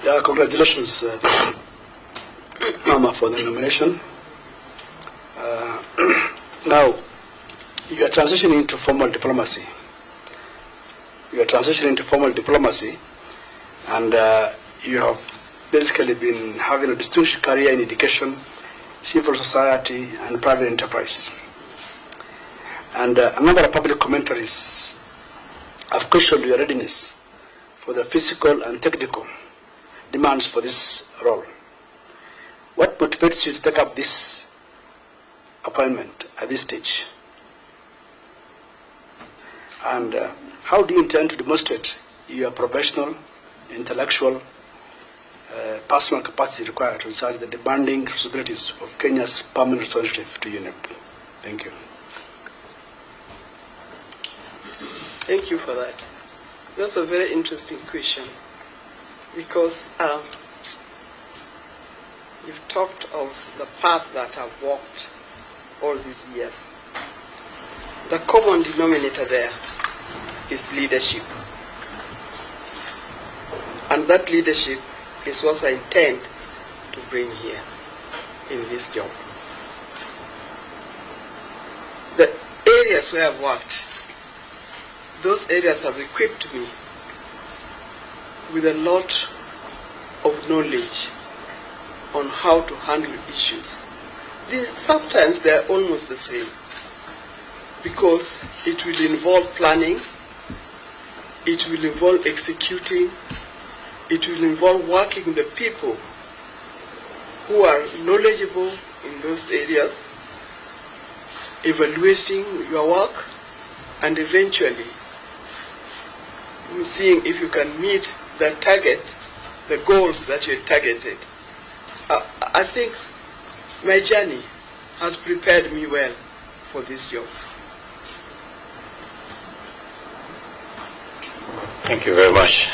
Yeah, congratulations, Mama, for the nomination. Now, you are transitioning into formal diplomacy. And you have basically been having a distinguished career in education, civil society, and private enterprise. And a number of public commentaries have questioned your readiness for the physical and technical demands for this role. What motivates you to take up this appointment at this stage? And how do you intend to demonstrate your professional, intellectual, personal capacity required to discharge the demanding responsibilities of Kenya's permanent representative to UNEP? Thank you. Thank you for that. That's a very interesting question, because you've talked of the path that I've walked all these years. The common denominator there is leadership. And that leadership is what I intend to bring here in this job. The areas where I've worked, those areas have equipped me with a lot of knowledge on how to handle issues. Sometimes they are almost the same, because it will involve planning, it will involve executing, it will involve working with the people who are knowledgeable in those areas, evaluating your work, and eventually seeing if you can meet the target, the goals that you targeted. I think my journey has prepared me well for this job. Thank you very much.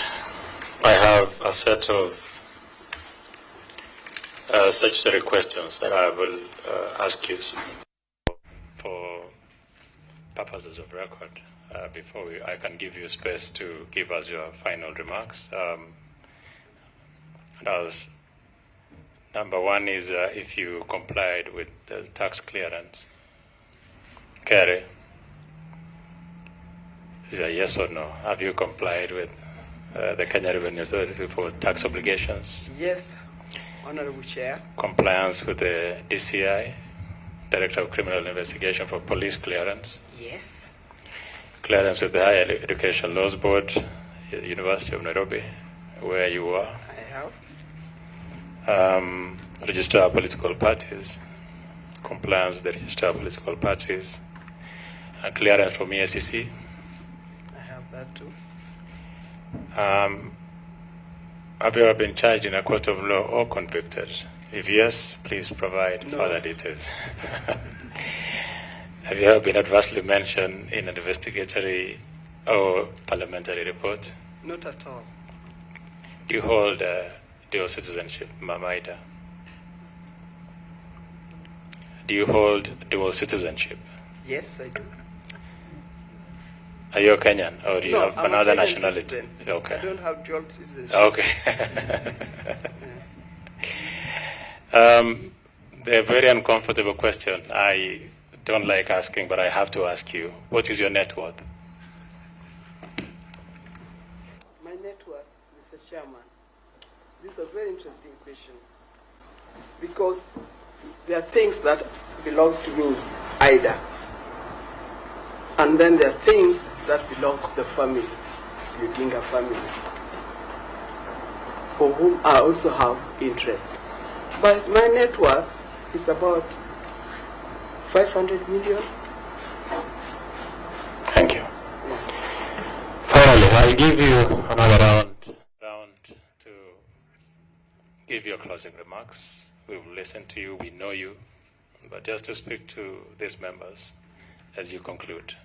I have a set of statutory questions that I will ask you for purposes of record before I can give you space to give us your final remarks. Number one is if you complied with the tax clearance. Kerry, is a yes or no? Have you complied with the Kenya Revenue Authority for tax obligations? Yes, Honorable Chair. Compliance with the DCI, Director of Criminal Investigation for police clearance? Yes. Clearance with the Higher Education Laws Board, University of Nairobi, where you are? I have. Register of political parties, compliance with the register of political parties, and clearance from EACC. I have that too. Have you ever been charged in a court of law or convicted? If yes, please provide further details. Have you ever been adversely mentioned in an investigatory or parliamentary report? Not at all. Do you hold dual citizenship, Mama Ida? Do you hold dual citizenship? Yes, I do. Are you a Kenyan or do you have I'm another a Kenyan nationality? citizen. Okay. I don't have dual citizenship. Okay. A very uncomfortable question. I don't like asking, but I have to ask you. What is your net worth? My net worth, Mr. Chairman, this is a very interesting question, because there are things that belongs to me, Ida, and then there are things that belongs to the family, the Odinga family, for whom I also have interest. But my net worth is about 500 million. Thank you. Finally, I'll give you another round to give your closing remarks. We will listen to you, we know you, but just to speak to these members as you conclude.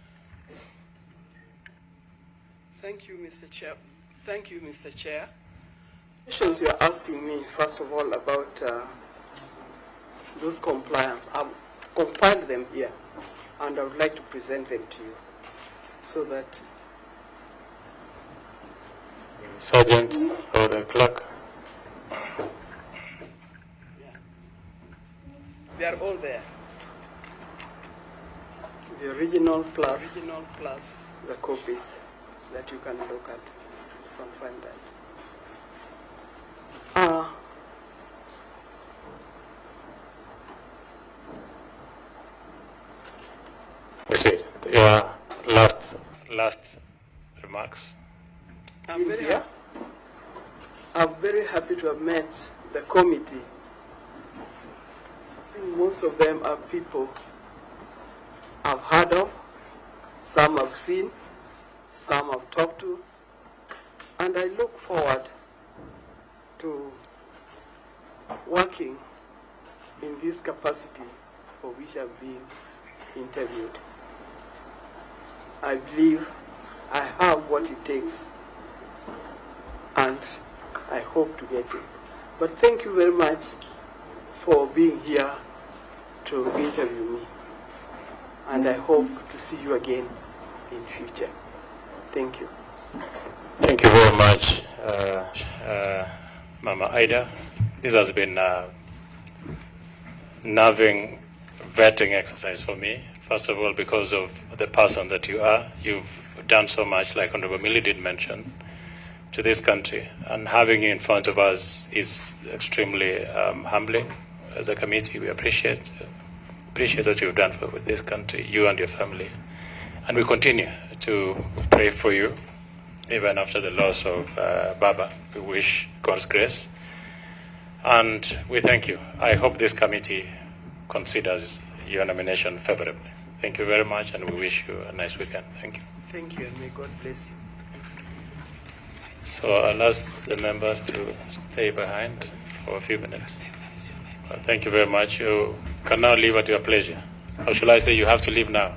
Thank you, Mr. Chair. Thank you, Mr. Chair. Questions you are asking me, first of all, about those compliance. I've compiled them here, and I would like to present them to you, so that Sergeant or the clerk. they are all there. The original plus the copies that you can look at and find that. Proceed. Your last remarks. I'm very happy to have met the committee. I think most of them are people I've heard of, some I've seen, some I've talked to, and I look forward to working in this capacity for which I've been interviewed. I believe I have what it takes, and I hope to get it. But thank you very much for being here to interview me, and I hope to see you again in future. Thank you. Thank you very much, Mama Ida. This has been a nerving vetting exercise for me. First of all, because of the person that you are. You've done so much, like Honorable Millie did mention, to this country. And having you in front of us is extremely humbling. As a committee, we appreciate what you've done with this country, you and your family. And we continue to pray for you, even after the loss of Baba. We wish God's grace. And we thank you. I hope this committee considers your nomination favorably. Thank you very much, and we wish you a nice weekend. Thank you. Thank you, and may God bless you. So I'll ask the members to stay behind for a few minutes. Well, thank you very much. You can now leave at your pleasure. Or shall I say you have to leave now?